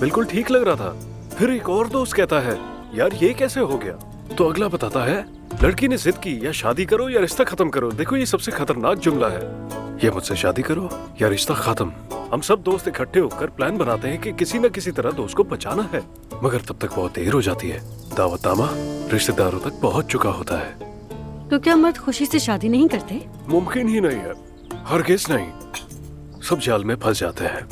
बिल्कुल ठीक लग रहा था। फिर एक और दोस्त कहता है यार ये कैसे हो गया? तो अगला बताता है लड़की ने जिद की या शादी करो या रिश्ता खत्म करो। देखो ये सबसे खतरनाक जुमला है, ये मुझसे शादी करो या रिश्ता खत्म। हम सब दोस्त इकट्ठे होकर प्लान बनाते हैं कि किसी न किसी तरह दोस्त को बचाना है, मगर तब तक बहुत देर हो जाती है। दावतनामा रिश्तेदारों तक पहुंच चुका होता है। तो क्या मर्द खुशी से शादी नहीं करते? मुमकिन ही नहीं है, हरगिज नहीं। सब जाल में फंस जाते हैं।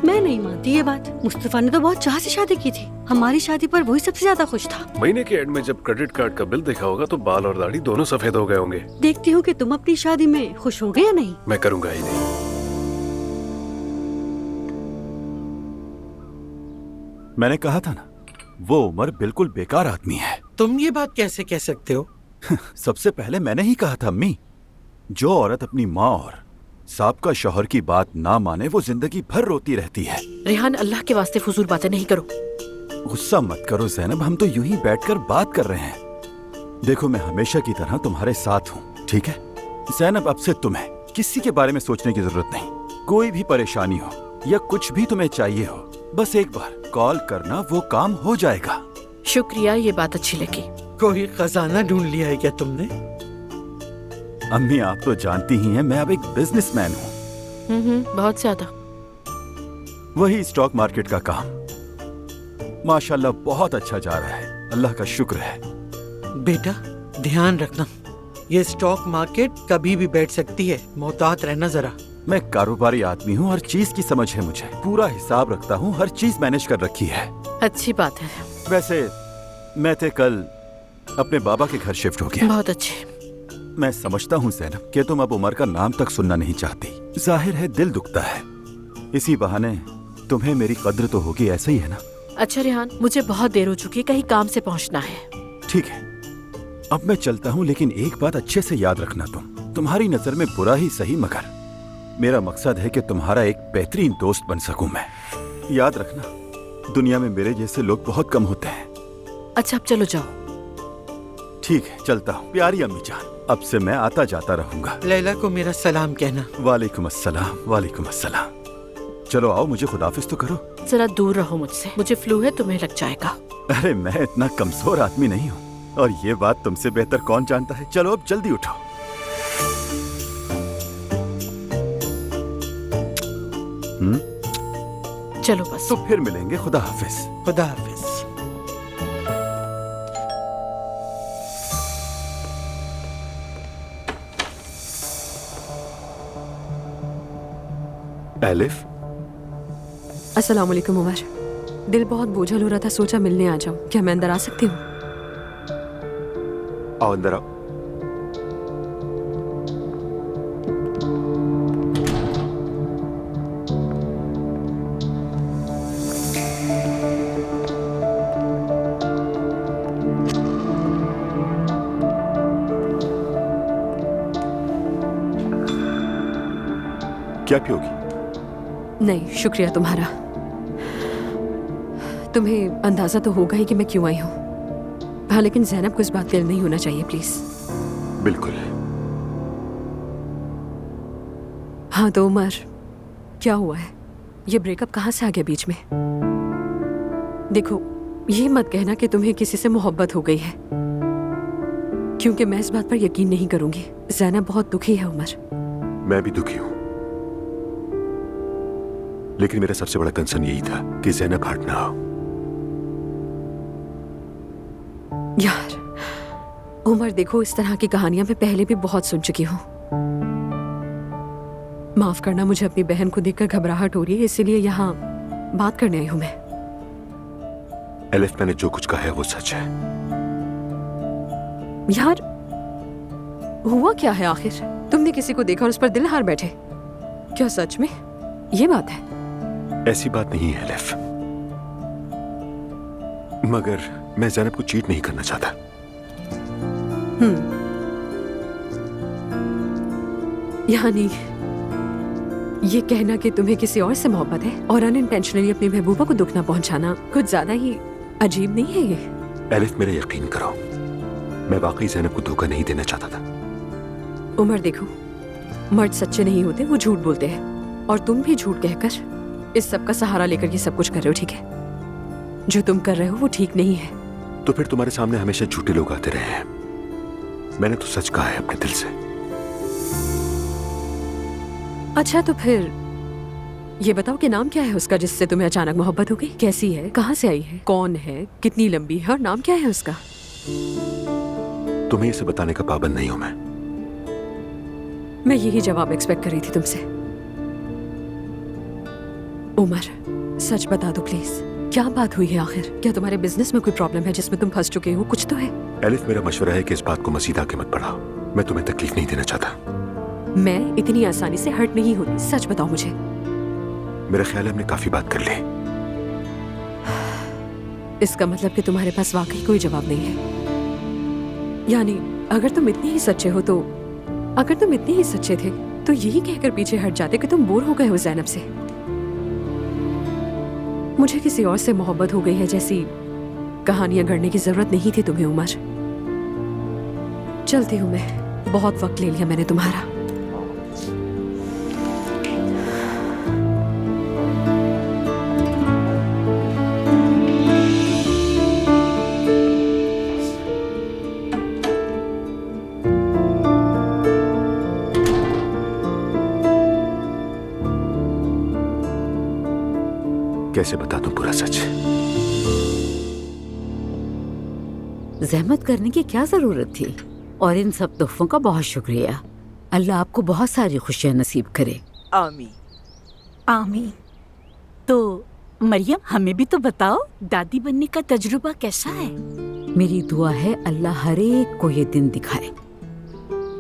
मैं नहीं मानती ये बात। मुस्तफा ने तो बहुत चाह से शादी की थी। हमारी शादी पर वही सबसे ज्यादा खुश था। महीने के एंड में जब क्रेडिट कार्ड का बिल देखा होगा तो बाल और दाढ़ी दोनों सफेद हो गए होंगे। देखती हूँ कि तुम अपनी शादी में खुश हो गए या नहीं। मैं करूँगा ही नहीं। मैंने कहा था ना, वो उमर बिल्कुल बेकार आदमी है। तुम ये बात कैसे कह सकते हो? सबसे पहले मैंने ही कहा था अम्मी, जो औरत अपनी माँ और साबका शौहर की बात ना माने वो जिंदगी भर रोती रहती है। रेहान, अल्लाह के वास्ते फजूल बातें नहीं करो। गुस्सा मत करो ज़ैनब, हम तो यूं ही बैठकर बात कर रहे हैं। देखो मैं हमेशा की तरह तुम्हारे साथ हूँ, ठीक है? ज़ैनब, अब से तुम्हें किसी के बारे में सोचने की जरूरत नहीं। कोई भी परेशानी हो या कुछ भी तुम्हें चाहिए हो, बस एक बार कॉल करना, वो काम हो जाएगा। शुक्रिया, ये बात अच्छी लगी। कोई खजाना ढूंढ लिया है क्या तुमने? अम्मी आप तो जानती ही हैं मैं अब एक बिजनेसमैन हूँ। बहुत ज्यादा। वही स्टॉक मार्केट का काम माशाल्लाह बहुत अच्छा जा रहा है, अल्लाह का शुक्र है। बेटा ध्यान रखना, ये स्टॉक मार्केट कभी भी बैठ सकती है, मोहतात रहना जरा। मैं कारोबारी आदमी हूँ, हर चीज की समझ है मुझे, पूरा हिसाब रखता हूँ, हर चीज मैनेज कर रखी है। अच्छी बात है। वैसे मैं तो कल अपने बाबा के घर शिफ्ट हो गया। बहुत अच्छे। मैं समझता हूँ ज़ैनब कि तुम अब उमर का नाम तक सुनना नहीं चाहती। जाहिर है दिल दुखता है, इसी बहाने तुम्हें मेरी कद्र तो होगी, ऐसा ही है ना? अच्छा रेहान, मुझे बहुत देर हो चुकी है, कहीं काम से पहुँचना है। ठीक है, अब मैं चलता हूँ, लेकिन एक बात अच्छे से याद रखना, तुम्हारी नजर में बुरा ही सही, मगर मेरा मकसद है कि तुम्हारा एक बेहतरीन दोस्त बन सकूं मैं। याद रखना, दुनिया में मेरे जैसे लोग बहुत कम होते हैं। अच्छा अब चलो जाओ। ठीक है, चलता हूँ। प्यारी अम्मी जान, अब से मैं आता जाता रहूंगा। लैला को मेरा सलाम कहना। वालेकुम अस्सलाम, वालेकुम अस्सलाम। चलो आओ, मुझे खुदाफिज तो करो। जरा दूर रहो मुझसे, मुझे फ्लू है, तुम्हें लग जाएगा। अरे मैं इतना कमजोर आदमी नहीं हूँ, और ये बात तुमसे बेहतर कौन जानता है। चलो अब जल्दी उठो। चलो बस। तो फिर मिलेंगे, खुदा हाफिज। खुदा हाफिज। एलिफ, अस्सलाम वालेकुम उमर। दिल बहुत बोझल हो रहा था, सोचा मिलने आ जाऊं। क्या मैं अंदर आ सकती हूँ? आओ अंदर आओ। क्या पियोगी? नहीं शुक्रिया तुम्हारा। तुम्हें अंदाजा तो होगा ही कि मैं क्यों आई हूँ। हाँ लेकिन ज़ैनब को इस बात का इल्म नहीं होना चाहिए प्लीज। बिल्कुल। हाँ तो उमर क्या हुआ है? ये ब्रेकअप कहाँ से आ गया बीच में? देखो ये मत कहना कि तुम्हें किसी से मोहब्बत हो गई है, क्योंकि मैं इस बात पर यकीन नहीं करूंगी। ज़ैनब बहुत दुखी है उमर। मैं भी दुखी हूं, लेकिन मेरा सबसे बड़ा कंसर्न यही था कि ज़ैनब हर्ट ना हो। यार उमर देखो, इस तरह की कहानियां मैं पहले भी बहुत सुन चुकी हूँ। माफ करना, मुझे अपनी बहन को देखकर घबराहट हो रही है, इसीलिए यहाँ बात करने आई हूँ मैं। एलिफ, मैंने जो कुछ कहा है वो सच है। यार हुआ क्या है आखिर? तुमने किसी को देखा और उस पर दिल हार बैठे? क्या सच में ये बात है? ऐसी बात नहीं है एलिफ, मगर मैं ज़ैनब को चीट नहीं करना चाहता। यानी ये कहना कि तुम्हें किसी और से मोहब्बत है और अनइंटेंशनली अपनी महबूबा को दुख ना पहुंचाना कुछ ज्यादा ही अजीब नहीं है ये? एलिफ मेरा यकीन करो, मैं वाकई ज़ैनब को धोखा नहीं देना चाहता था। उमर देखो, मर्द सच्चे नहीं होते, वो झूठ बोलते हैं, और तुम भी झूठ कहकर इस सब का सहारा लेकर ये सब कुछ कर रहे हो। ठीक है, जो तुम कर रहे हो वो ठीक नहीं है। तो फिर तुम्हारे सामने हमेशा झूठे लोग आते रहे हैं। मैंने तो सच कहा है अपने दिल से। अच्छा तो फिर ये बताओ कि नाम क्या है उसका जिससे तुम्हें अचानक मोहब्बत हो गई? कैसी है, कहाँ से आई है, कौन है, कितनी लंबी है और नाम क्या है उसका? तुम्हें इसे बताने का पाबंद नहीं हूं मैं यही जवाब एक्सपेक्ट कर रही थी तुमसे। उमर सच बता दो प्लीज, क्या बात हुई है आखिर? क्या तुम्हारे बिजनेस में कोई प्रॉब्लम है जिसमें तुम फंस चुके हो? कुछ तो है। एलिफ, मेरा मशवरा है कि इस बात को मजीद आगे मत बढ़ाओ। मैं तुम्हें तकलीफ नहीं देना चाहता। मैं इतनी आसानी से हर्ट नहीं होती, सच बताओ मुझे। मेरा ख्याल है हमने काफी बात कर ली। इसका मतलब कि तुम्हारे पास वाकई कोई जवाब नहीं है। यानी अगर तुम इतने ही सच्चे हो तो, अगर तुम इतने ही सच्चे थे तो यही कहकर पीछे हट जाते कि तुम बोर हो गए हो ज़ैनब से। मुझे किसी और से मोहब्बत हो गई है जैसी कहानियां गढ़ने की जरूरत नहीं थी तुम्हें उमर। चलती हूँ मैं, बहुत वक्त ले लिया मैंने तुम्हारा। कैसे बता दूं पूरा सच? ज़हमत करने की क्या जरूरत थी? और इन सब तोहफों का बहुत शुक्रिया। अल्लाह आपको बहुत सारी खुशियां नसीब करे। आमीन आमीन। तो मरियम, हमें भी तो बताओ, दादी बनने का तजुर्बा कैसा है? मेरी दुआ है अल्लाह हर एक को ये दिन दिखाए।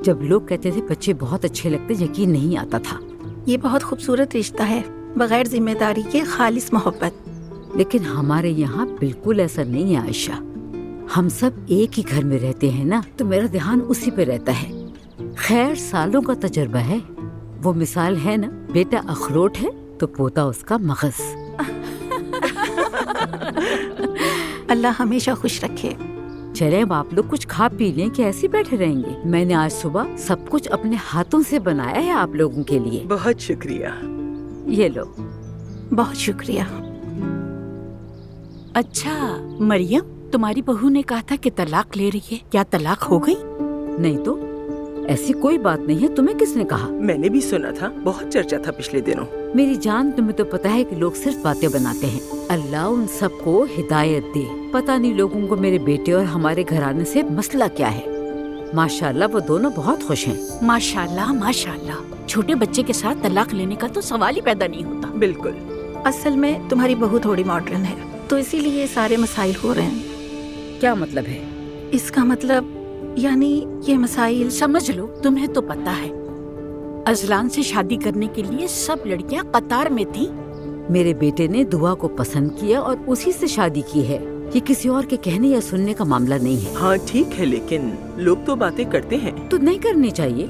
जब लोग कहते थे बच्चे बहुत अच्छे लगते, यकीन नहीं आता था। ये बहुत खूबसूरत रिश्ता है, बगैर जिम्मेदारी के खालिस मोहब्बत। लेकिन हमारे यहाँ बिल्कुल ऐसा नहीं है आयशा। हम सब एक ही घर में रहते हैं ना, तो मेरा ध्यान उसी पे रहता है। खैर सालों का तजर्बा है। वो मिसाल है ना, बेटा अखरोट है तो पोता उसका मगज। अल्लाह हमेशा खुश रखे। चले अब आप लोग कुछ खा पी लें कि ऐसे बैठे रहेंगे? मैंने आज सुबह सब कुछ अपने हाथों से बनाया है आप लोगों के लिए। बहुत शुक्रिया। ये लो। बहुत शुक्रिया। अच्छा मरियम, तुम्हारी बहू ने कहा था कि तलाक ले रही है, क्या तलाक हो गई? नहीं तो ऐसी कोई बात नहीं है। तुम्हें किसने कहा? मैंने भी सुना था, बहुत चर्चा था पिछले दिनों। मेरी जान, तुम्हें तो पता है कि लोग सिर्फ बातें बनाते हैं। अल्लाह उन सबको हिदायत दे। पता नहीं लोगों को मेरे बेटे और हमारे घराने से मसला क्या है। माशाल्लाह वो दोनों बहुत खुश हैं। माशाल्लाह माशाल्लाह। छोटे बच्चे के साथ तलाक लेने का तो सवाल ही पैदा नहीं होता। बिल्कुल। असल में तुम्हारी बहू थोड़ी मॉडर्न है, तो इसीलिए ये सारे मसाइल हो रहे हैं। क्या मतलब है? इसका मतलब यानी ये मसाइल। समझ लो, तुम्हें तो पता है अजलान से शादी करने के लिए सब लड़कियां कतार में थी। मेरे बेटे ने दुआ को पसंद किया और उसी से शादी की है। ये किसी और के कहने या सुनने का मामला नहीं है। हाँ ठीक है, लेकिन लोग तो बातें करते हैं। तो नहीं करनी चाहिए।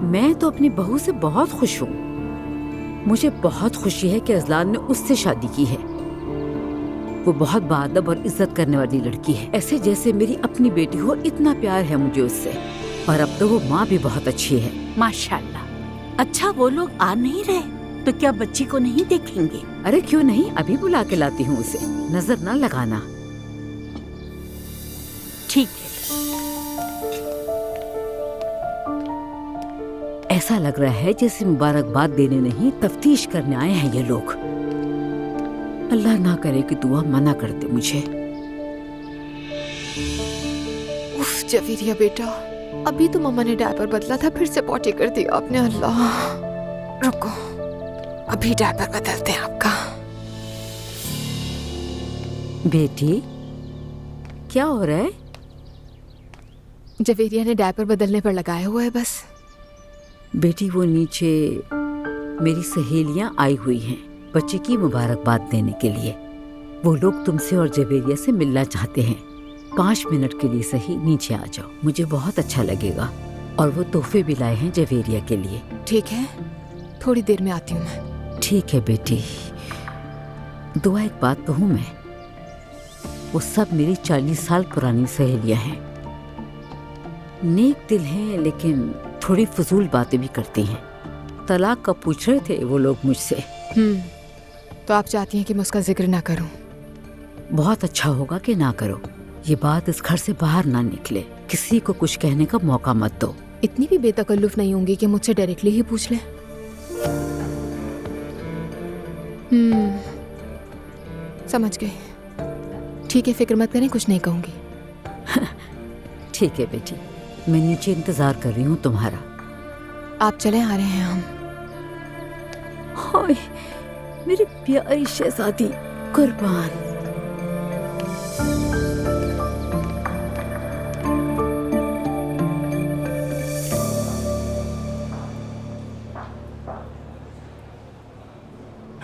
मैं तो अपनी बहू से बहुत खुश हूँ। मुझे बहुत खुशी है कि अजलान ने उससे शादी की है। वो बहुत बाअदब और इज्जत करने वाली लड़की है, ऐसे जैसे मेरी अपनी बेटी हो। इतना प्यार है मुझे उससे, और अब तो वो माँ भी बहुत अच्छी है। माशाल्लाह। अच्छा, वो लोग आ नहीं रहे तो क्या बच्ची को नहीं देखेंगे? अरे क्यों नहीं, अभी बुला के लाती हूँ उसे, नजर ना लगाना। ठीक है। ऐसा लग रहा है जैसे मुबारकबाद देने नहीं, तफ्तीश करने आए हैं ये लोग। अल्लाह ना करे कि दुआ मना कर दे मुझे। उफ जवेरिया बेटा, अभी तो मम्मा ने डायपर बदला था, फिर से पॉटी कर दिया आपने। अल्लाह, रुको अभी डायपर बदलते हैं आपका। बेटी क्या हो रहा है? जवेरिया ने डायपर बदलने पर लगाया हुआ है बस। बेटी वो नीचे मेरी सहेलियां आई हुई हैं बच्चे की मुबारकबाद देने के लिए। वो लोग तुमसे और जवेरिया से मिलना चाहते हैं। 5 मिनट के लिए सही नीचे आ जाओ, मुझे बहुत अच्छा लगेगा। और वो तोहफे भी लाए हैं जवेरिया के लिए। ठीक है, थोड़ी देर में आती हूँ मैं। ठीक है बेटी। दुआ एक बात कहूँ मैं, वो सब मेरी 40 साल पुरानी सहेलियां हैं। नेक दिल हैं लेकिन थोड़ी फजूल बातें भी करती हैं। तलाक का पूछ रहे थे वो लोग मुझसे। तो आप चाहती हैं कि मैं उसका जिक्र ना करूं? बहुत अच्छा होगा कि ना करो। ये बात इस घर से बाहर ना निकले, किसी को कुछ कहने का मौका मत दो। इतनी भी बेतकल्लुफ नहीं होंगी कि मुझसे डायरेक्टली ही पूछ लें। समझ गई। ठीक है, फिक्र मत करें, कुछ नहीं कहूंगी। ठीक है बेटी, मैं नीचे इंतजार कर रही हूँ तुम्हारा। आप चले, आ रहे हैं हम। हाय मेरी प्यारी शहजादी, कुर्बान।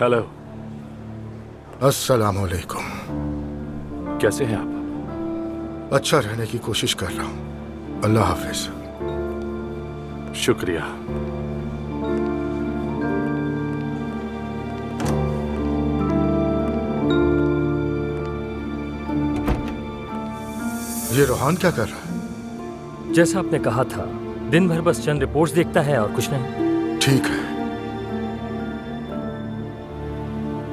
हेलो। अस्सलाम वालेकुम। कैसे हैं आप? अच्छा रहने की कोशिश कर रहा हूँ। अल्लाह हाफिज। शुक्रिया। ये रोहान क्या कर रहा है? जैसा आपने कहा था, दिन भर बस चंद रिपोर्ट्स देखता है और कुछ नहीं। ठीक है।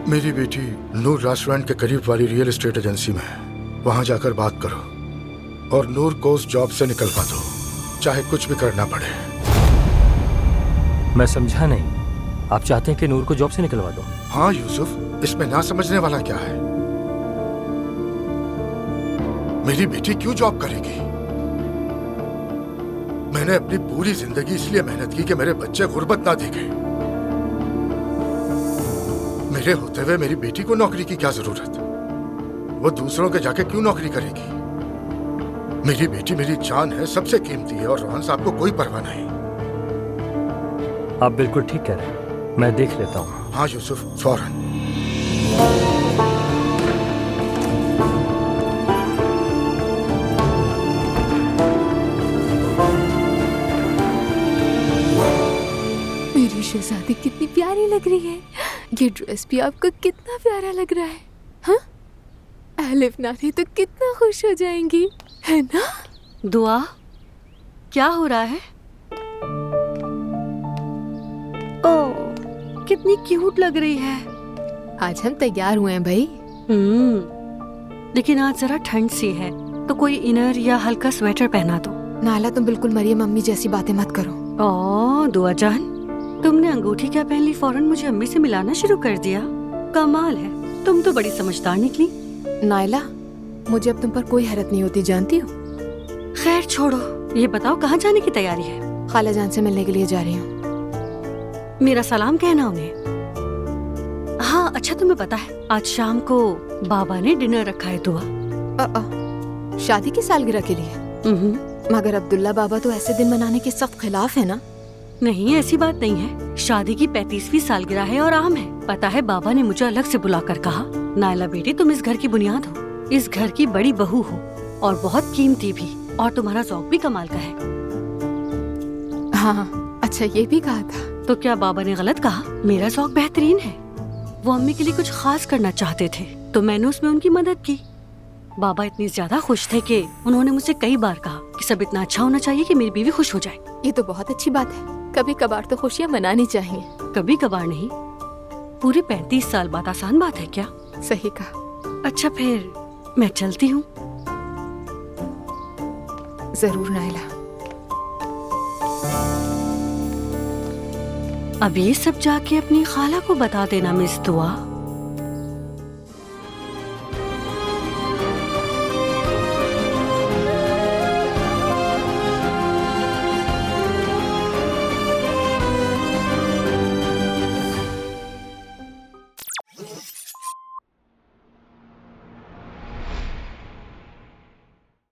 मेरी बेटी नूर रेस्टोरेंट के करीब वाली रियल एस्टेट एजेंसी में है, वहां जाकर बात करो और नूर को उस जॉब से निकलवा दो, चाहे कुछ भी करना पड़े। मैं समझा नहीं, आप चाहते हैं कि नूर को जॉब से निकलवा दो? हाँ यूसुफ, इसमें ना समझने वाला क्या है? मेरी बेटी क्यों जॉब करेगी? मैंने अपनी पूरी जिंदगी इसलिए मेहनत की कि मेरे बच्चे गुर्बत ना देखें। मेरे होते हुए मेरी बेटी को नौकरी की क्या जरूरत? वो दूसरों के जाके क्यों नौकरी करेगी? मेरी बेटी मेरी जान है, सबसे कीमती है, और रोहन साहब को कोई परवाह नहीं। आप बिल्कुल ठीक कह रहे हैं, मैं देख लेता हूँ। हाँ यूसुफ, फौरन। मेरी शहजादी कितनी प्यारी लग रही है। ये ड्रेस भी आपको कितना प्यारा लग रहा है। हाँ, एलिफ नानी तो कितना खुश हो जाएंगी, है ना? दुआ, क्या हो रहा है? ओह, कितनी क्यूट लग रही है। आज हम तैयार हुए हैं भाई। लेकिन आज जरा ठंड सी है, तो कोई इनर या हल्का स्वेटर पहना दो। नाला, तुम बिल्कुल मरियम मम्मी जैसी बातें मत करो। ओह दुआ जान, तुमने अंगूठी क्या पहन ली, फौरन मुझे अम्मी से मिलाना शुरू कर दिया। कमाल है, तुम तो बड़ी समझदार निकली। नायला, मुझे अब तुम पर कोई हैरत नहीं होती, जानती हो। खैर छोड़ो, ये बताओ कहाँ जाने की तैयारी है? खाला जान से मिलने के लिए जा रही हूँ। मेरा सलाम कहना उन्हें। हाँ अच्छा, तुम्हें पता है आज शाम को बाबा ने डिनर रखा है। दुआ, शादी की सालगिरह के लिए? मगर अब्दुल्ला बाबा तो ऐसे दिन मनाने के सख्त खिलाफ है ना? नहीं, ऐसी बात नहीं है। शादी की 35वीं सालगिरह है और आम है। पता है बाबा ने मुझे अलग से बुलाकर कहा, नायला बेटी तुम इस घर की बुनियाद हो, इस घर की बड़ी बहू हो और बहुत कीमती भी, और तुम्हारा ज़ौक भी कमाल का है। हाँ अच्छा, ये भी कहा था। तो क्या बाबा ने गलत कहा? मेरा शौक बेहतरीन है। वो अम्मी के लिए कुछ खास करना चाहते थे तो मैंने उसमें उनकी मदद की। बाबा इतनी ज्यादा खुश थे कि उन्होंने मुझसे कई बार कहा कि सब इतना अच्छा होना चाहिए कि मेरी बीवी खुश हो जाए। ये तो बहुत अच्छी बात है। कभी कभार तो खुशियाँ मनानी चाहिए। कभी कभार नहीं, पूरे 35 साल बाद आसान बात है क्या? सही कहा। अच्छा फिर मैं चलती हूँ। जरूर नाइला। अब ये सब जाके अपनी खाला को बता देना मिस दुआ।